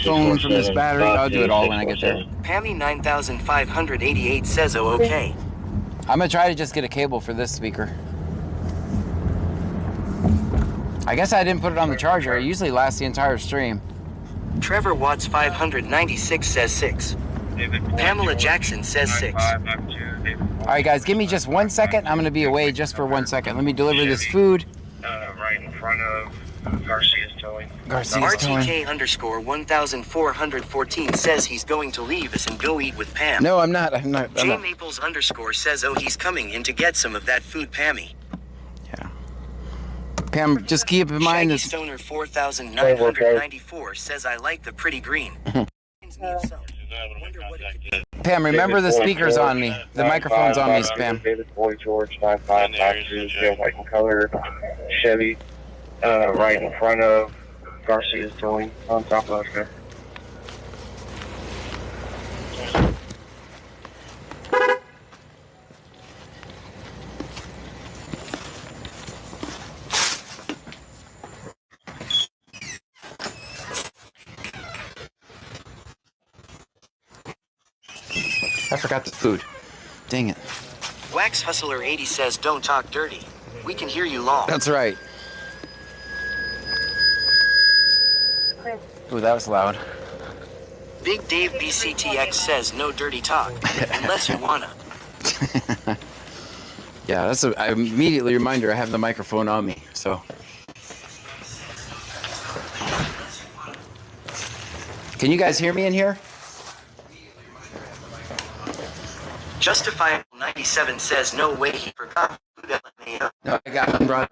phone from this battery. I'll do it all when I get there. Pammy 9588 says oh okay. I'm gonna try to just get a cable for this speaker. I guess I didn't put it on the charger. It usually lasts the entire stream. Trevor Watts 596 says 6. Pamela Jackson says 6. All right, guys, give me just 1 second. I'm gonna be away just for 1 second. Let me deliver this food. Right in front of Garcia's towing. Garcia's towing. RTK underscore 1414 says he's going to leave us and go eat with Pam. No, I'm not. I'm not. J Maples underscore says oh he's coming in to get some of that food Pammy. Yeah. Pam, just keep in mind this. Stoner 4994 says I like the pretty green. Pam, remember the speaker's on me. The microphone's on me, Pam. David Boy George 9552, white and color Chevy, right in front of Garcia's towing on top of us. I forgot the food. Dang it. Wax Hustler 80 says don't talk dirty. We can hear you law. That's right. Ooh, that was loud. Big Dave BCTX says no dirty talk, unless you wanna. Yeah, that's a immediately reminder I have the microphone on me, so. Can you guys hear me in here? Justifiable 97 says no way he forgot food at LMAO. No, I got it, bro.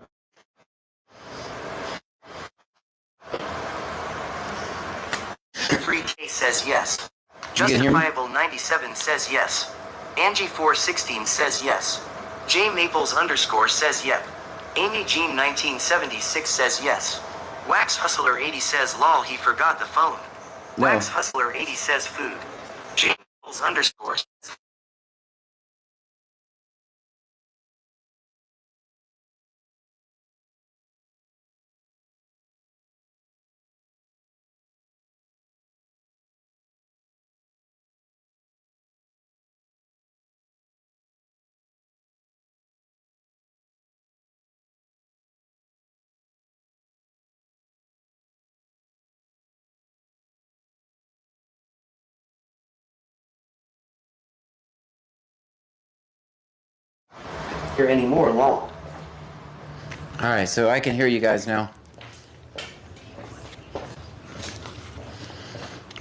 Free K says yes. You can hear me? Justifiable 97 says yes. Angie 416 says yes. J Maples underscore says yep. Amy Jean 1976 says yes. Wax Hustler 80 says lol he forgot the phone. No. Wax Hustler 80 says food. J Maples underscore says hear any more law. All right, so I can hear you guys now.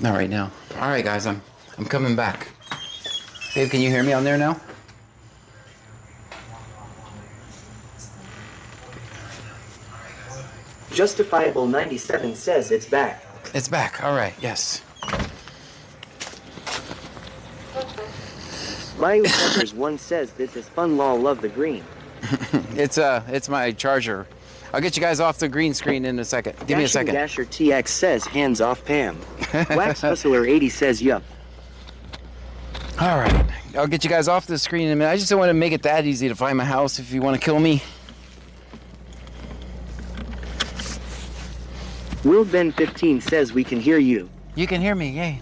Not right now. All right, guys, I'm coming back. Babe, can you hear me on there now? Justifiable 97 says it's back. It's back. All right. Yes. Bayou Peppers 1 says this is fun lol love the green. It's my charger. I'll get you guys off the green screen in a second. Give me a second. Dasher TX says hands off Pam. Wax Hustler 80 says yup. All right. I'll get you guys off the screen in a minute. I just don't want to make it that easy to find my house if you want to kill me. Will Ben 15 says we can hear you. You can hear me, yay.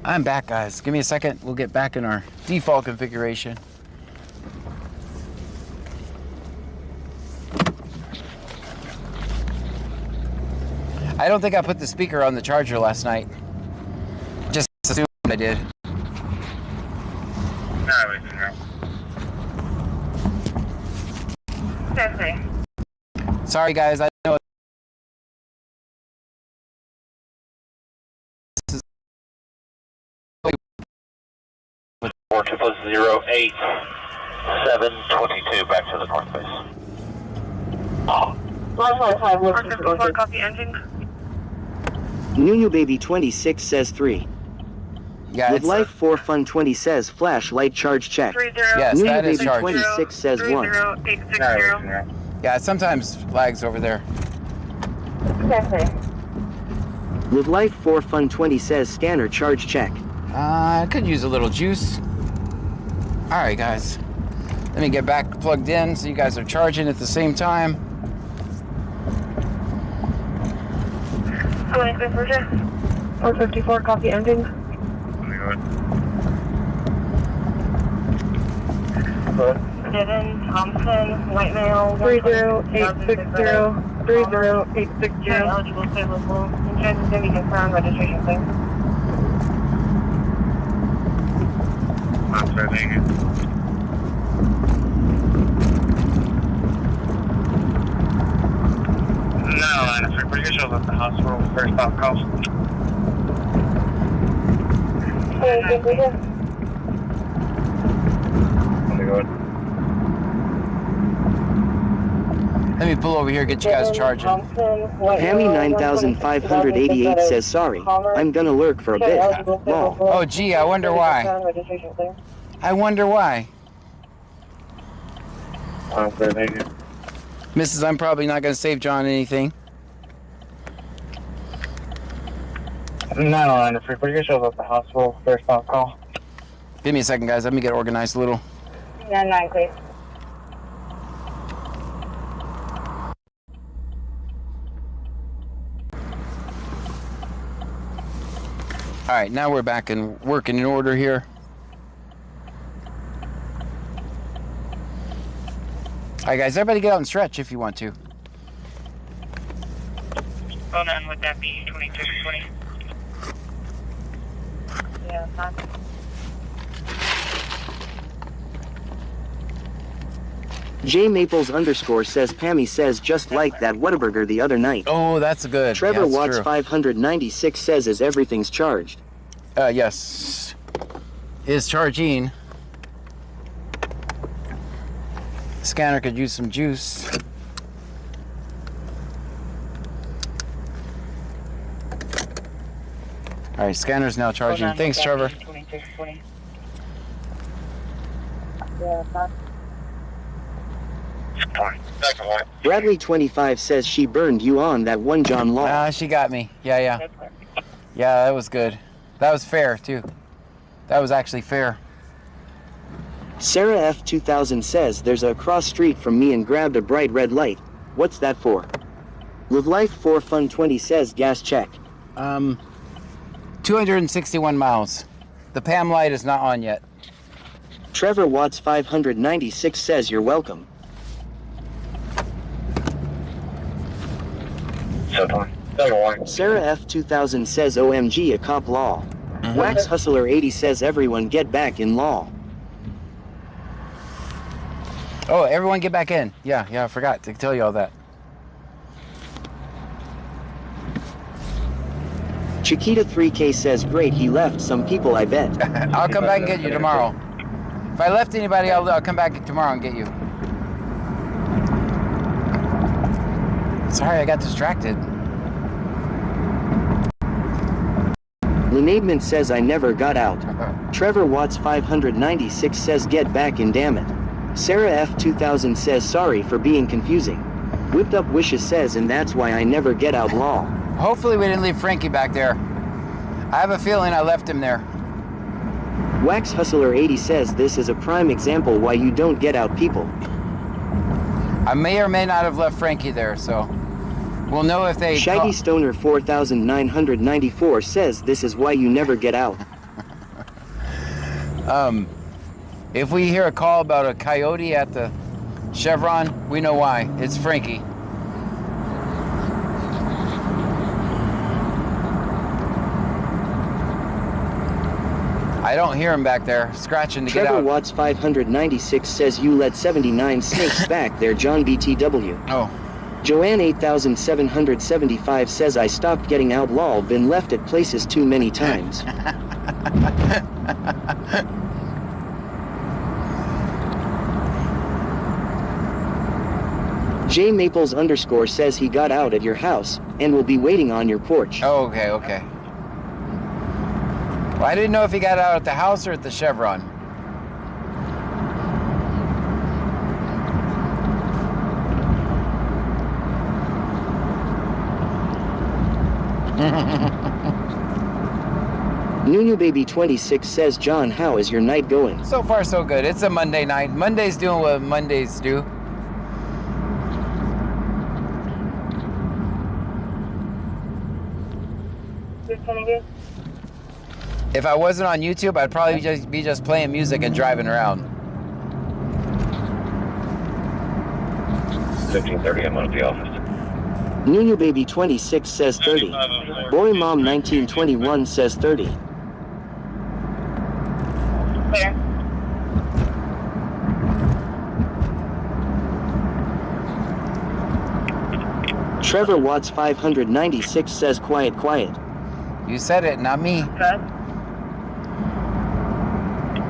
I'm back, guys. Give me a second. We'll get back in our default configuration. I don't think I put the speaker on the charger last night. Just assumed I did. Sorry, guys. I know. 408 722 back to the north base. 454, copy engine. Nunu Baby 26 says 3. Yeah, With Life 4 Fun 20 says flashlight charge check. 30. Yes, Nunu that is Baby charged. 26 says 1. 30860. Yeah, it sometimes flags over there. With Life 4 Fun 20 says scanner charge check. I could use a little juice. All right, guys. Let me get back plugged in so you guys are charging at the same time. 454, copy engine. Devin, Thompson, white male. 30860. 30860. Eligible state local. Insurance is going to be confirmed. Registration, please. No, and if you're pretty good, shows up the hospital first stop call. Let me pull over here, get you guys charging. Hammy 9588 says sorry. I'm gonna lurk for a bit. Lol. Oh, gee, I wonder why. I wonder why. Mrs., I'm probably not going to save John anything. No, and if you're pretty good, shows up the hospital first stop call. Give me a second, guys. Let me get organized a little. 9, please. All right, now we're back and working in order here. All right, guys, everybody get out and stretch if you want to. Hold on, would that be 2220? Yeah, fine. J Maples _ says Pammy says just like that Whataburger the other night. Oh, that's good. Trevor Yeah, that's Watts true. 596 says is everything's charged. Yes. Is charging. Scanner could use some juice. All right, scanner's now charging. Thanks, Trevor. 2220. Yeah, fine. Second one. Bradley 25 says she burned you on that one John Law. Ah, she got me. Yeah. Yeah, that was good. That was fair, too. That was actually fair. Sarah F 2000 says there's a cross street from me and grabbed a bright red light. What's that for? Live Life 4 Fun 20 says gas check. 261 miles. The PAM light is not on yet. Trevor Watts 596 says you're welcome. Second one. Sarah F 2000 says OMG a cop law. Wax Hustler 80 says everyone get back in law. Oh, everyone get back in. Yeah, I forgot to tell you all that. Chiquita 3K says great he left some people I bet. I'll come back and get you tomorrow. If I left anybody, I'll come back tomorrow and get you. Sorry, I got distracted. Lenabement says I never got out. Trevor Watts 596 says get back in, damn it. Sarah F 2000 says sorry for being confusing. Whipped Up Wishes says and that's why I never get out, lol. Hopefully we didn't leave Frankie back there. I have a feeling I left him there. Wax Hustler 80 says this is a prime example why you don't get out, people. I may or may not have left Frankie there, so we'll know if they... Shaggy Stoner 4994 says this is why you never get out. If we hear a call about a coyote at the Chevron, we know why. It's Frankie. I don't hear him back there, scratching to get out. Trevor Watts 596 says you let 79 snakes back there, John BTW. Oh. Joanne 8775 says I stopped getting out, lol, been left at places too many times. J Maples _ says he got out at your house and will be waiting on your porch. Oh, okay, okay. Well, I didn't know if he got out at the house or at the Chevron. Nunu Baby 26 says, John, how is your night going? So far, so good. It's a Monday night. Monday's doing what Mondays do. If I wasn't on YouTube, I'd probably be just playing music and driving around. 15:30, I'm out of the office. Nunu Baby 26 says 30. Boy Mom 1921 says 30. Where? Trevor Watts 596 says quiet, quiet. You said it, not me. Good.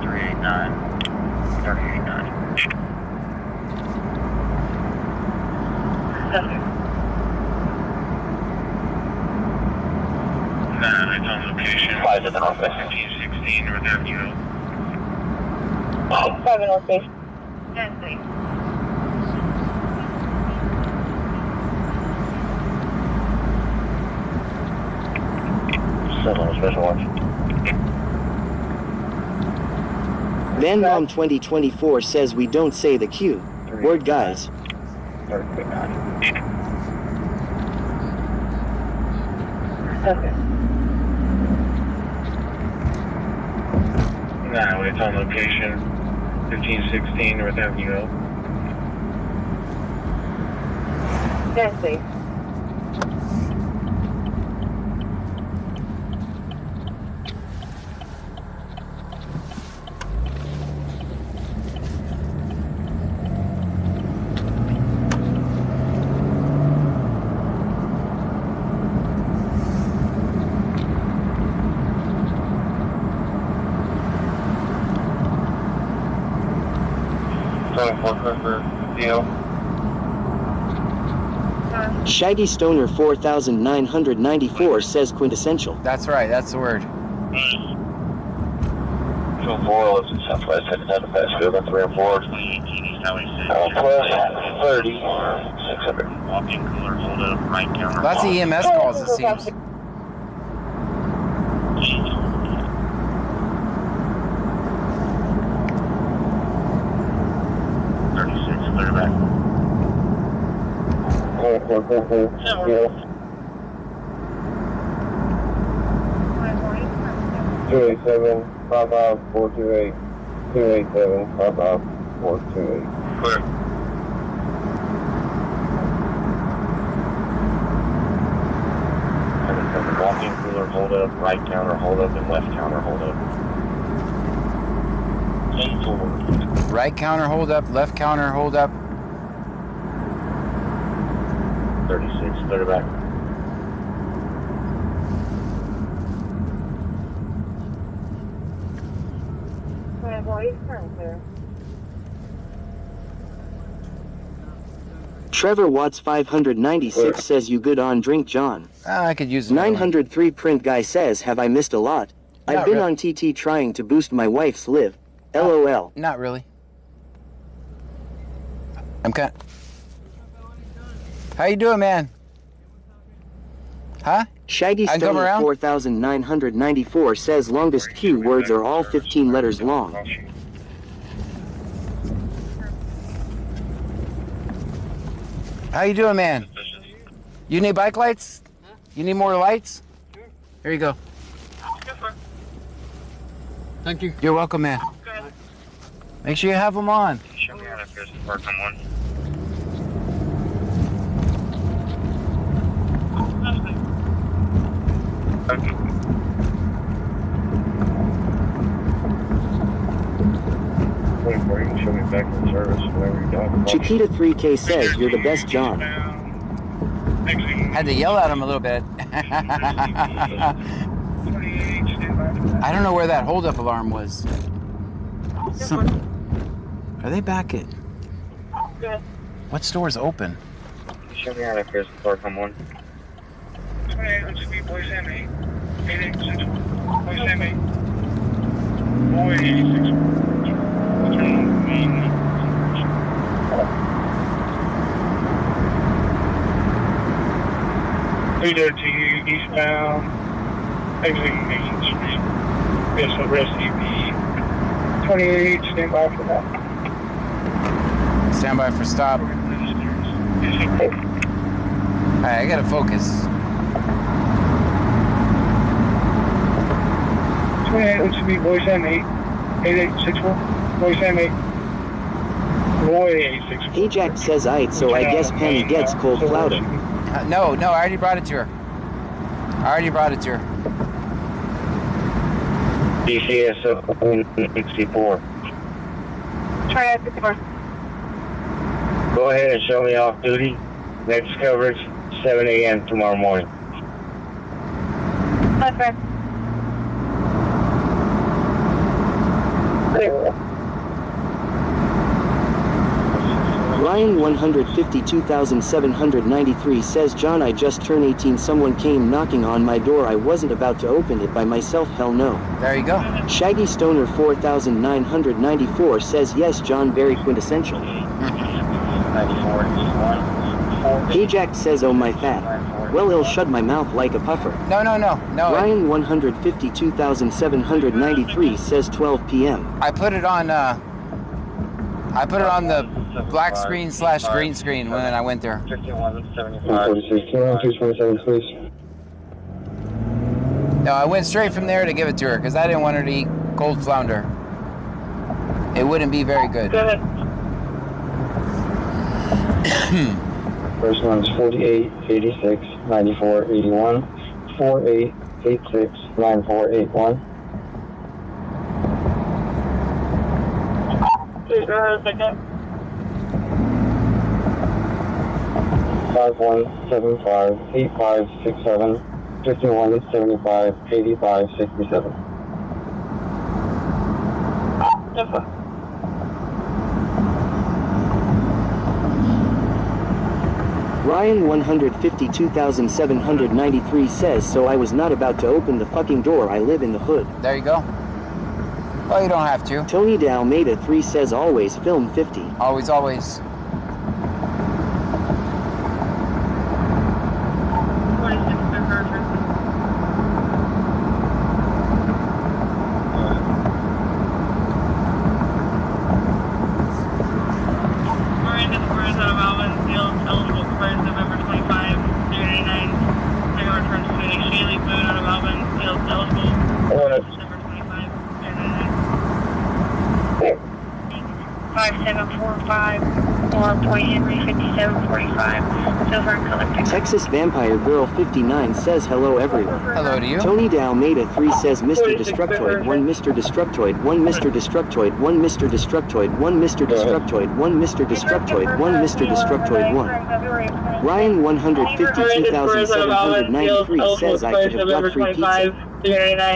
389. 389. Nah, it's on location. 5 in the northwest. 1516 North Avenue. 5 in North Base. Yes, please. Special watch. Van Mom 2024 says we don't say the Q. Word, guys. 389. Okay. Nah, it's on location. 1516 North Avenue. Yes, please. Deal. Shaggy Stoner 4994 says quintessential. That's right, that's the word. Two Boyle is in southwest, heading down to Passfield on 3 and 4. 2018 East Highway 6. Plus 30, 600. Walk-in cooler, hold up, right counter. Lots of EMS calls, it seems. Clear back. Yeah. 287 55428. 287 55428. Clear. Walk-in cooler, hold up, right counter, hold up, and left counter, hold up. 8-4. Right counter, hold up. Left counter, hold up. 36, clear back. Trevor Watts 596 says you good on drink John. I could use it. 903 print guy says have I missed a lot? I've been on TT trying to boost my wife's live. LOL. Not really. I'm kind. How you doing, man? Huh? Shaggy Stoner 4994 says longest Q words are all 15 letters long. How you doing, man? You need bike lights? You need more lights? Here you go. Thank you. You're welcome, man. Make sure you have them on. Show me how to press the park on one. Wait for you can show me back in service whenever you're done. Chiquita 3K says you're the best John. Had to yell at him a little bit. I don't know where that holdup alarm was. Are they back at? What store's open? Show me how to press the park on one. 28, let's be boy Sam 8. 886. Boy Sam 8. Boy 86. Leader to you, eastbound. Exiting Main Street. Yes, arrest EV. 28, stand by for that. Stand by for stop. Alright, I gotta focus. 28, let's be boy Sam 8. 8864. Boy Sam 8. Boy 864. Ajax says aight, so I guess Penny gets cold flouted. No, I already brought it to her. DCS 64. Try out 64. Go ahead and show me off duty. Next coverage, 7 a.m. tomorrow morning. Okay. Ryan 152,793 says John I just turned 18 someone came knocking on my door I wasn't about to open it by myself hell no. There you go. Shaggy Stoner 4994 says yes John very quintessential. 94. Ajax says oh my fat. Well he'll shut my mouth like a puffer. No. Ryan 152,793 says 12 p.m. I put it on the black screen / green screen when I went there. 5175. Please. No, I went straight from there to give it to her because I didn't want her to eat cold flounder. It wouldn't be very good. Go ahead. First one's 48, 86, 94, 81, 48, 86, 94, 81. Please go ahead, second. 5175, 8567, 5175, 8567. Ryan 152,793 says so I was not about to open the fucking door I live in the hood. There you go. Well, you don't have to. Tony Dalmeda 3 says always film 50. Always. Texas Vampire Girl 59 says hello everyone. Hello to you. Tony Dalmeda 3 says Mr. Destructoid 1 Mr. Destructoid 1 Mr. Destructoid 1 Mr. Destructoid 1 Mr. Destructoid 1 Mr. Destructoid 1 Mr. Destructoid 1. Ryan 152,793 says I could have got free pizza.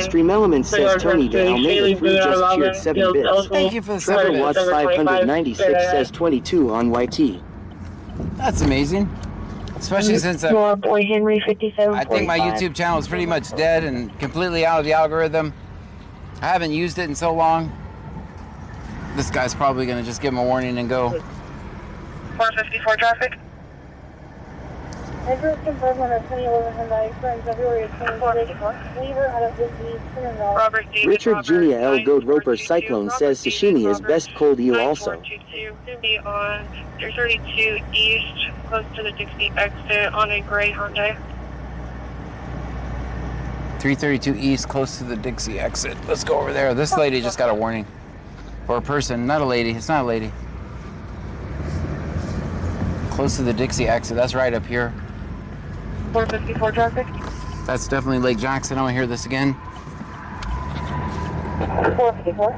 Stream Element says Tony Dalmeda 3 just cheered 7 bits. Thank you for the Trevor 7 Watts bits. 596 says 22 on YT. That's amazing. Especially since Boy Henry 57. I think my YouTube channel is pretty much dead and completely out of the algorithm. I haven't used it in so long. This guy's probably going to just give him a warning and go. 454 traffic. Address confirmed on a 2011 Hyundai X February 24. Lever out of Disney. Robert David. Richard Jr. L. Gold Roper Cyclone says sashimi is best cold eel also. 9422 be on 332 East, close to the Dixie exit on a gray Hyundai. 332 East, close to the Dixie exit. Let's go over there. This lady just got a warning. Or a person, not a lady. It's not a lady. Close to the Dixie exit. That's right up here. 454 traffic. That's definitely Lake Jackson. I want to hear this again. 454.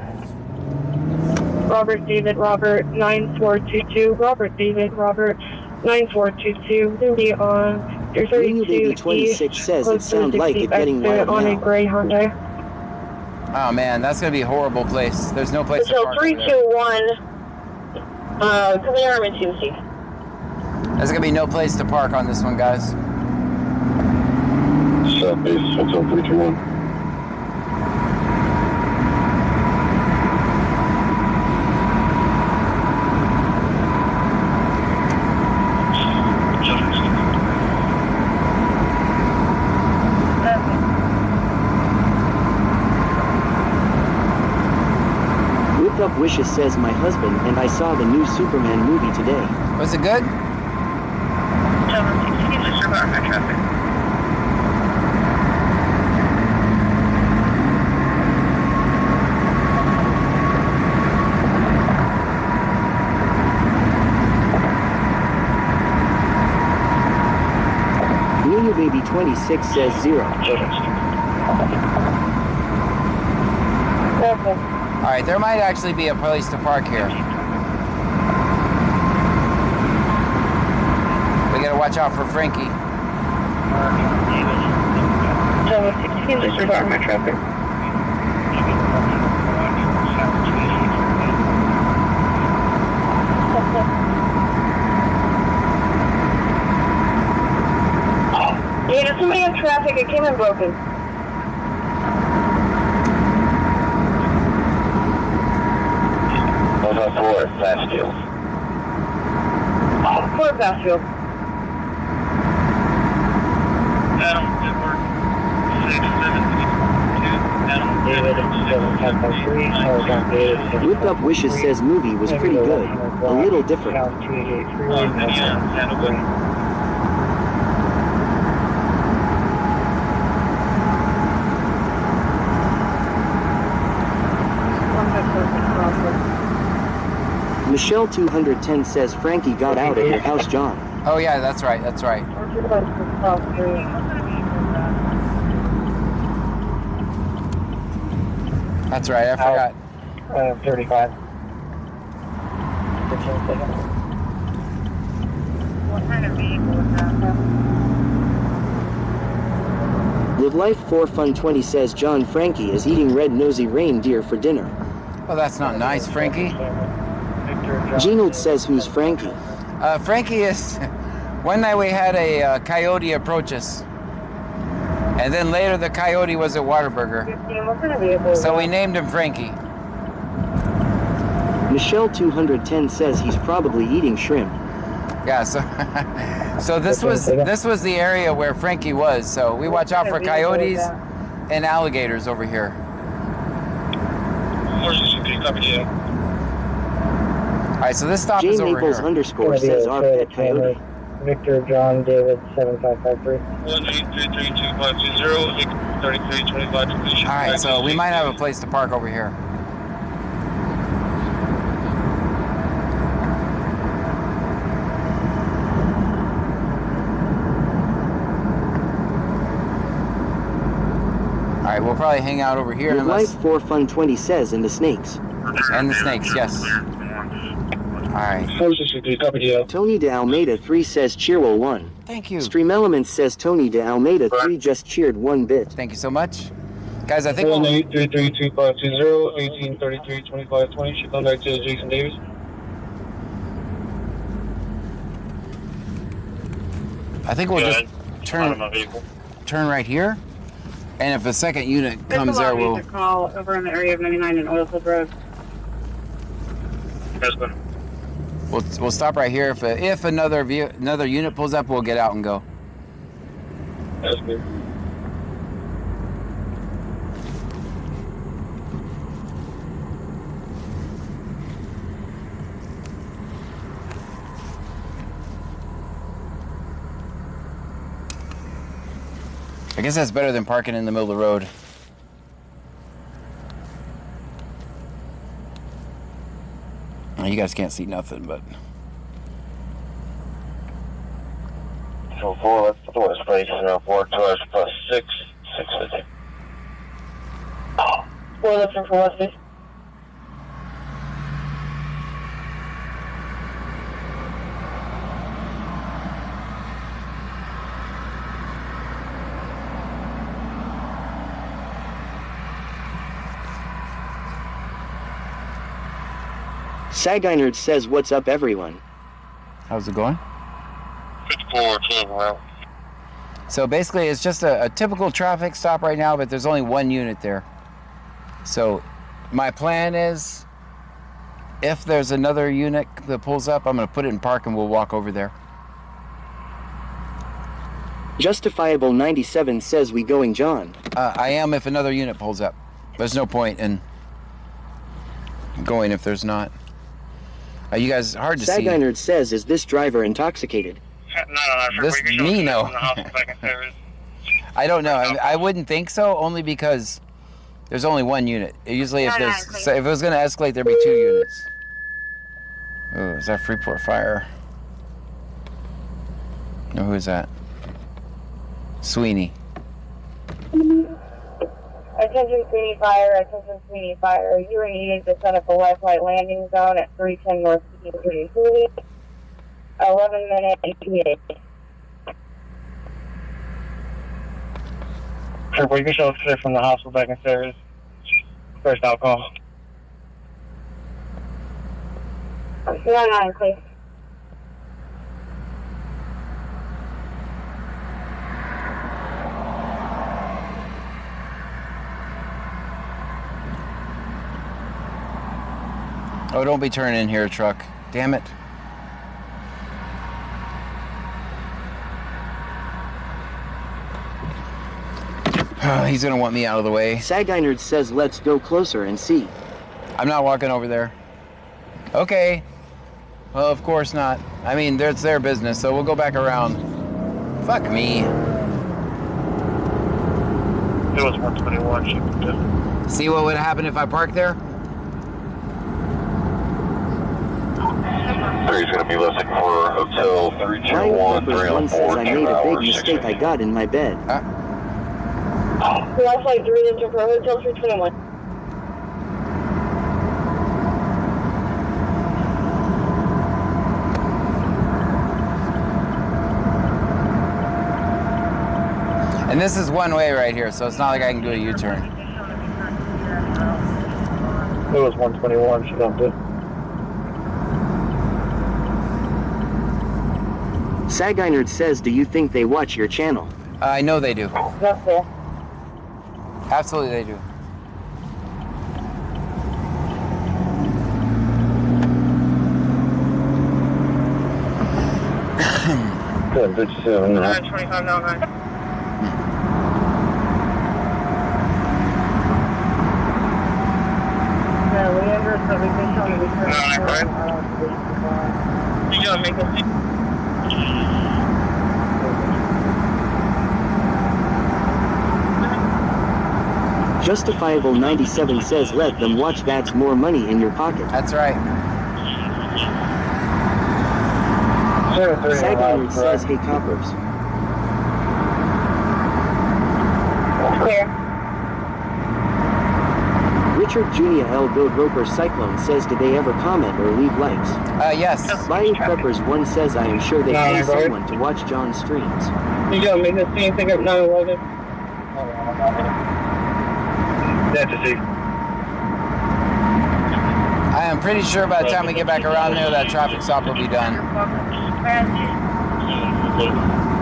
Robert David Robert 9422. Robert David Robert 9422 be on 332 26 East, says it close to the sounds like Dixie it getting exit wild on a now. gray Hyundai. Oh man, that's gonna be a horrible place. There's no place to So park. over there. 321, coming arm in Tuesday. There's gonna be no place to park on this one, guys. South base, Hotel 321. Whipped Up Wishes says my husband and I saw the new Superman movie today. Was it good? Disregard my traffic. Nunu Baby 26 says 0. All right, there might actually be a place to park here. We gotta watch out for Frankie. 16, disregard my traffic. Yeah, there's somebody in traffic. It came in broken. Hotel 4, Fastfield. Fort Bassfield. Adam, Edward 672. Adam. Whipped Up Wishes says movie was pretty good. A little different. Michelle 210 says Frankie got out at your house, John. Oh yeah, that's right, that's right. That's right, I forgot. 35. What kind of vehicle is that? Live Life 4 Fun 20 says John Frankie is eating red nosy reindeer for dinner. Oh, that's not nice, Frankie. Genold says who's Frankie? Frankie is... One night we had a coyote approach us. And then later the coyote was at Whataburger. So we named him Frankie. Michelle 210 says he's probably eating shrimp. Yeah, so this was the area where Frankie was. So we watch out for coyotes and alligators over here. All right, so this stop is over Maples here. underscore says our pet coyote. Victor John David 7553. 1332520, All right, so we might have a place to park over here. All right, we'll probably hang out over here Live unless... Life 4 Fun 20 says and the snakes. And the snakes, yes. All right. Tony de Almeida 3 says Cheerwell 1. Thank you. Stream Elements says Tony de Almeida 3 just cheered 1 bit. Thank you so much. Guys, I think we'll... 1-833-2520, 1833-2520. Should come back to Jason Davis. I think we'll just turn right here. And if a second unit comes there, we'll... There's a call over in the area of 99 and Oilfield Road. Yes, ma'am. We'll stop right here. If another unit pulls up, we'll get out and go. Yes, ma'am. I guess that's better than parking in the middle of the road. You guys can't see nothing, but... So 4, let's put the west place, 4 cars plus 6, 650. 4 looking for west place. Saginerd says, "What's up, everyone?" How's it going? 54, 12, So basically, it's just a typical traffic stop right now, but there's only one unit there. So my plan is, if there's another unit that pulls up, I'm going to put it in park and we'll walk over there. Justifiable 97 says, "We going, John?" I am if another unit pulls up. There's no point in going if there's not. You guys, hard to see. Saginerd says, "Is this driver intoxicated?" This me, no. I don't know. I wouldn't think so, only because there's only one unit. Usually, if it was going to escalate, there'd be 2 units. Oh, is that Freeport Fire? No, who is that? Sweeney. Attention Sweeney Fire. You are needed to set up a lifeline landing zone at 310 North Street. 11-minute ETA. Triple, you can show us clear from the hospital back in service. First out call. 99, please. Oh, don't be turning in here, truck. Damn it. He's gonna want me out of the way. Saginerd says, "Let's go closer and see." I'm not walking over there. Okay. Well, of course not. I mean, it's their business, so we'll go back around. Fuck me. It was 121. See what would happen if I parked there? He's going to be listening for Hotel 321, 304. Says, "I made a big mistake. I got in my bed." Last flight 3 into for Hotel 321. And this is one way right here, so it's not like I can do a U-turn. It was 121, she dumped it. Saginerd says, "Do you think they watch your channel?" I know they do. That's there. Absolutely they do. Good, 57. 25 now, right? Yeah, Leander, so we can show you the You gotta make a... Justifiable 97 says, "Let them watch. That's more money in your pocket." That's right. Saginerd says, "Hey, coppers." Clear. Richard Jr. L. Goat Roper Cyclone says, "Did they ever comment or leave likes?" Yes. Bayou Preppers 1 says, "I am sure they pay someone to watch John's streams." You gotta make this scene pick up 911. That's to see. I am pretty sure by the time we get back around there, that traffic stop will be done.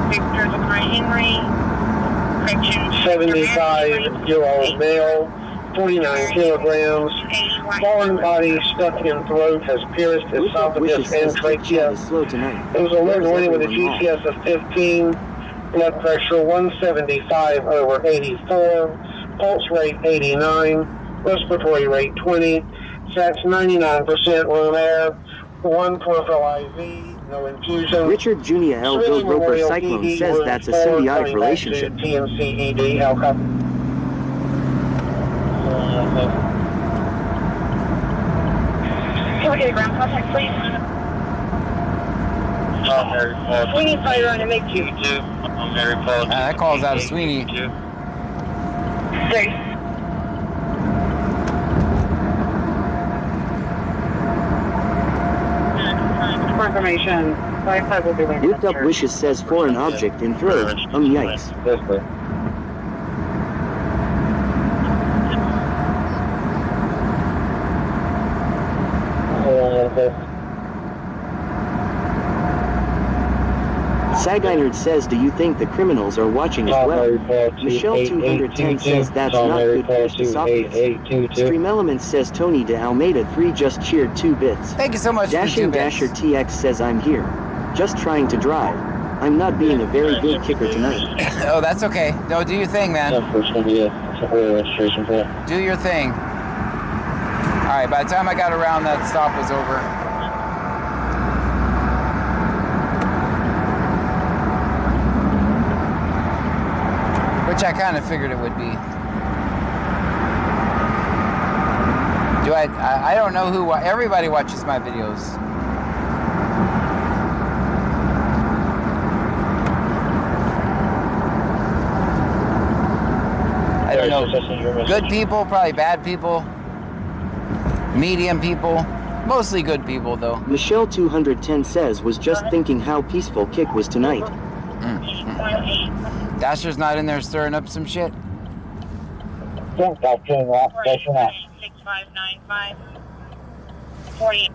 Victor Henry. 75-year-old male, 49 kilograms. Foreign body stuck in throat, has pierced esophagus and trachea. It was a lead weight with a GCS of 15. Blood pressure 175/84. Pulse rate 89. Respiratory rate 20. Sats 99% room air. 1 peripheral IV. No infusion. Richard Jr. L. Bill Roper Cyclone says that's a symbiotic relationship. TNCED, how copy? Can we get a ground contact, please? Sweeney fire on to make you. That calls out of Sweeney. Great. Confirmation. 55 will be waiting. Whipped Up Wishes says foreign object in throat. Yikes. Saginerd says, do you think the criminals are watching as well? Michelle 210 says that's not good for esophagus. Stream Elements says Tony de Almeida 3 just cheered 2 bits. Thank you so much. Dashing Dasher TX says I'm here. Just trying to drive. I'm not being a very good kicker tonight. Oh, that's okay. No, do your thing, man. Do your thing. Alright, by the time I got around, that stop was over. Which I kind of figured it would be. I don't know who, everybody watches my videos. I don't know. Good people, probably bad people. Medium people. Mostly good people, though. Michelle 210 says, was just thinking how peaceful Kick was tonight. Dasher's not in there stirring up some shit? 6595. 40.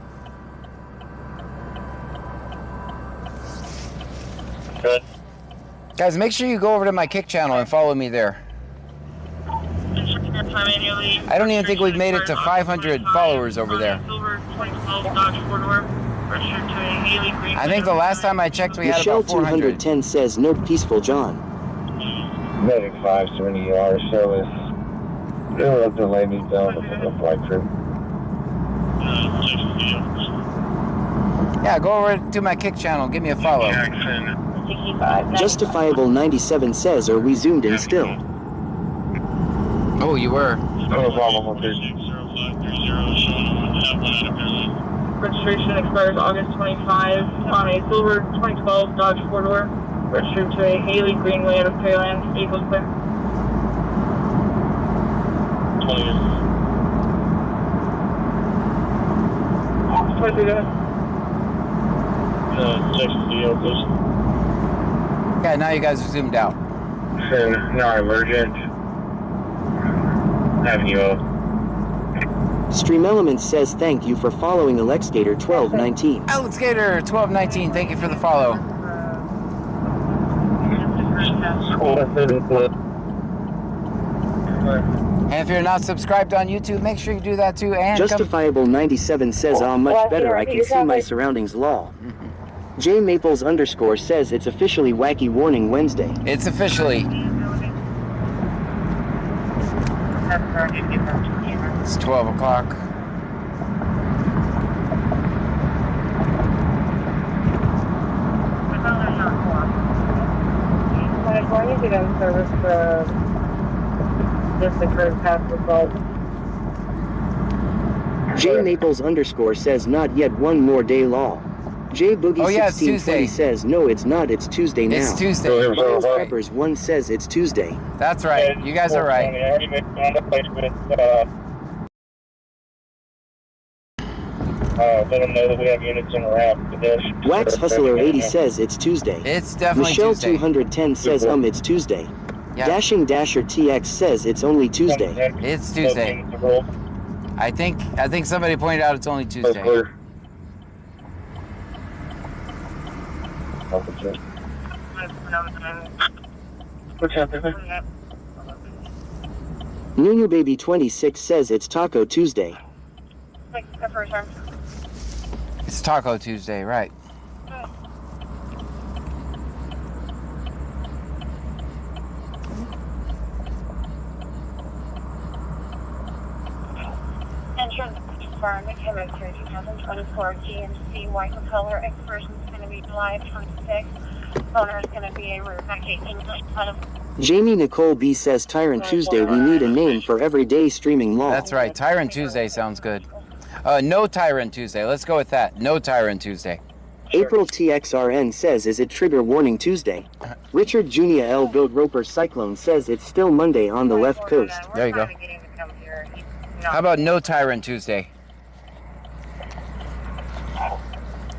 Good. Guys, make sure you go over to my Kick channel and follow me there. I don't even think we've made it to 500 followers over there. I think the last time I checked we had Michelle about 400. 210 says no peaceful John. Medic 570 or so is they're up to lady down the flight crew. Yeah, go over to my Kick channel, give me a follow. Justifiable 97 says, are we zoomed in still? Oh, you were. No problem with this. Registration expires August 25 on a silver 2012 Dodge 4-door. Registered to a Haley Greenway out of Pearland. Vehicles clear. 23, go ahead. Yeah, now you guys are zoomed out. So, now emergent. Avenue. Stream Elements says thank you for following Alexgator 1219. Alexgator 1219, thank you for the follow. And if you're not subscribed on YouTube, make sure you do that too. And Justifiable 97 says, much better, I can see my surroundings, lol. J Maples _ says it's officially Wacky Warning Wednesday. It's officially. It's 12 o'clock. Why did you guys service just occurred past result? J Maples _ says not yet, one more day, lol. J Boogie 1620 says no, it's not, it's Tuesday now. It's Tuesday. Miles Peppers 1 says it's Tuesday. That's right. You guys are right. Let them know that we have units en route to this. Wax Hustler 80 says it's Tuesday. It's definitely Michelle Tuesday. 210 says it's Tuesday. Yeah. Dashing Dasher TX says it's only Tuesday. It's Tuesday. I think somebody pointed out it's only Tuesday. What's up, baby? Nunu Baby 26 says it's Taco Tuesday. It's Taco Tuesday, right? Insurance confirmed it came out through 2024 GMC white and color. Expiration is going to be July 26th. Owner is going to be a route back 18 out of. Jamie Nicole B says Tyrant Tuesday, we need a name for everyday streaming law. That's right. Tyrant Tuesday sounds good. No Tyrant Tuesday. Let's go with that. No Tyrant Tuesday. April TXRN says, is it Trigger Warning Tuesday? Richard Junia L. Goat Roper Cyclone says it's still Monday on the left coast. There you go. How about no Tyrant Tuesday?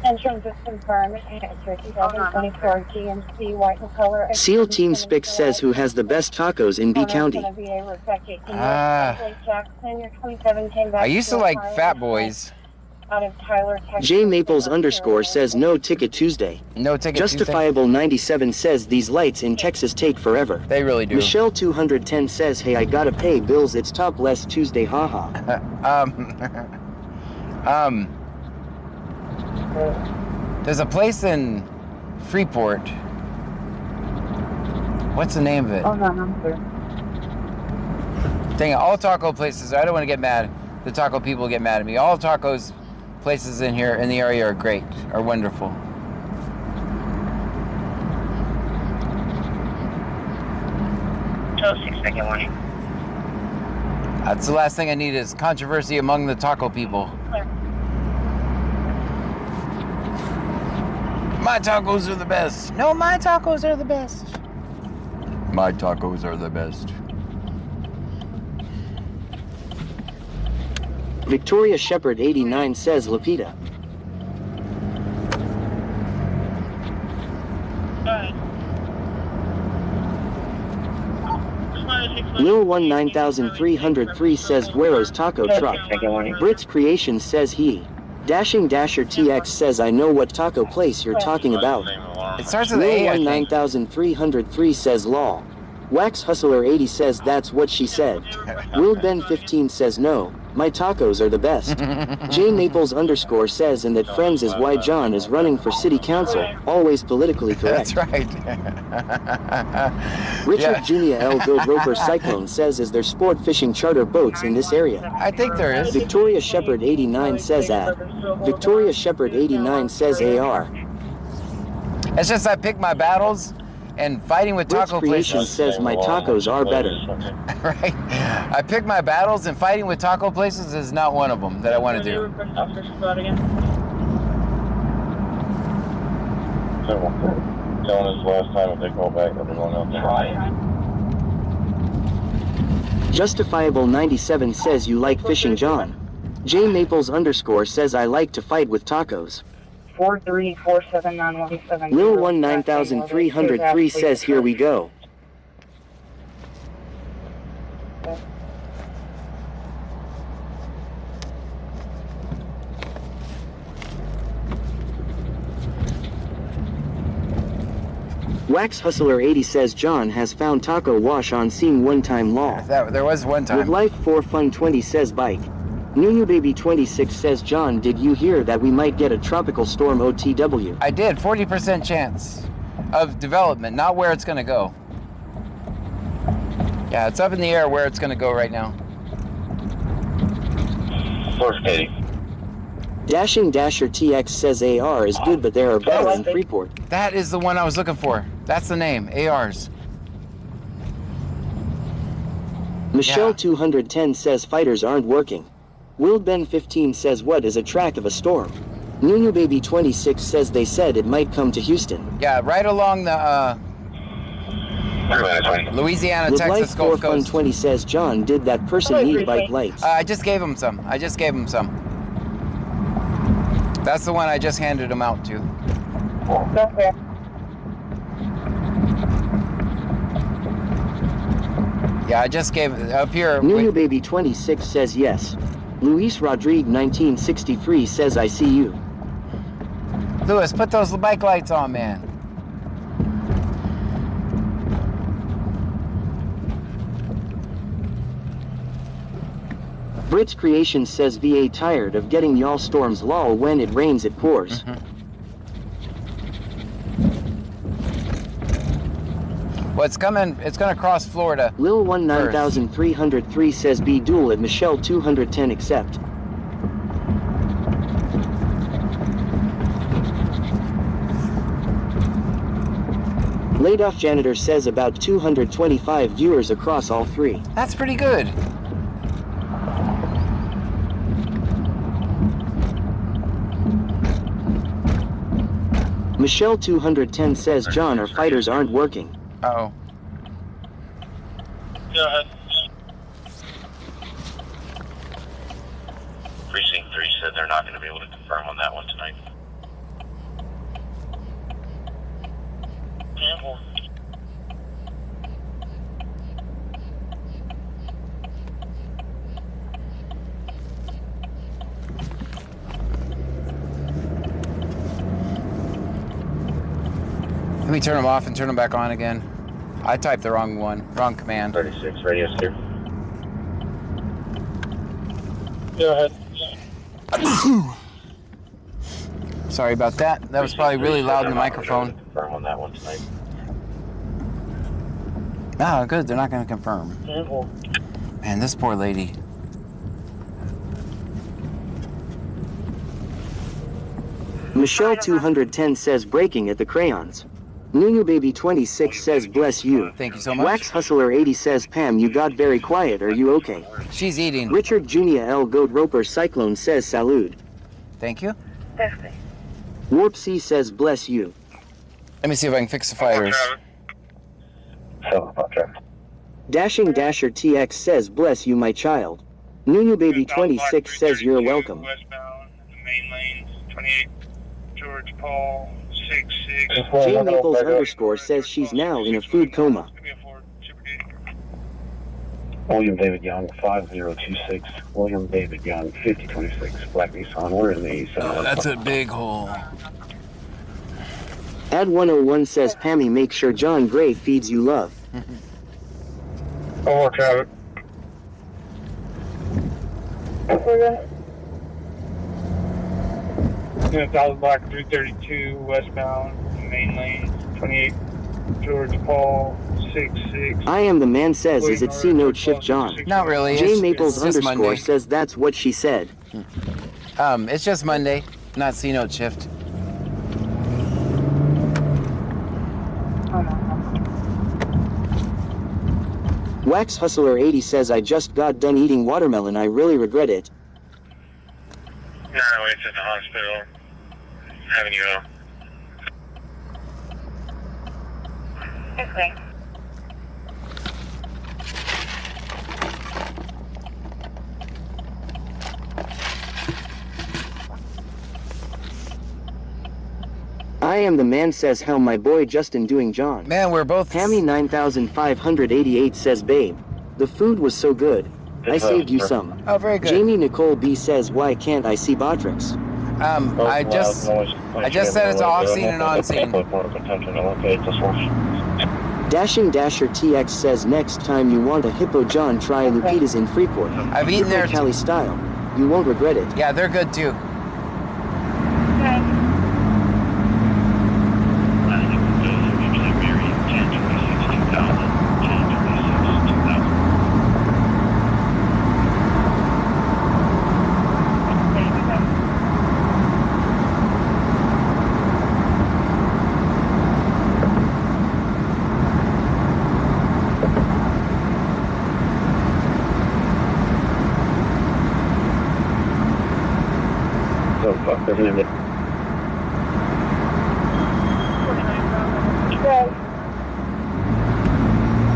Insurance is confirmed. It's through 2024 GMC white and color. SEAL Team Spix says who has the best tacos in B County. I used to like Fat Boys. J Maples _ says no ticket Tuesday. No ticket Justifiable 97 says these lights in Texas take forever. They really do. Michelle 210 says, hey, I gotta pay bills, it's topless Tuesday, haha. There's a place in Freeport. What's the name of it? Oh, no, I'm clear. Dang it, all taco places, I don't want to get mad. The taco people get mad at me. All tacos places in here in the area are great, are wonderful. That's the last thing I need is controversy among the taco people. My tacos are the best. No, my tacos are the best. My tacos are the best. Victoria Shepherd 89 says Lapita. Lil 19303 says Guero's Taco Truck. Brits Creation says he. Dashing Dasher TX says I know what taco place you're talking about. It starts with A, I think. 9303 says law. Wax Hustler 80 says that's what she said. Will Ben 15 says no, my tacos are the best. J Maples _ says and that friends is why John is running for city council, always politically correct. That's right. Richard Junia L. Goat Roper Cyclone says is there sport fishing charter boats in this area? I think there is. Victoria Shepherd 89 says at. Victoria Shepherd 89 says AR. It's just I pick my battles, and fighting with taco Creation places says my tacos are better. Right? I pick my battles, and fighting with taco places is not one of them that I want to do. Telling us last time if they call back, everyone else try. Justifiable 97 says you like fishing, John. J Maples _ says I like to fight with tacos. 4347917. Lil 19303 says here we go. Wax Hustler 80 says John has found taco wash on scene one time law. There was one time. With Life for Fun 20 says bike. Nunu Baby 26 says John, did you hear that we might get a tropical storm OTW? I did. 40% chance of development, not where it's going to go. Yeah, it's up in the air where it's going to go right now. First, Katie. Dashing Dasher TX says AR is good, but there are better in Freeport. That is the one I was looking for. That's the name, ARs. Michelle 210 says fighters aren't working. Will Ben 15 says what is a track of a storm? Nunu Baby 26 says they said it might come to Houston. Yeah, right along the Louisiana, With Texas Life Gulf for Fun Coast. 20 says John, did that person need bike lights? I just gave him some. That's the one I just handed him out to. Okay. Yeah, I just gave up here. Nunu Baby 26 says yes. Luis Rodrigue 1963 says I see you. Louis, put those bike lights on, man. Brits Creation says VA tired of getting y'all storms lol when it rains it pours. Well, it's coming. It's gonna cross Florida. Lil 19303 says be dual at Michelle 210 accept. Laid off janitor says about 225 viewers across all three. That's pretty good. Michelle 210 says John, our fighters aren't working. Uh-oh. Go ahead. Precinct 3 said they're not going to be able to confirm on that one tonight. Campbell. Let me turn them off and turn them back on again. I typed the wrong one, wrong command. 36, radio clear. Go ahead. Sorry about that. That was probably really loud in the microphone. Confirm on that one tonight. Ah, good. They're not going to confirm. Campbell. Man, this poor lady. Michelle 210 says breaking at the crayons. Nunu Baby 26 says bless you. Thank you so much. Wax Hustler 80 says Pam, you got very quiet, are you okay? She's eating. Richard Jr. L. Goat Roper Cyclone says salud. Thank you. Warp C says bless you. Let me see if I can fix the fires. Dashing Dasher TX says bless you my child. Nunu Baby 26 says you're welcome. Westbound, the main lanes, 28, George Paul, 66. J Maples underscore says she's now in a food coma. William David Young, 5026. William David Young, 5026. Black Nissan, we're in the east. Oh, that's a big hole. Ad 101 says Pammy, make sure John Gray feeds you love. One more traffic. Yeah, Dallas Black 332 westbound, main lane, 28, George Paul, 66. I am the man says, is it C note shift John? Not really. J Maples it's just underscore Monday. says that's what she said. It's just Monday, not C note shift. Wax Hustler 80 says I just got done eating watermelon, I really regret it. No, it's at the hospital. Having you go. Okay. I am the man says how my boy Justin doing John. Man, we're both... Hammy 9588 says babe, the food was so good. I saved you some. Oh, very good. Jamie Nicole B says why can't I see Botrix? I just said it's off scene and on scene. Dashing Dasher TX says next time you want a hippo John try Lupita's in Freeport. I've eaten there Cali style. You won't regret it. Yeah, they're good too.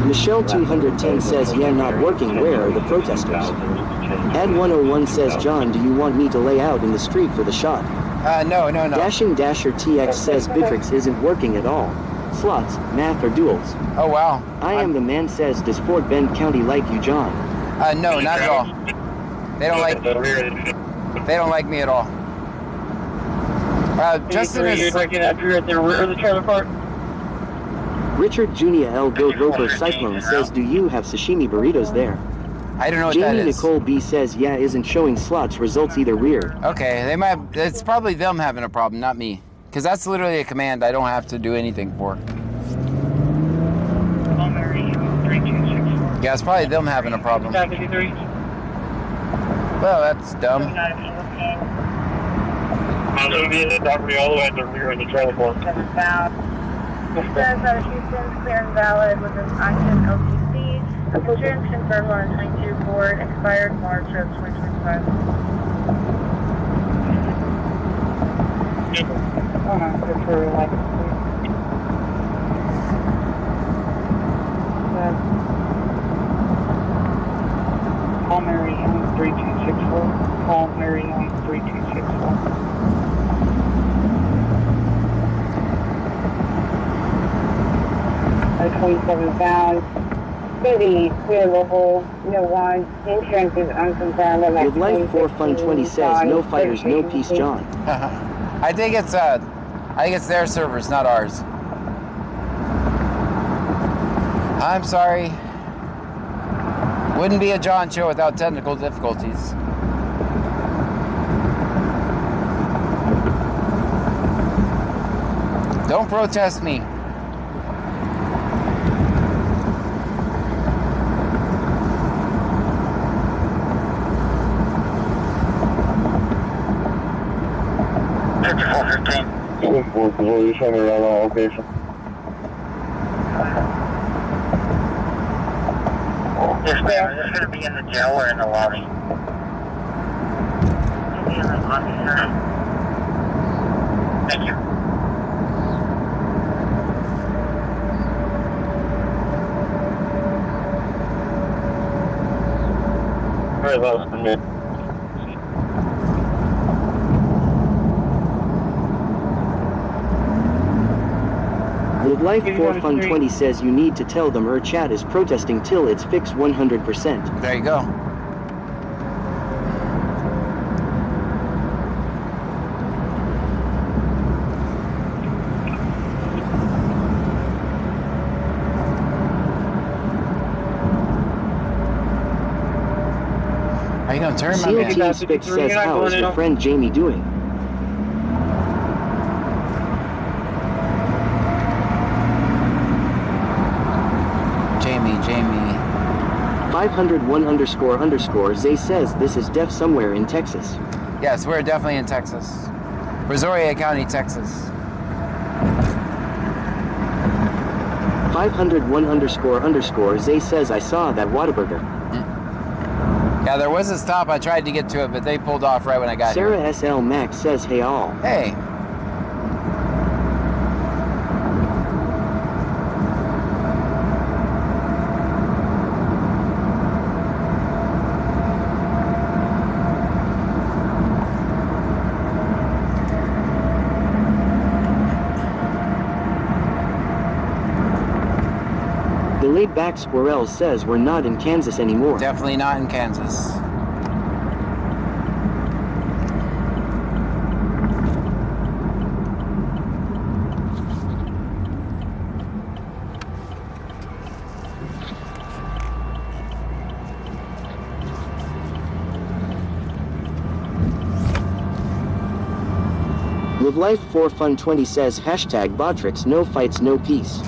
Michelle 210 says yeah, not working, where are the protesters? Ad 101 says John, do you want me to lay out in the street for the shot? No. Dashing Dasher TX says Bitrix isn't working at all. Slots, math, or duels. Oh wow. I am the man says, does Fort Bend County like you, John? No, not at all. They don't like me at all. Justin is... breaking up here at the rear of the trailer park. Richard Jr. L. Goat Roper Cyclone says, do you have sashimi burritos there? I don't know what Jamie that is. Nicole B says, yeah, isn't showing slots results either weird. Okay, they might. It's probably them having a problem, not me. Because that's literally a command I don't have to do anything for. Yeah, it's probably them having a problem. Well, that's dumb. I'm going to be in the property all the way at the rear of the trailer park. It says that Houston's clear and valid with an active LTC. Insurance confirmed on a 22 Ford, expired March of 2025. Good for like. Call Mary on 3264. Call Mary on 3264. At 27 pounds. City, clear local, no wide. Insurance is unconfirmed. With Life 4 Fun 20 says, no fighters, no peace, John. I think it's their servers, not ours. I'm sorry. Wouldn't be a John show without technical difficulties. Don't protest me. Position around our location. Yes, ma'am. Is this going to be in the jail or in the lobby? It'll be in the lobby, sir. Thank you. Very low for me. With Life 4 Fun 20 says you need to tell them her chat is protesting till it's fixed 100%. There you go. How you gonna turn my man? CLT Spick says, how is your friend Jamie doing? Jamie. 501___ Zay says this is def somewhere in Texas. Yes, we're definitely in Texas. Brazoria County, Texas. 501___ Zay says I saw that Whataburger. Yeah, there was a stop. I tried to get to it, but they pulled off right when I got Sarah here. SL Max says hey all. Hey. The laid back Squirrel says we're not in Kansas anymore. Definitely not in Kansas. Live Life 4 Fun 20 says hashtag Botrix no fights no peace.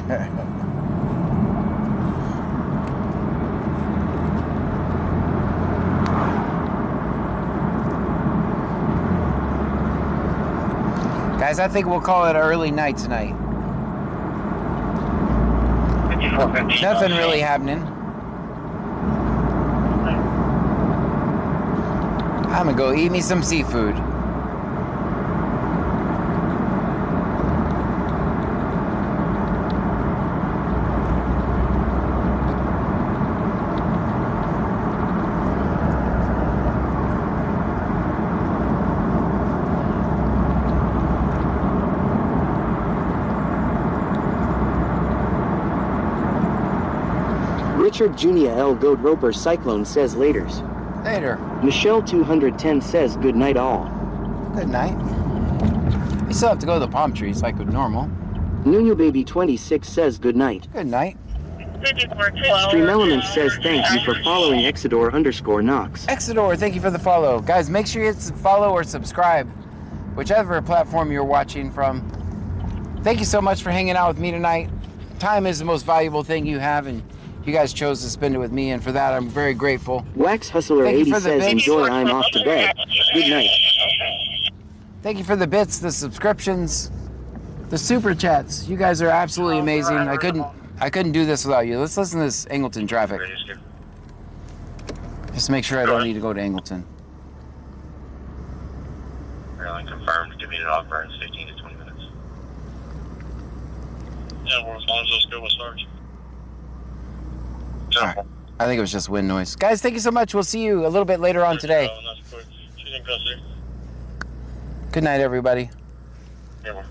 Guys, I think we'll call it an early night tonight. Nothing really happening. I'm gonna go eat me some seafood. Richard Junia L. Goat Roper Cyclone says laters. Later. Michelle 210 says good night all. Good night. We still have to go to the palm trees like normal. Nuno Baby 26 says good night. Good night. Stream Elements says thank you for following Exodor_Knox. Exodor, thank you for the follow. Guys, make sure you hit follow or subscribe, whichever platform you're watching from. Thank you so much for hanging out with me tonight. Time is the most valuable thing you have, and you guys chose to spend it with me, and for that I'm very grateful. Wax Hustler 80 says enjoy, I'm off to bed. Good night. Thank you for the bits, the subscriptions, the super chats. You guys are absolutely amazing. I couldn't do this without you. Let's listen to this Angleton traffic. Just to make sure I don't need to go to Angleton. Airline confirmed. Give me an offer in 15 to 20 minutes. Yeah, well, as long as those go with stars. All right. I think it was just wind noise. Guys, thank you so much. We'll see you a little bit later on today. She's in custody. Good night, everybody. Yeah, well.